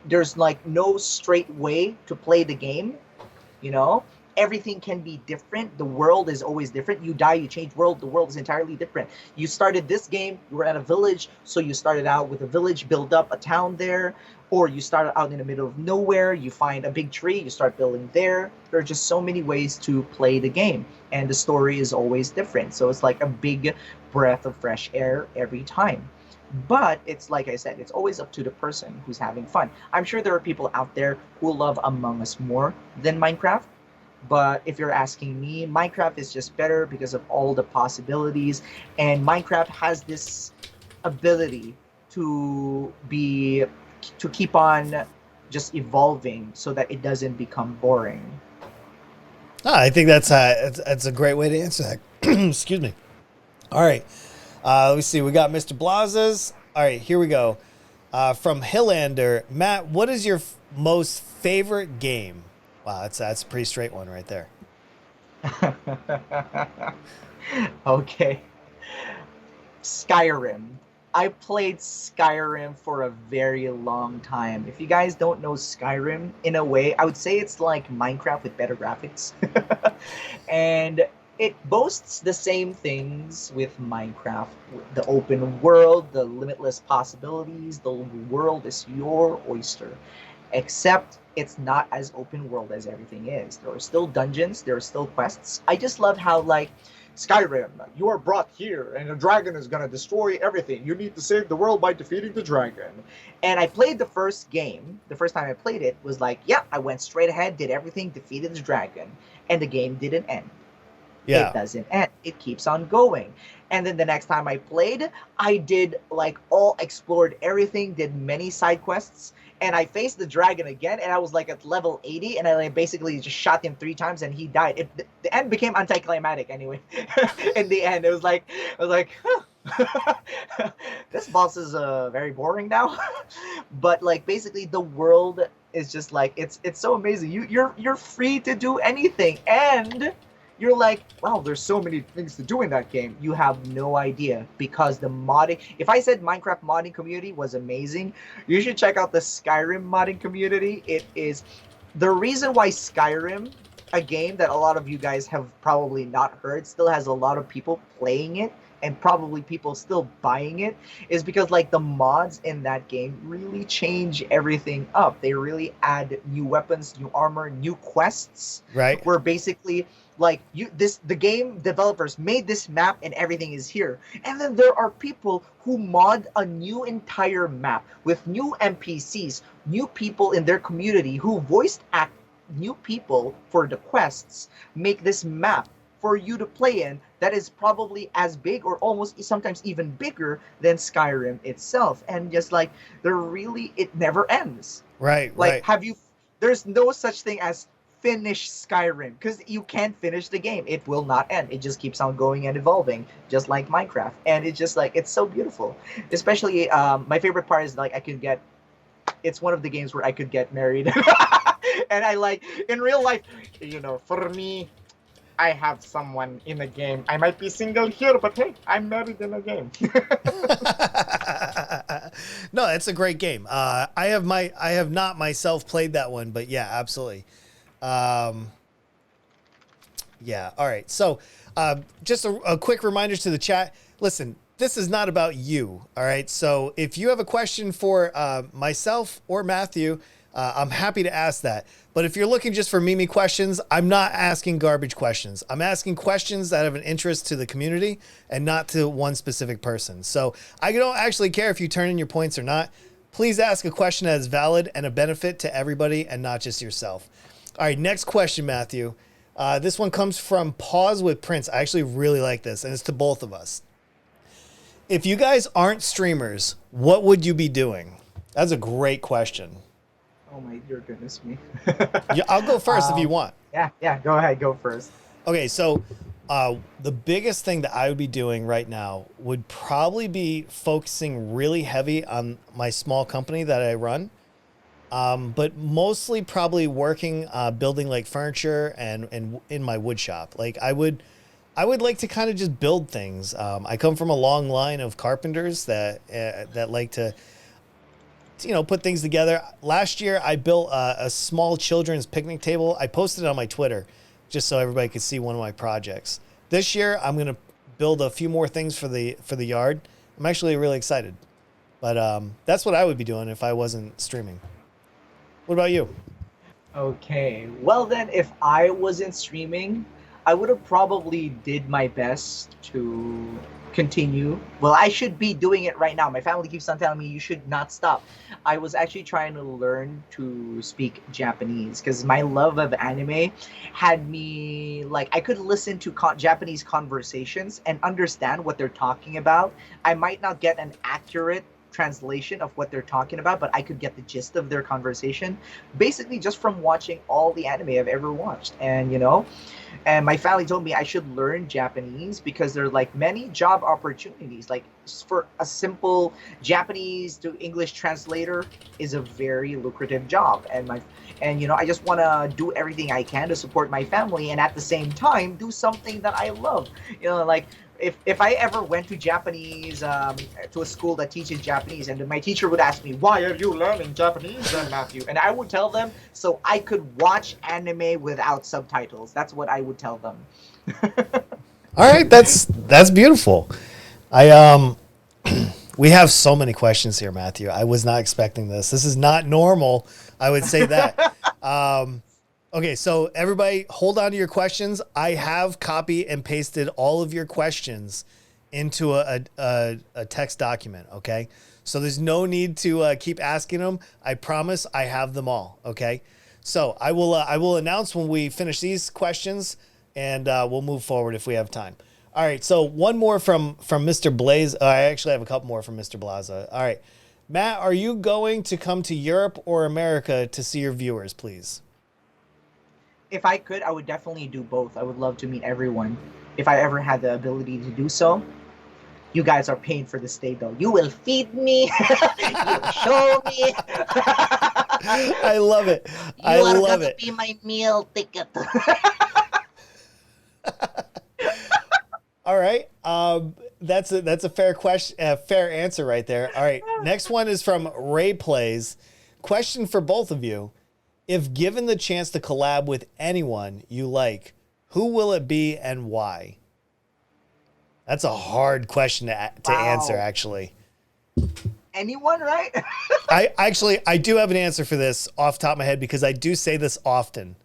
There's like no straight way to play the game. Everything can be different. The world is always different. You die, you change world. The world is entirely different. You started this game, you were at a village, so you started out with a village, build up a town there, or you started out in the middle of nowhere, you find a big tree, you start building there. There are just so many ways to play the game, and the story is always different. So it's like a big breath of fresh air every time. But it's like I said, it's always up to the person who's having fun. I'm sure there are people out there who love Among Us more than Minecraft. But if you're asking me, Minecraft is just better because of all the possibilities. And Minecraft has this ability to keep on just evolving so that it doesn't become boring. I think that's a great way to answer that. Excuse me. All right. Let me see. We got Mr. Blazes. All right, here we go. From Hillander, Matt, what is your most favorite game? Wow, that's a pretty straight one right there. Okay. Skyrim. I played Skyrim for a very long time. If you guys don't know Skyrim, in a way, I would say it's like Minecraft with better graphics. And it boasts the same things with Minecraft: the open world, the limitless possibilities, the world is your oyster. Except it's not as open world as everything is. There are still dungeons, there are still quests. I just love how, like, Skyrim, you are brought here, and a dragon is gonna destroy everything. You need to save the world by defeating the dragon. And I played the first game. The first time I played it was like, yeah, I went straight ahead, did everything, defeated the dragon, and the game didn't end. It Yeah. doesn't end. It keeps on going. And then the next time I played, I did like all explored everything, did many side quests, and I faced the dragon again, and I was like at level 80, and I like, basically just shot him 3 times, and he died. The end became anticlimactic anyway. In the end, I was like, huh. This boss is very boring now. But like basically, the world is just like it's so amazing. You're free to do anything, and you're like, wow, there's so many things to do in that game. You have no idea, because the modding, if I said Minecraft modding community was amazing, you should check out the Skyrim modding community. It is the reason why Skyrim, a game that a lot of you guys have probably not heard, still has a lot of people playing it, and probably people still buying it, is because like the mods in that game really change everything up. They really add new weapons, new armor, new quests, Right. where basically like the game developers made this map and everything is here, and then there are people who mod a new entire map with new npcs, new people in their community who voiced act new people for the quests, make this map for you to play in that is probably as big or almost sometimes even bigger than Skyrim itself. And just like they're really, it never ends. Right. Like, Right. have you, there's no such thing as finish Skyrim, because you can't finish the game. It will not end. It just keeps on going and evolving, just like Minecraft. And it's just like, it's so beautiful. Especially, my favorite part is like I could get, it's one of the games where I could get married. And I like, in real life, for me, I have someone in a game. I might be single here, but hey, I'm married in a game. No, it's a great game. I have not myself played that one, but yeah, absolutely. Um, yeah. All right. So, just a quick reminder to the chat. Listen, this is not about you. All right. So if you have a question for myself or Matthew, I'm happy to ask that. But if you're looking just for Mimi questions, I'm not asking garbage questions. I'm asking questions that have an interest to the community and not to one specific person. So I don't actually care if you turn in your points or not. Please ask a question that is valid and a benefit to everybody and not just yourself. All right, next question, Matthew. This one comes from Pause with Prince. I actually really like this, and it's to both of us. If you guys aren't streamers, what would you be doing? That's a great question. Oh my dear goodness me. Yeah, I'll go first if you want. Yeah, go ahead, go first. Okay, so the biggest thing that I would be doing right now would probably be focusing really heavy on my small company that I run, but mostly probably working, building like furniture and in my wood shop. Like I would like to kind of just build things. I come from a long line of carpenters that like to put things together. Last year, I built a small children's picnic table. I posted it on my Twitter just so everybody could see one of my projects. This year, I'm going to build a few more things for the yard. I'm actually really excited. But that's what I would be doing if I wasn't streaming. What about you? Okay. Well then, if I wasn't streaming, I would have probably did my best to continue. Well, I should be doing it right now. My family keeps on telling me you should not stop. I was actually trying to learn to speak Japanese because my love of anime had me like I could listen to Japanese conversations and understand what they're talking about. I might not get an accurate translation of what they're talking about, but I could get the gist of their conversation basically just from watching all the anime I've ever watched. And and my family told me I should learn Japanese because there are like many job opportunities. Like for a simple Japanese to English translator is a very lucrative job, and I just want to do everything I can to support my family and at the same time do something that I love. Like if I ever went to Japanese to a school that teaches Japanese, and my teacher would ask me, "Why are you learning Japanese, then, Matthew?" and I would tell them so I could watch anime without subtitles. That's what I would tell them. All right, that's beautiful. I we have so many questions here, Matthew. I was not expecting this. This is not normal. I would say that. Okay, so everybody hold on to your questions. I have copy and pasted all of your questions into a text document, okay? So there's no need to keep asking them. I promise I have them all, okay? So I will announce when we finish these questions, and we'll move forward if we have time. All right, so one more from Mr. Blaze. I actually have a couple more from Mr. Blaza. All right. Matt, are you going to come to Europe or America to see your viewers, please? If I could, I would definitely do both. I would love to meet everyone. If I ever had the ability to do so, you guys are paying for the stay though. You will feed me. You will show me. I love it. I You are love gonna it. be my meal ticket. All right. That's a fair question, fair answer right there. All right. Next one is from Ray Plays. Question for both of you. If given the chance to collab with anyone you like, who will it be and why? That's a hard question to answer, actually. Anyone, right? I do have an answer for this off the top of my head because I do say this often.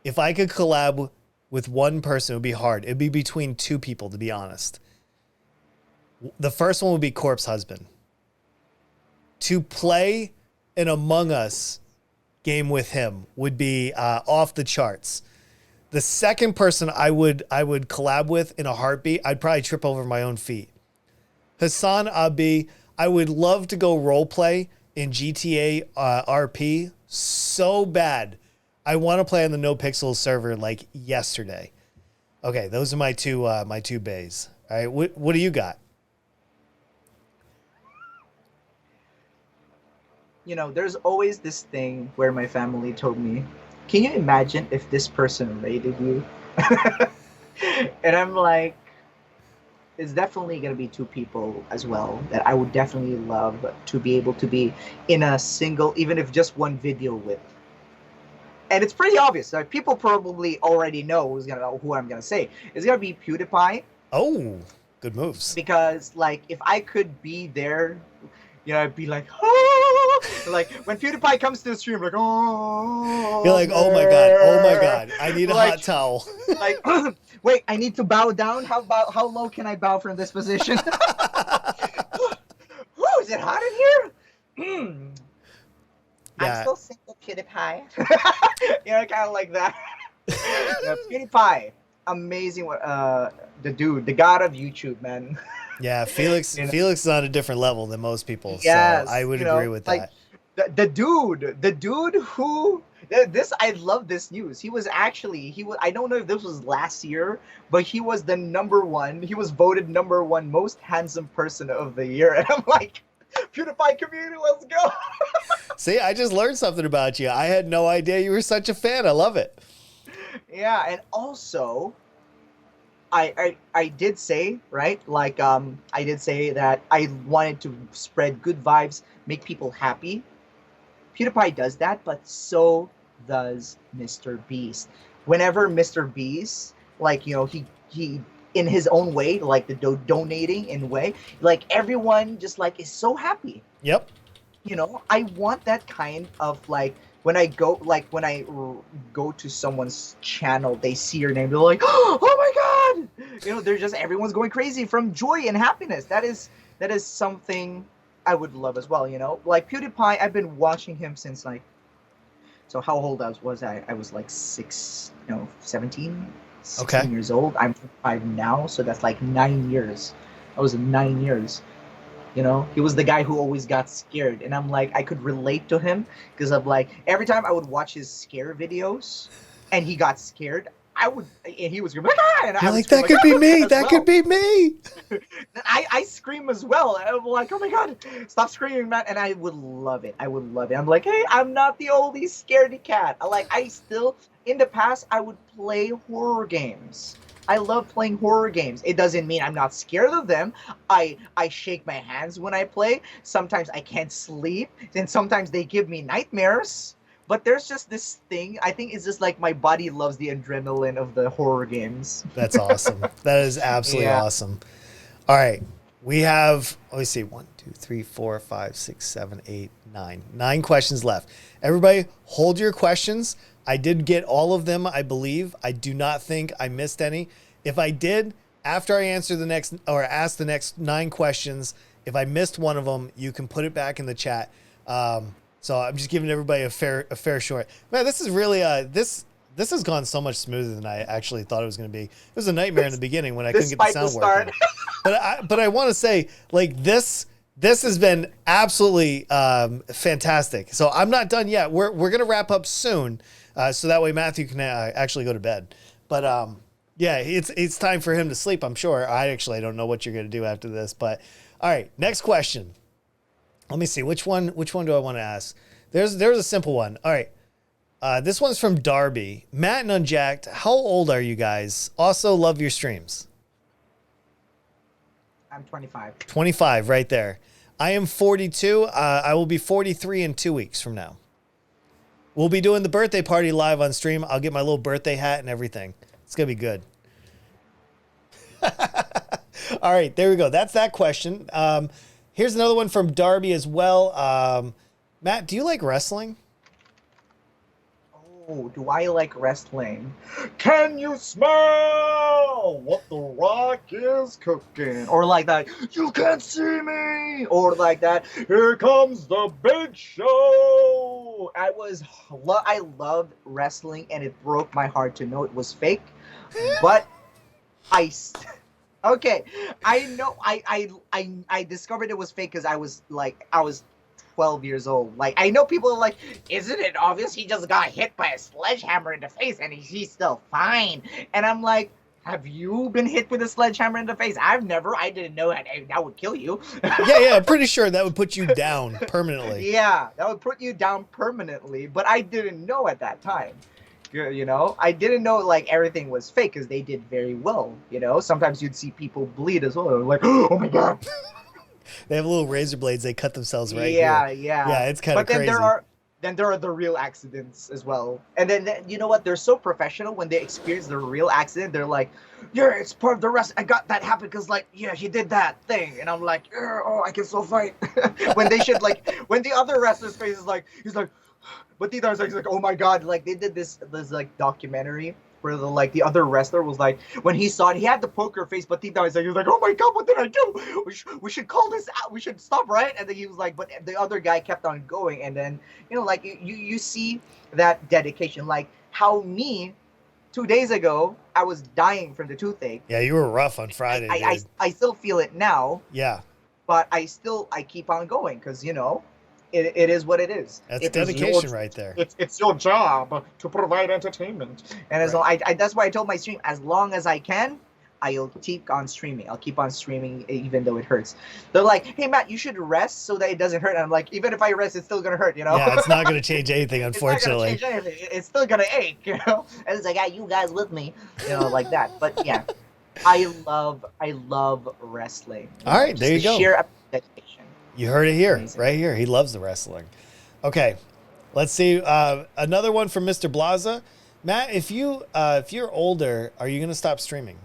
If I could collab with one person, it would be hard. It would be between two people, to be honest. The first one would be Corpse Husband. To play an Among Us game with him would be off the charts. The second person I would collab with in a heartbeat, I'd probably trip over my own feet. Hassan Abi, I would love to go role play in GTA RP so bad. I want to play on the No Pixels server like yesterday. Okay, those are my two bays. All right, what do you got? There's always this thing where my family told me, can you imagine if this person raided you? And I'm like, it's definitely going to be two people as well that I would definitely love to be able to be in a single, even if just one video with. And it's pretty obvious. Like, people probably already know who I'm going to say. It's going to be PewDiePie. Oh, good moves. Because, like, if I could be there, I'd be like, oh, like when PewDiePie comes to the stream, like, oh, you're like, oh my god, I need a hot towel. Like, wait, I need to bow down. How low can I bow from this position? Oh, is it hot in here? Yeah. I'm still single, PewDiePie. Kind of like that. PewDiePie, amazing. The god of YouTube, man. Yeah, Felix is on a different level than most people. Yes, so I would agree with that. The dude who I love this news. He was I don't know if this was last year, but he was the number one. He was voted number one most handsome person of the year, and I'm like, PewDiePie community, let's go. See, I just learned something about you. I had no idea you were such a fan. I love it. Yeah, and also, I did say, right? Like, I did say that I wanted to spread good vibes, make people happy. PewDiePie does that, but so does Mr. Beast. Whenever Mr. Beast, like, he in his own way, like the donating in way, like everyone just like is so happy. Yep. I want that kind of like when I go to someone's channel, they see your name, they're like, oh my god! They're just everyone's going crazy from joy and happiness. That is something I would love as well. Like PewDiePie, I've been watching him since like. So how old was I? I was like 17, 16 years old. I'm 5 now, so that's like 9 years. That was 9 years. You know, he was the guy who always got scared, and I'm like, I could relate to him because of like every time I would watch his scare videos, and he got scared, and he was screaming, ah! And I You're would like, scream that like could be me. as That could well. be me. I scream as well. I'm like, oh my god, stop screaming, man! And I would love it. I would love it. I'm like, hey, I'm not the only scaredy cat. I still in the past I would play horror games. I love playing horror games. It doesn't mean I'm not scared of them. I shake my hands when I play. Sometimes I can't sleep, and sometimes they give me nightmares. But there's just this thing. I think it's just like my body loves the adrenaline of the horror games. That's awesome. That is absolutely Yeah. awesome. All right. We have, let me see, 1, 2, 3, 4, 5, 6, 7, 8, 9. 9 questions left. Everybody, hold your questions. I did get all of them, I believe. I do not think I missed any. If I did, after I answer the next or ask the next 9 questions, if I missed one of them, you can put it back in the chat. So I'm just giving everybody a fair short. Man, this is really this has gone so much smoother than I actually thought it was going to be. It was a nightmare in the beginning when I couldn't get the Despite the sound start. working. But I want to say, like, this has been absolutely fantastic. So I'm not done yet. We're gonna wrap up soon, so that way Matthew can actually go to bed. But yeah, it's time for him to sleep, I'm sure. I don't know what you're gonna do after this. But all right, next question. Let me see which one do I want to ask. There's a simple one. All right. This one's from Darby. Matt and Unjacked, how old are you guys? Also, love your streams. I'm 25. 25, right there. I am 42. I will be 43 in 2 weeks from now. We'll be doing the birthday party live on stream. I'll get my little birthday hat and everything. It's going to be good. All right, there we go. That's that question. Here's another one from Darby as well. Matt, do you like wrestling? Oh, do I like wrestling? Can you smell what the Rock is cooking? Or like that, you can't see me. Or like that, here comes the big show. I loved wrestling, and it broke my heart to know it was fake. But I, okay, I know I discovered it was fake because I was 12 years old. Like, I know people are like, isn't it obvious he just got hit by a sledgehammer in the face and he's still fine? And I'm like, have you been hit with a sledgehammer in the face? I didn't know that would kill you. Yeah, I'm pretty sure that would put you down permanently. Yeah, that would put you down permanently, but I didn't know at that time. You know, I didn't know like everything was fake because they did very well. You know, sometimes you'd see people bleed as well. Like, oh my god. They have little razor blades. They cut themselves right Yeah, here. yeah. Yeah, it's kind of But crazy. then there are the real accidents as well. And then you know what? They're so professional when they experience the real accident. They're like, yeah, it's part of the rest. I got that happened because like, yeah, he did that thing. And I'm like, oh, I can still fight. When they should like, when the other wrestler's face is like, he's like, but the other he's like, oh my god, like they did this like documentary where the other wrestler was like, when he saw it, he had the poker face, but deep down he was like, oh my god, what did I do? We should call this out. We should stop, right? And then he was like, but the other guy kept on going, and then you know, like you see that dedication, like how me 2 days ago I was dying from the toothache. Yeah, you were rough on Friday. I still feel it now. Yeah, but I keep on going because you know. It is what it is. That's dedication right there. It's your job to provide entertainment. And as long, that's why I told my stream, as long as I can, I'll keep on streaming. I'll keep on streaming even though it hurts. They're like, hey, Matt, you should rest so that it doesn't hurt. And I'm like, even if I rest, it's still going to hurt, you know? Yeah, it's not going to change anything, unfortunately. It's not going to change anything. It's still going to ache, you know? And it's like, yeah, you guys with me, you know, like that. But yeah, I love wrestling. All right, there you go. Sheer dedication. You heard it here, Amazing. right here. He loves the wrestling. Okay, let's see. Another one from Mr. Blaza. Matt, if you're older, are you going to stop streaming?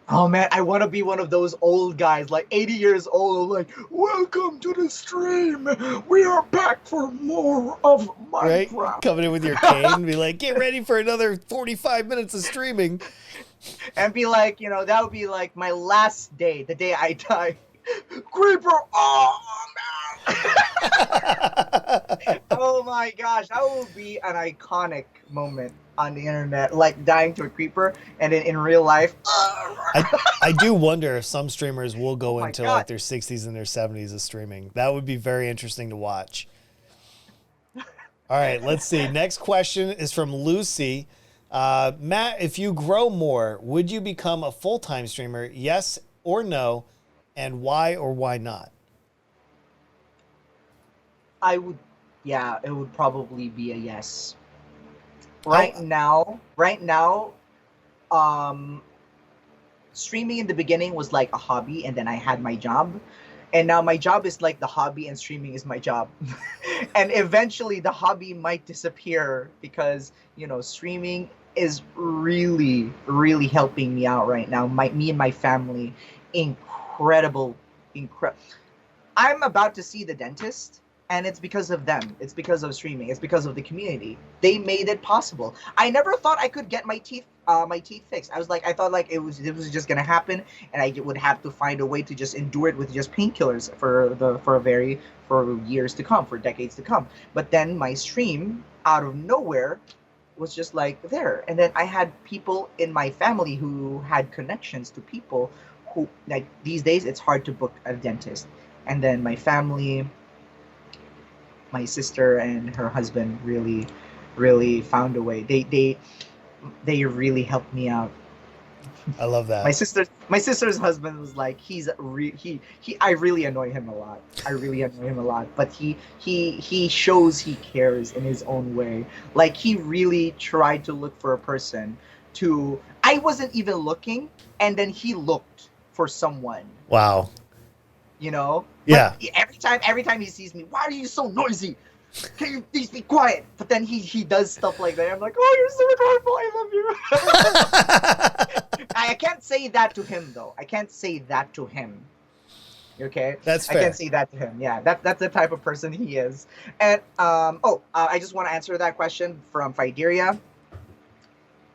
Oh man, I want to be one of those old guys, like 80 years old, like, welcome to the stream. We are back for more of Minecraft. Right? Coming in with your cane and be like, get ready for another 45 minutes of streaming. And be like, you know, that would be like my last day, the day I die. Creeper, oh man. Oh my gosh, that would be an iconic moment on the internet, like dying to a creeper, and then in real life, I do wonder if some streamers will oh go my into like god. their 60s and their 70s of streaming. That would be very interesting to watch. All right, let's see. Next question is from Lucy. Matt, if you grow more, would you become a full-time streamer? Yes or no? And why or why not? I would, yeah, it would probably be a yes. How? Right now, um, streaming in the beginning was like a hobby, and then I had my job, and now my job is like the hobby, and streaming is my job. And eventually, the hobby might disappear because streaming is really, really helping me out right now. Me and my family, incredible, incredible. I'm about to see the dentist, and it's because of them. It's because of streaming. It's because of the community. They made it possible. I never thought I could get my teeth fixed. I thought like it was just gonna happen, and I would have to find a way to just endure it with just painkillers for years to come, for decades to come. But then my stream, out of nowhere, was just like there, and then I had people in my family who had connections to people who, like, these days it's hard to book a dentist, and then my family, my sister and her husband, really, really found a way. They really helped me out. I love my that. sister my sister's husband was like, he I really annoy him a lot. But he shows he cares in his own way. Like, he really tried to look for a person to I wasn't even looking, and then he looked for someone, Wow. but Yeah. every time he sees me, why are you so noisy? Can you please be quiet? But then he does stuff like that. I'm like, oh, you're so adorable. I love you. I can't say that to him, though. I can't say that to him. Okay, That's I can't fair. say that to him. Yeah, that's the type of person he is. And I just want to answer that question from Fideria.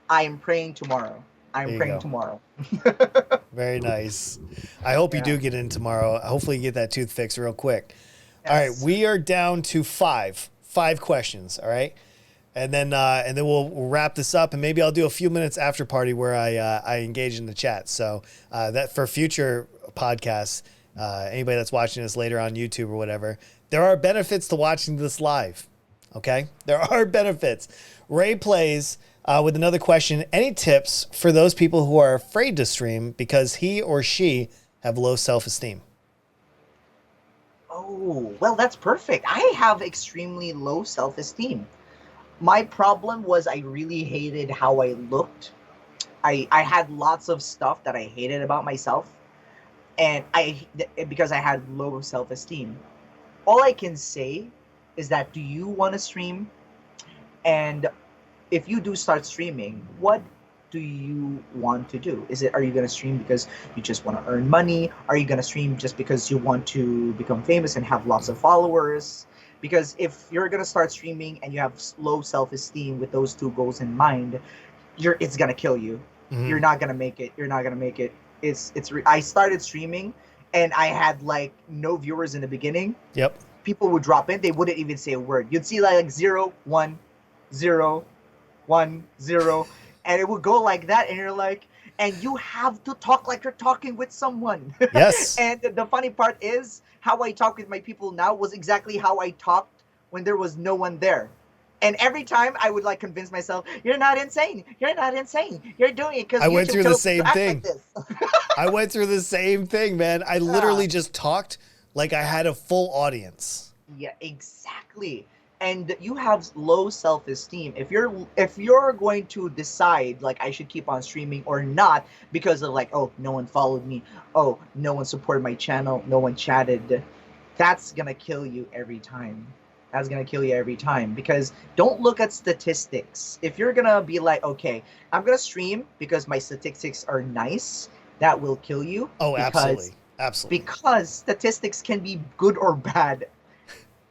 I am praying tomorrow. There I'm you praying go. tomorrow. Very nice. I hope you Yeah. do get in tomorrow. Hopefully you get that tooth fixed real quick. All right, Yes. we are down to five questions. And then we'll wrap this up, and maybe I'll do a few minutes after party where I engage in the chat. So that for future podcasts, anybody that's watching this later on YouTube or whatever, there are benefits to watching this live. Okay, there are benefits. Ray plays with another question. Any tips for those people who are afraid to stream because he or she have low self-esteem? Oh, well, that's perfect. I have extremely low self-esteem. My problem was I really hated how I looked. I had lots of stuff that I hated about myself, and because I had low self-esteem. All I can say is that, do you want to stream? And if you do start streaming, what do you want to do? Are you going to stream because you just want to earn money? Are you going to stream just because you want to become famous and have lots of followers? Because if you're going to start streaming and you have low self-esteem with those two goals in mind, it's going to kill you. Mm-hmm. You're not going to make it. You're not going to make it. I started streaming, and I had like no viewers in the beginning. Yep. People would drop in, they wouldn't even say a word. You'd see like 0, 1, 0, 1, 0, and it would go like that, and you're like, and you have to talk like you're talking with someone. Yes. And the funny part is, how I talk with my people now was exactly how I talked when there was no one there. And every time I would like convince myself, you're not insane. You're not insane. You're doing it because I went YouTube through the tells you same to act like thing. this. I went through the same thing, man. I literally just talked like I had a full audience. Yeah, exactly. And you have low self-esteem. If you're going to decide like I should keep on streaming or not because of like, oh, no one followed me, oh, no one supported my channel, no one chatted, that's gonna kill you every time. That's gonna kill you every time, because don't look at statistics. If you're gonna be like, okay, I'm gonna stream because my statistics are nice, that will kill you, Oh, because absolutely. Absolutely. statistics can be good or bad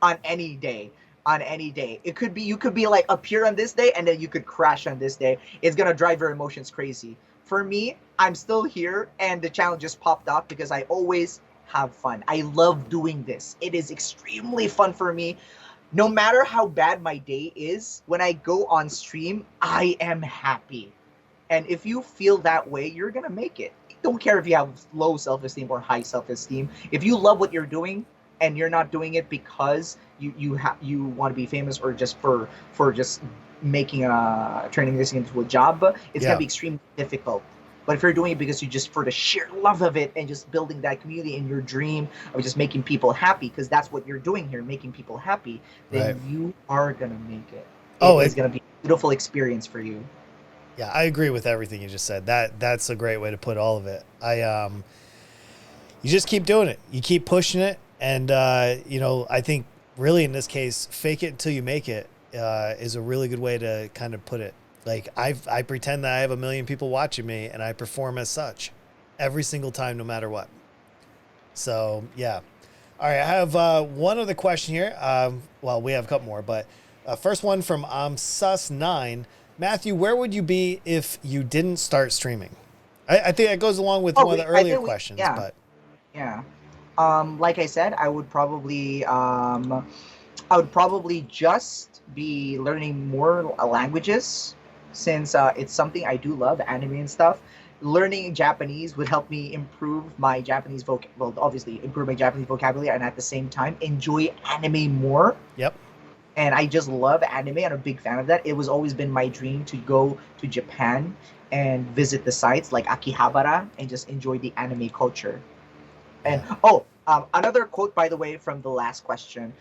on any day. On any day, it could be, you could be like appear on this day, and then you could crash on this day. It's gonna drive your emotions crazy. For me, I'm still here, and the channel just popped up because I always have fun. I love doing this. It is extremely fun for me. no matter how bad my day is, when I go on stream, I am happy. And if you feel that way, you're gonna make it. Don't care if you have low self-esteem or high self-esteem. If you love what you're doing and you're not doing it because you want to be famous or just for just making turning this into a job, it's gonna Yeah. be extremely difficult. But if you're doing it because you just for the sheer love of it and just building that community and your dream of just making people happy, because that's what you're doing here, making people happy, Right. then you are gonna make it. It Oh, is gonna be a beautiful experience for you. yeah, I agree with everything you just said. That's a great way to put all of it. You just keep doing it. You keep pushing it, and I think really in this case, fake it until you make it is a really good way to kind of put it. Like I pretend that I have a million people watching me, and I perform as such every single time, no matter what. So yeah. All right, I have one other question here. Well, we have a couple more, but first one from Sus9. Matthew, where would you be if you didn't start streaming? I think that goes along with Oh, one of the I earlier think questions, yeah, but yeah. Like I said, I would probably just be learning more languages since it's something I do love, anime and stuff. Learning Japanese would help me improve my well, obviously improve my Japanese vocabulary and at the same time enjoy anime more. yep. And I just love anime. I'm a big fan of that. It was always been my dream to go to Japan and visit the sites like Akihabara and just enjoy the anime culture. And Yeah. another quote, by the way, from the last question.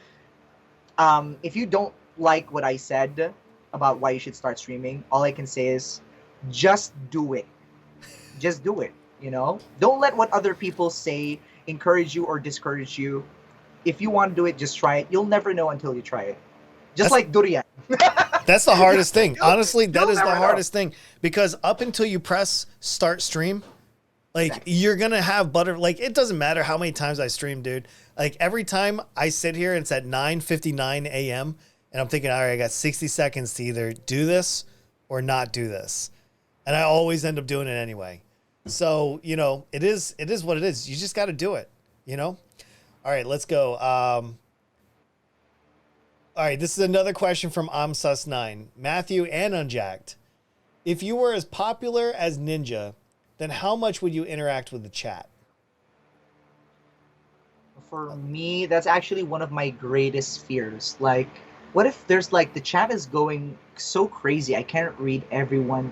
If you don't like what I said about why you should start streaming, all I can say is just do it. Just do it. Don't let what other people say encourage you or discourage you. If you want to do it, just try it. You'll never know until you try it. Just That's like durian. that's the hardest thing. Honestly, that You'll is the never know. hardest thing because up until you press start stream, like Exactly. you're gonna have butter. Like it doesn't matter how many times I stream, dude. Like every time I sit here and it's at 9:59 a.m. and I'm thinking, all right, I got 60 seconds to either do this or not do this, and I always end up doing it anyway. So it is what it is. You just got to do it. All right, let's go. All right, this is another question from Amsus9. Matthew and Unjacked. If you were as popular as Ninja, then how much would you interact with the chat? For me, that's actually one of my greatest fears. Like, what if there's like the chat is going so crazy, I can't read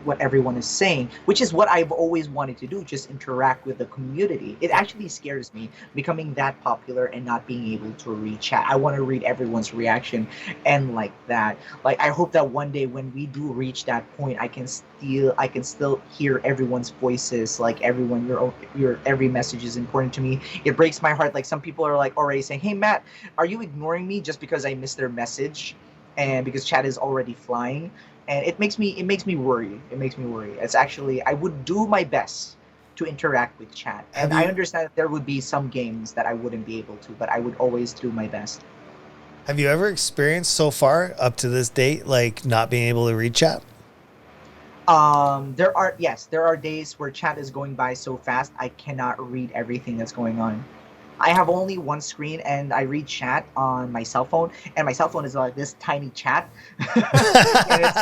what everyone is saying, which is what I've always wanted to do, just interact with the community. It Yeah. actually scares me becoming that popular and not being able to read chat. I want to read everyone's reaction and like that. Like I hope that one day when we do reach that point, I can still hear everyone's voices, like everyone your every message is important to me. It breaks my heart like some people are like already saying, "Hey Matt, are you ignoring me just because I missed their message?" And because chat is already flying, and it makes me worry. It makes me worry. It's actually I would do my best to interact with chat, Have and I you understand that there would be some games that I wouldn't be able to, but I would always do my best. have you ever experienced so far up to this date like not being able to read chat? There are days where chat is going by so fast I cannot read everything that's going on. I have only one screen and I read chat on my cell phone, and my cell phone is like this tiny chat, and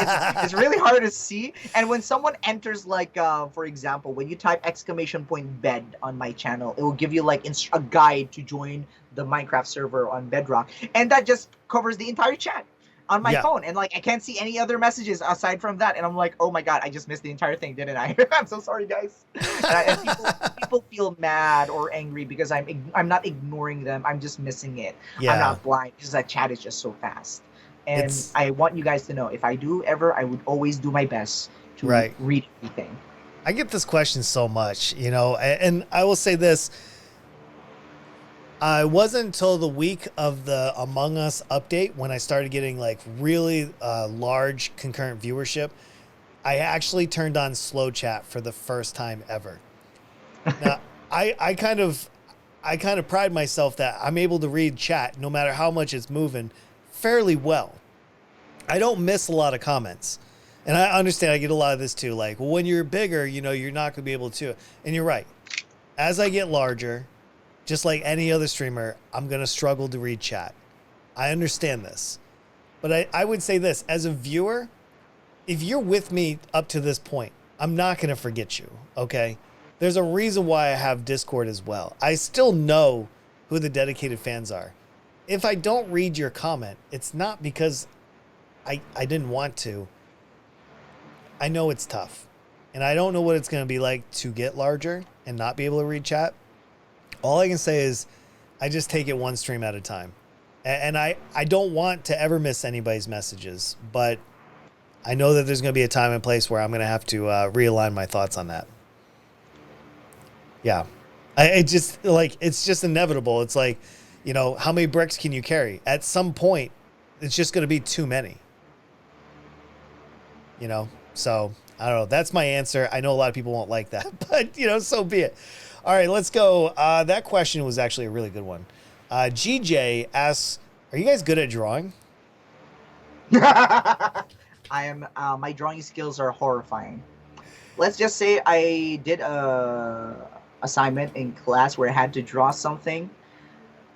it's really hard to see. And when someone enters, like for example, when you type exclamation point bed on my channel, it will give you like a guide to join the Minecraft server on Bedrock, and that just covers the entire chat on my Yeah. phone, and like I can't see any other messages aside from that, and I'm like, oh my god, I just missed the entire thing, didn't I? I'm so sorry, guys. And people feel mad or angry because I'm not ignoring them. I'm just missing it. I'm Yeah. not blind because that chat is just so fast. And It's I want you guys to know, if I do ever, I would always do my best to right. read everything. I get this question so much, and I will say this. I wasn't until the week of the Among Us update when I started getting like really large concurrent viewership. I actually turned on slow chat for the first time ever. Now, I kind of pride myself that I'm able to read chat no matter how much it's moving fairly well. I don't miss a lot of comments. And I understand I get a lot of this too. Like, well, when you're bigger, you're not going to be able to. And you're right. As I get larger, just like any other streamer, I'm going to struggle to read chat. I understand this. But I would say this as a viewer, if you're with me up to this point, I'm not going to forget you. Okay. There's a reason why I have Discord as well. I still know who the dedicated fans are. If I don't read your comment, it's not because I didn't want to. I know it's tough. And I don't know what it's going to be like to get larger and not be able to read chat. All I can say is I just take it one stream at a time. And I don't want to ever miss anybody's messages, but I know that there's going to be a time and place where I'm going to have to realign my thoughts on that. Yeah. It's just inevitable. It's like, you know, how many bricks can you carry? At some point, it's just going to be too many. You know? So, I don't know. That's my answer. I know a lot of people won't like that, but, you know, so be it. All right, let's go. That question was actually a really good one. GJ asks, are you guys good at drawing? I am. My drawing skills are horrifying. Let's just say I did a assignment in class where I had to draw something.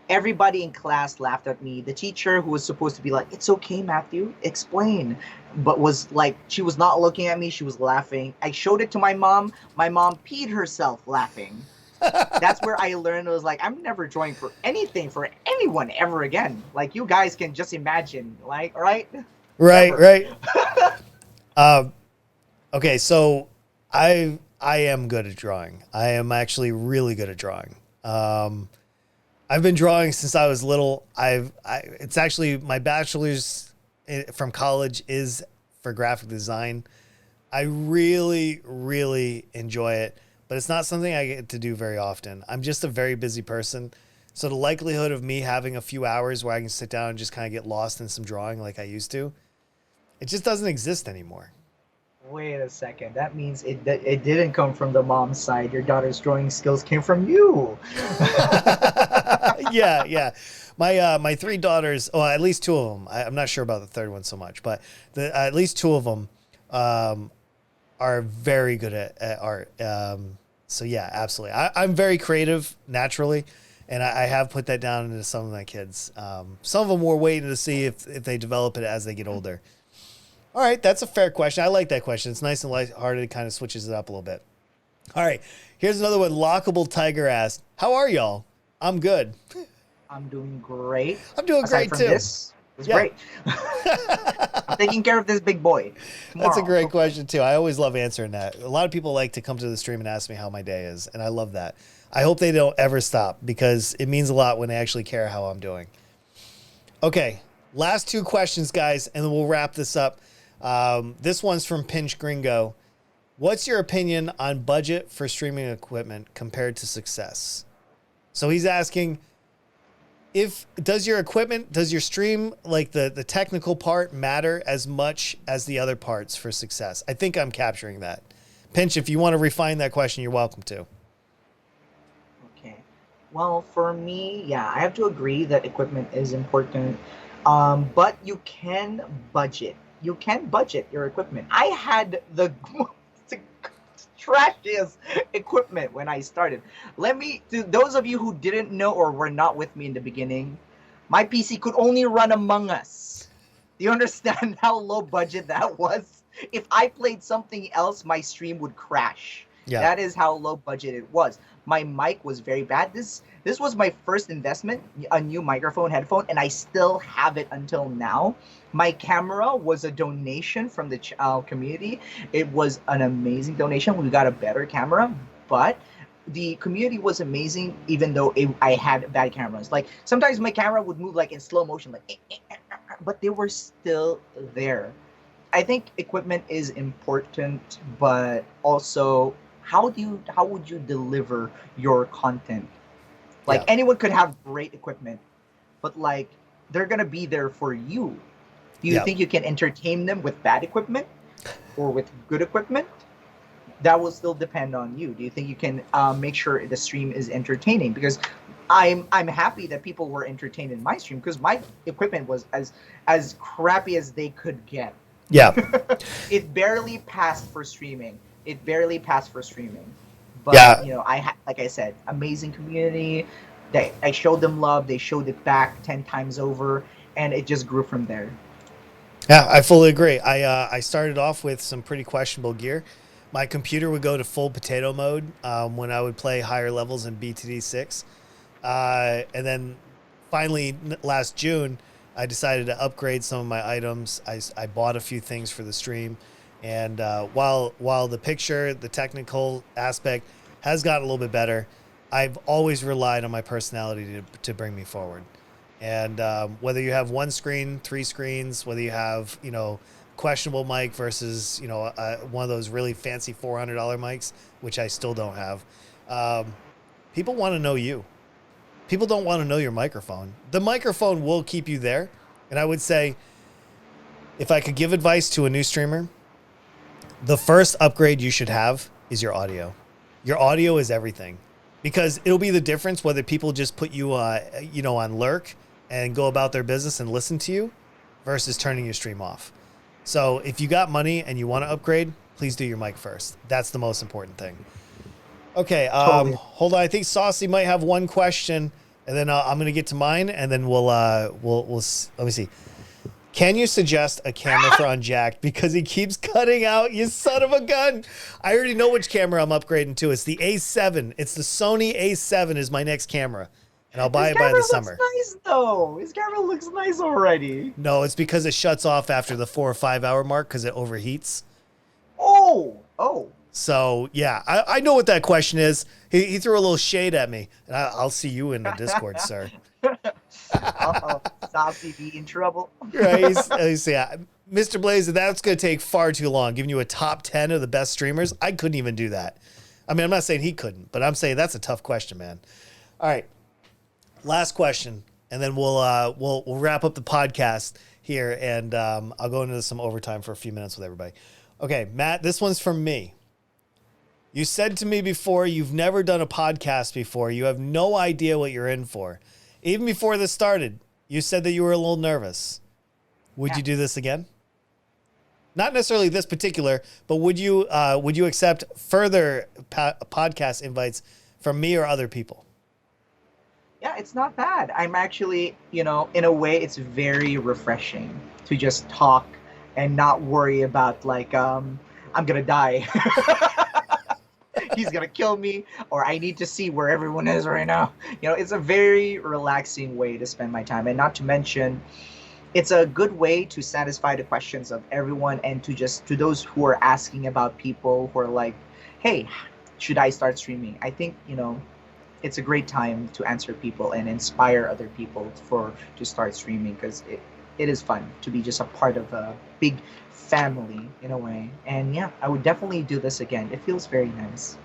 Everybody in class laughed at me. The teacher, who was supposed to be like, "It's okay, Matthew, explain," but was like, she was not looking at me. She was laughing. I showed it to my mom. My mom peed herself laughing. That's where I learned. It was like, I'm never drawing for anything for anyone ever again. Like, you guys can just imagine, like, right? Right, Never. right. Okay, so I am good at drawing. I am actually really good at drawing. I've been drawing since I was little. It's actually my bachelor's from college is for graphic design. I really, really enjoy it, but it's not something I get to do very often. I'm just a very busy person. So the likelihood of me having a few hours where I can sit down and just kind of get lost in some drawing like I used to, it just doesn't exist anymore. Wait a second. That means it didn't come from the mom's side. Your daughter's drawing skills came from you. Yeah. My three daughters, well, at least two of them. I'm not sure about the third one so much, but at least two of them are very good at art. So yeah, absolutely. I'm very creative naturally, and I have put that down into some of my kids. Some of them we're waiting to see if they develop it as they get older. All right, that's a fair question. I like that question. It's nice and lighthearted. It kind of switches it up a little bit. All right, here's another one. Lockable Tiger asked, "How are y'all?" I'm good. I'm doing great. I'm doing Aside great from too. this, it's Yeah. great. I'm taking care of this big boy. That's a Tomorrow. great question too. I always love answering that. A lot of people like to come to the stream and ask me how my day is, and I love that. I hope they don't ever stop because it means a lot when they actually care how I'm doing. Okay, last two questions, guys, and then we'll wrap this up. This one's from Pinch Gringo. What's your opinion on budget for streaming equipment compared to success? So he's asking, does your stream, like the technical part, matter as much as the other parts for success? I think I'm capturing that. Pinch, if you want to refine that question, you're welcome to. Okay. Well, for me, yeah, I have to agree that equipment is important. But you can budget. You can budget your equipment. I had the trashiest equipment when I started. To those of you who didn't know or were not with me in the beginning, my PC could only run Among Us. Do you understand how low budget that was? If I played something else, my stream would crash. Yeah. That is how low budget it was. My mic was very bad. This was my first investment, a new microphone headphone, and I still have it until now. My camera was a donation from the community. It was an amazing donation. We got a better camera, but the community was amazing, even though I had bad cameras. Like, sometimes my camera would move like in slow motion, like, but they were still there. I think equipment is important, but also how would you deliver your content? Like, Yeah. anyone could have great equipment, but like, they're gonna be there for you. Do you Yeah. think you can entertain them with bad equipment or with good equipment? That will still depend on you. Do you think you can make sure the stream is entertaining? Because I'm happy that people were entertained in my stream because my equipment was as crappy as they could get. Yeah. It barely passed for streaming. But Yeah. you know, like I said, amazing community. I showed them love. They showed it back 10 times over, and it just grew from there. Yeah, I fully agree. I started off with some pretty questionable gear. My computer would go to full potato mode when I would play higher levels in BTD6. And then finally, last June, I decided to upgrade some of my items. I bought a few things for the stream. And while the picture, the technical aspect has gotten a little bit better, I've always relied on my personality to bring me forward. And whether you have one screen, three screens, whether you have, questionable mic versus, one of those really fancy $400 mics, which I still don't have, people want to know you. People don't want to know your microphone. The microphone will keep you there. And I would say, if I could give advice to a new streamer, the first upgrade you should have is your audio. Your audio is everything, because it'll be the difference whether people just put you, on lurk and go about their business and listen to you versus turning your stream off. So if you got money and you want to upgrade, please do your mic first. That's the most important thing. Okay, Totally. hold on. I think Saucy might have one question, and then I'm going to get to mine, and then we'll let me see. Can you suggest a camera for Unjacked, because he keeps cutting out? You son of a gun! I already know which camera I'm upgrading to. It's the A7. It's the Sony A7 is my next camera, and I'll buy His it by the camera looks summer. nice though. His camera looks nice already. No, it's because it shuts off after the 4 or 5 hour mark because it overheats. Oh. So yeah, I know what that question is. He threw a little shade at me, and I'll see you in the Discord, sir. Uh-oh. Saucy be in trouble. Right? Yeah, Mr. Blaze, that's going to take far too long. Giving you a top 10 of the best streamers, I couldn't even do that. I mean, I'm not saying he couldn't, but I'm saying that's a tough question, man. All right, last question, and then we'll wrap up the podcast here, and I'll go into some overtime for a few minutes with everybody. Okay, Matt, this one's from me. You said to me before you've never done a podcast before. You have no idea what you're in for. Even before this started, you said that you were a little nervous. Would you do this again? Not necessarily this particular, but would you accept further podcast invites from me or other people? Yeah, it's not bad. I'm actually, in a way, it's very refreshing to just talk and not worry about I'm gonna die. He's gonna kill me, or I need to see where everyone is right now. It's a very relaxing way to spend my time, and not to mention, it's a good way to satisfy the questions of everyone, and to those who are asking about people who are like, hey, should I start streaming? I think it's a great time to answer people and inspire other people to start streaming, because it is fun to be just a part of a big family in a way. And yeah, I would definitely do this again. It feels very nice.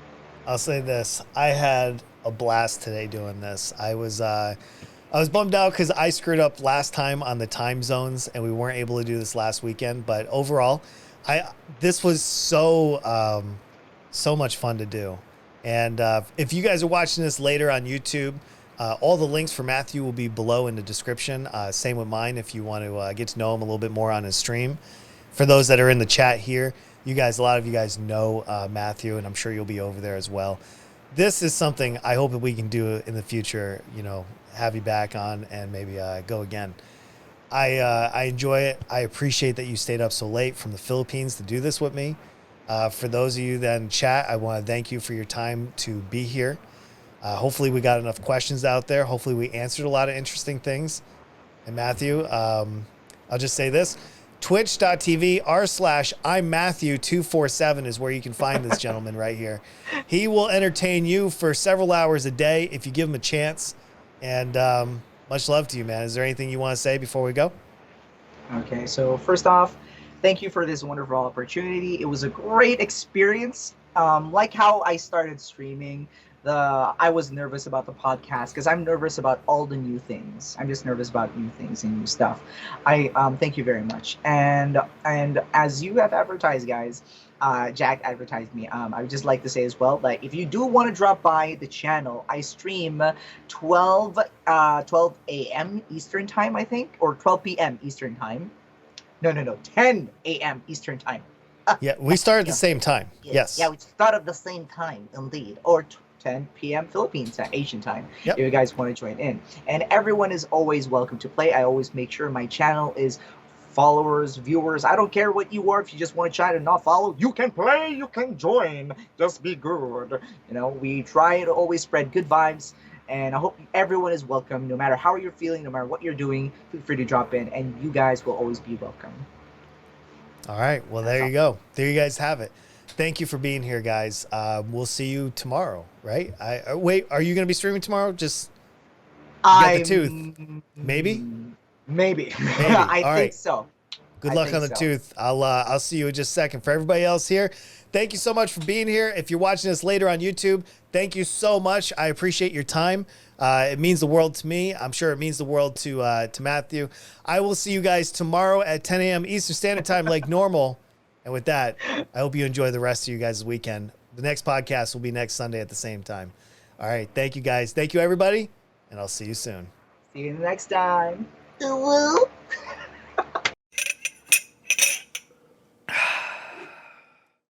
I'll say this: I had a blast today doing this. I was bummed out because I screwed up last time on the time zones, and we weren't able to do this last weekend. But overall, this was so much fun to do. And if you guys are watching this later on YouTube, all the links for Matthew will be below in the description. Same with mine if you want to get to know him a little bit more on his stream. For those that are in the chat here, a lot of you guys know Matthew, and I'm sure you'll be over there as well. This is something I hope that we can do in the future, have you back on and maybe go again. I enjoy it. I appreciate that you stayed up so late from the Philippines to do this with me. For those of you that in chat, I want to thank you for your time to be here. Hopefully we got enough questions out there. Hopefully we answered a lot of interesting things. And Matthew, I'll just say this: twitch.tv/immatthew247 is where you can find this gentleman right here. He will entertain you for several hours a day if you give him a chance. And much love to you, man. Is there anything you want to say before we go? Okay, so first off, thank you for this wonderful opportunity. It was a great experience. Like how I started streaming, I was nervous about the podcast because I'm nervous about all the new things. I'm just nervous about new things and new stuff. I thank you very much. And as you have advertised, guys, Jack advertised me. I would just like to say as well that if you do want to drop by the channel, I stream 12 a.m. Eastern time, I think, or 12 p.m. Eastern time. No, 10 a.m. Eastern time. Yeah, we start at the same time. Yes. Yeah, we start at the same time, indeed. Or 10 p.m. Philippines Asian time. Yep. If you guys want to join in. And everyone is always welcome to play. I always make sure my channel is followers, viewers. I don't care what you are. If you just want to chat and not follow, you can play, you can join. Just be good. We try to always spread good vibes. And I hope everyone is welcome, no matter how you're feeling, no matter what you're doing. Feel free to drop in, and you guys will always be welcome. All right. Well, there you go. There you guys have it. Thank you for being here, guys. We'll see you tomorrow, right? Wait, are you going to be streaming tomorrow? Just got the tooth. Maybe? Maybe. I think so. Good luck on the tooth. I'll see you in just a second. For everybody else here, thank you so much for being here. If you're watching this later on YouTube, thank you so much. I appreciate your time. It means the world to me. I'm sure it means the world to Matthew. I will see you guys tomorrow at 10 a.m. Eastern Standard Time like normal. And with that, I hope you enjoy the rest of you guys' weekend. The next podcast will be next Sunday at the same time. All right. Thank you, guys. Thank you, everybody. And I'll see you soon. See you next time.